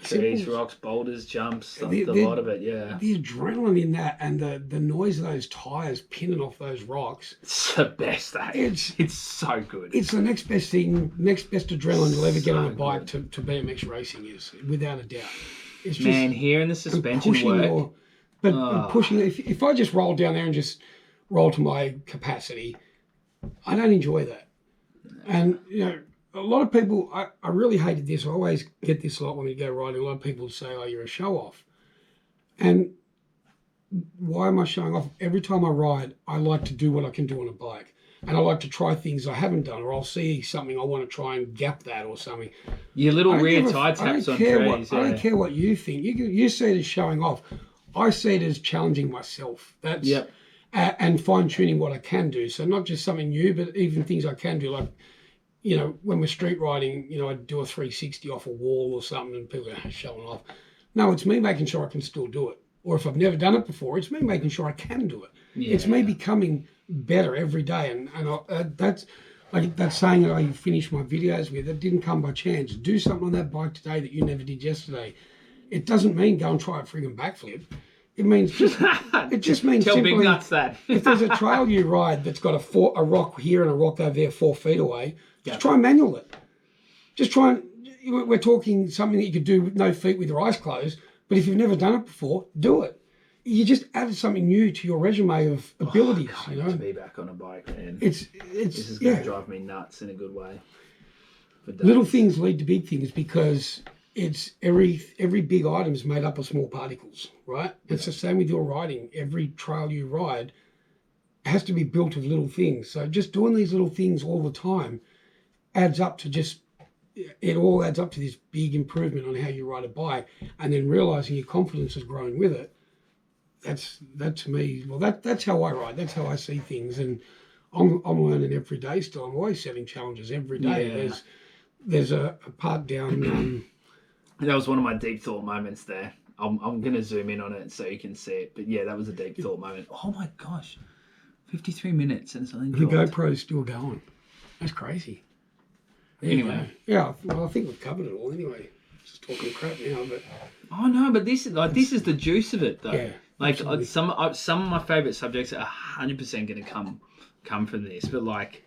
Trees, rocks, boulders, jumps, a lot of it, yeah. The adrenaline in that, and the noise of those tires pinning off those rocks. It's the best, eh? It's so good. It's the next best thing, next best adrenaline you'll ever get on a bike to BMX racing is, without a doubt. It's just, man, hearing the suspension work. Pushing, if I just roll down there and just roll to my capacity, I don't enjoy that. And, you know, a lot of people, I really hated this. I always get this a lot when we go riding. A lot of people say, oh, you're a show-off. And why am I showing off? Every time I ride, I like to do what I can do on a bike. And I like to try things I haven't done, or I'll see something I want to try and gap that or something. Your little rear tie taps on trees. I don't care what you think. You see it as showing off. I see it as challenging myself. That's and fine-tuning what I can do. So not just something new, but even things I can do, like, you know, when we're street riding, you know, I do a 360 off a wall or something and people are showing off. No, it's me making sure I can still do it. Or if I've never done it before, it's me making sure I can do it. Yeah. It's me becoming better every day. And that's like that saying that I finish my videos with, that didn't come by chance. Do something on that bike today that you never did yesterday. It doesn't mean go and try a friggin' backflip. It means just means tell simply, big nuts that. if there's a trail you ride that's got a rock here and a rock over there 4 feet away, just try and manual it. Just try and, we're talking something that you could do with no feet with your eyes closed, but if you've never done it before, do it. You just added something new to your resume of abilities. I can't wait to be back on a bike, man. This is going to drive me nuts in a good way. Little things lead to big things, because it's every big item is made up of small particles, right? It's the same with your riding. Every trail you ride has to be built of little things. So just doing these little things all the time adds up to it all adds up to this big improvement on how you ride a bike, and then realizing your confidence is growing with it. That to me, well, that's how I ride. That's how I see things, and I'm learning every day still. I'm always setting challenges every day. Yeah. There's a part down. That was one of my deep thought moments there. I'm going to zoom in on it so you can see it. But yeah, that was a deep thought moment. Oh my gosh, 53 minutes and something. The GoPro's still going. That's crazy. Anyway. Yeah, well, I think we've covered it all anyway. Just talking crap now, but. Oh no, but this is the juice of it though. Yeah. Like some of my favourite subjects are 100% going to come from this, but like.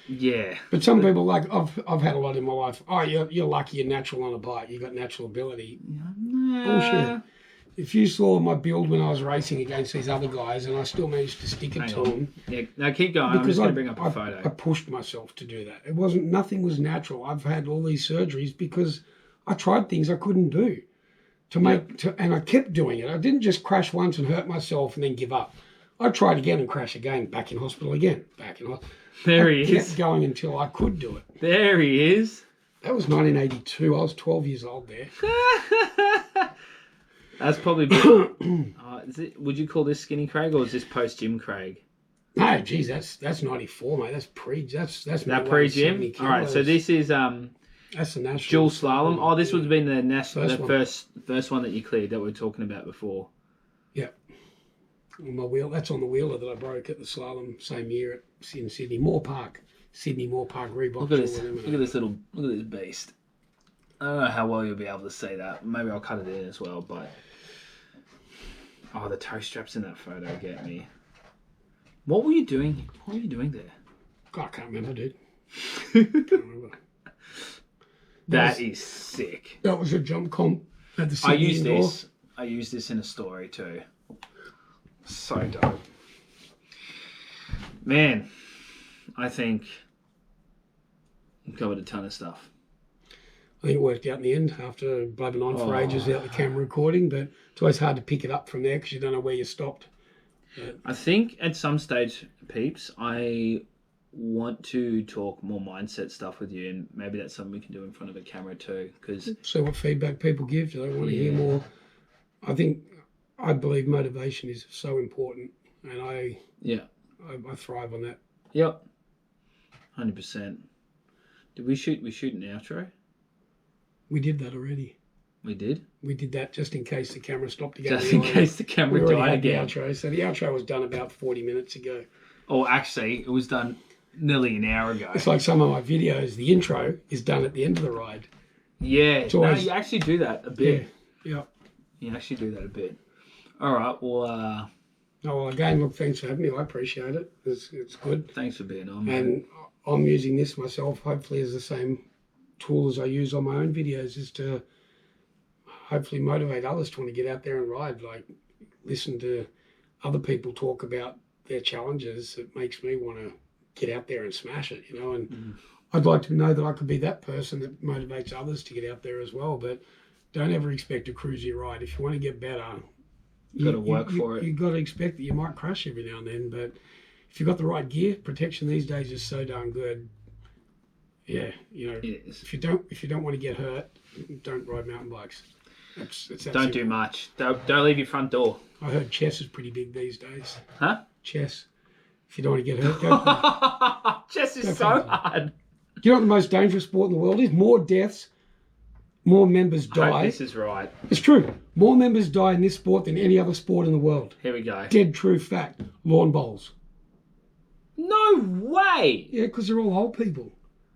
Yeah. But some people, like, I've had a lot in my life. Oh, you're lucky you're natural on a bike. You got natural ability. Nah. Bullshit. if you saw my build when I was racing against these other guys, and I still managed to stick it to them. Yeah, now keep going. I'm just going to bring up a photo. I pushed myself to do that. It wasn't. Nothing was natural. I've had all these surgeries because I tried things I couldn't do and I kept doing it. I didn't just crash once and hurt myself and then give up. I tried again and crash again. Back in hospital again. There he is. Kept going until I could do it. There he is. That was 1982. I was 12 years old there. That's probably. Would you call this skinny Craig or is this post gym Craig? No, geez, that's 94, mate. That's pre. That's that pre gym. All right, so this is that's the national dual slalom. Oh, this would have been the national, first one that you cleared that we were talking about before. Yeah. On my wheel. That's on the wheeler that I broke at the slalom same year in Sydney Moore Park. Reebok. Look at this. Look at this beast. I don't know how well you'll be able to see that. Maybe I'll cut it in as well, but the toe straps in that photo get me. What were you doing? What were you doing there? God, I can't remember, dude. Can't remember. That is sick. That was a jump comp at the Sydney indoor. I used this in a story too. So dope. Man, I think we covered a ton of stuff. I think it worked out in the end after blabbing on for ages without the camera recording, but it's always hard to pick it up from there because you don't know where you stopped. But I think at some stage, peeps, I want to talk more mindset stuff with you, and maybe that's something we can do in front of a camera too. Because see what feedback people give. Do they want to hear more? I believe motivation is so important, and I thrive on that. Yep, 100%. Did we shoot an outro? We did that already. We did? We did that just in case the camera stopped again. Just in case the camera died again. The outro. So the outro was done about 40 minutes ago. Oh, actually, it was done nearly an hour ago. It's like some of my videos, the intro is done at the end of the ride. Yeah. No, you actually do that a bit. Yeah. You actually do that a bit. All right, well... again, look, thanks for having me. I appreciate it. It's good. Thanks for being on, man. And I'm using this myself, hopefully, as the same tool as I use on my own videos, is to hopefully motivate others to want to get out there and ride. Like, listen to other people talk about their challenges. It makes me want to get out there and smash it, and I'd like to know that I could be that person that motivates others to get out there as well. But don't ever expect to cruise your ride. If you want to get better, you've got to work for it. You've got to expect that you might crash every now and then, but if you've got the right gear, protection these days is so darn good. Yeah, if you don't want to get hurt, don't ride mountain bikes. Don't do much. Don't leave your front door. I heard chess is pretty big these days. Huh? Chess. If you don't want to get hurt, go. Chess is so hard. Do you know what the most dangerous sport in the world is? More deaths, more members die. I hope this is right. It's true. More members die in this sport than any other sport in the world. Here we go. Dead true fact. Lawn bowls. No way. Yeah, because they're all old people.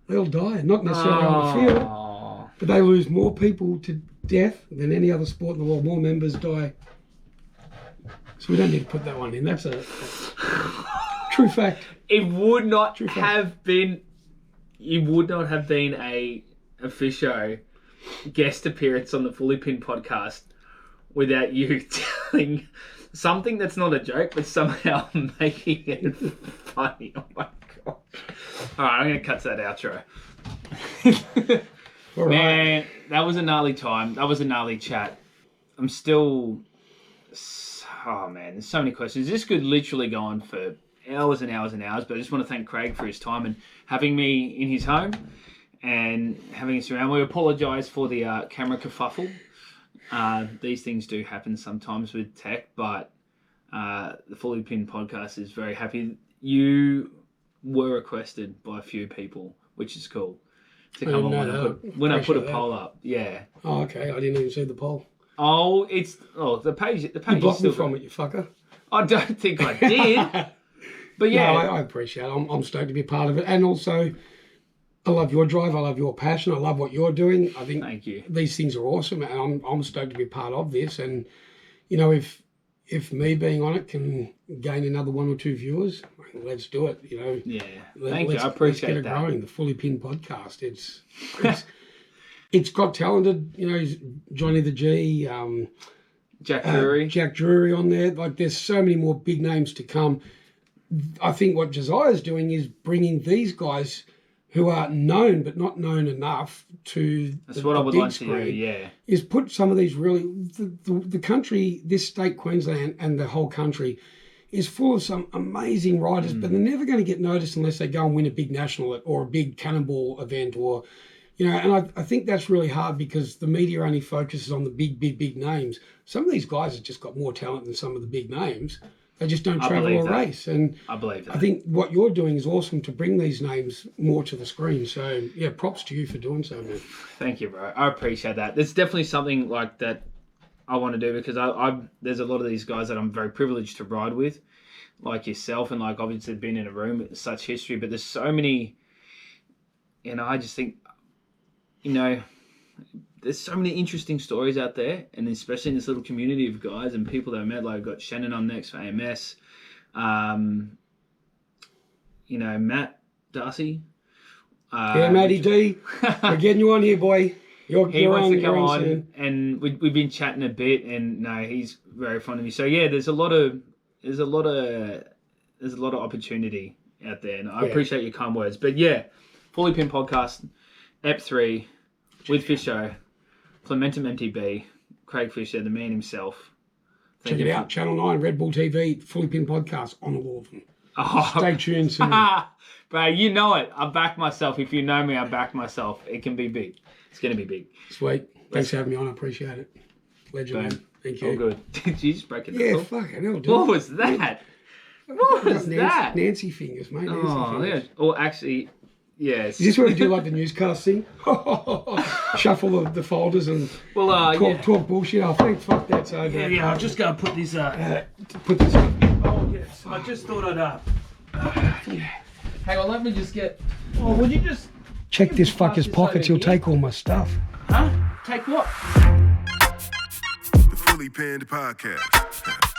They all die, not necessarily on the field, but they lose more people to death than any other sport in the world. More members die. So we don't need to put that one in. That's a true fact. It would not have been. It would not have been a Fisho guest appearance on the Fully Pinned podcast without you telling something that's not a joke, but somehow making it funny. Oh my god! All right, I'm gonna cut to that outro. Man, that was a gnarly time. That was a gnarly chat. I'm still. Oh man, there's so many questions. This could literally go on for hours and hours and hours, but I just want to thank Craig for his time and having me in his home and having us around. We apologise for the camera kerfuffle. These things do happen sometimes with tech, but the Fully Pinned podcast is very happy. You were requested by a few people, which is cool. To come on when I put a poll up. Yeah. Oh, okay. I didn't even see the poll. Oh, the page. The page. You blocked me from it, you fucker. I don't think I did. But yeah, no, I appreciate it. I'm stoked to be part of it, and also I love your drive. I love your passion. I love what you're doing. I think thank you. These things are awesome, and I'm stoked to be part of this. And if me being on it can gain another 1 or 2 viewers, let's do it. Yeah. Thank you. I appreciate that. Let's get it that. growing. The Fully Pinned podcast. It's got talented. Johnny the G. Jack Drury. Jack Drury on there. Like, there's so many more big names to come. I think what Josiah's doing is bringing these guys who are known but not known enough to That's what I would like to do, yeah. Is put some of these really... The country, this state, Queensland, and the whole country is full of some amazing riders, but they're never going to get noticed unless they go and win a big national or a big cannonball event or... You know, and I think that's really hard because the media only focuses on the big names. Some of these guys have just got more talent than some of the big names. They just don't travel or race. And I believe that. I think what you're doing is awesome to bring these names more to the screen. So, yeah, props to you for doing so, man. Thank you, bro. I appreciate that. There's definitely something like that I want to do because there's a lot of these guys that I'm very privileged to ride with, like yourself, and like obviously been in a room with such history. But there's so many, you know, I just think, you know, there's so many interesting stories out there, and especially in this little community of guys and people that I met. Like, I've got Shannon on next for AMS, you know, Matt Darcy. Yeah, Matty D, we're getting you on here, boy. He wants to come on, and we've been chatting a bit, and no, he's very fond of me. So yeah, there's a lot of opportunity out there, and I appreciate your kind words. But yeah, Fully Pinned Podcast, EP3 with Fisho, Clementum MTB, Craig Fisher, the man himself. Check it out, Channel 9, Red Bull TV, Fully Pinned Podcast on all of them. Oh, stay tuned soon. Bro, you know it. I back myself. If you know me, I back myself. It can be big. It's going to be big. Sweet. Thanks for having me on. I appreciate it. Legend, man. Thank you. All good. Did you just break it? Yeah, fuck it. What was that? What was that? Nancy fingers, mate. Nancy fingers. Yeah. Or actually, yes. Is this where we do like the newscast thing? Shuffle the folders and talk bullshit. Oh, thanks. Fuck that. So yeah. I'm just going to put this put this up. Oh, yes. I just thought I'd Hang on, let me just get... Oh, would you just... Check this fucker's pockets. He'll take all my stuff. Huh? Take what? The Fully Pinned Podcast.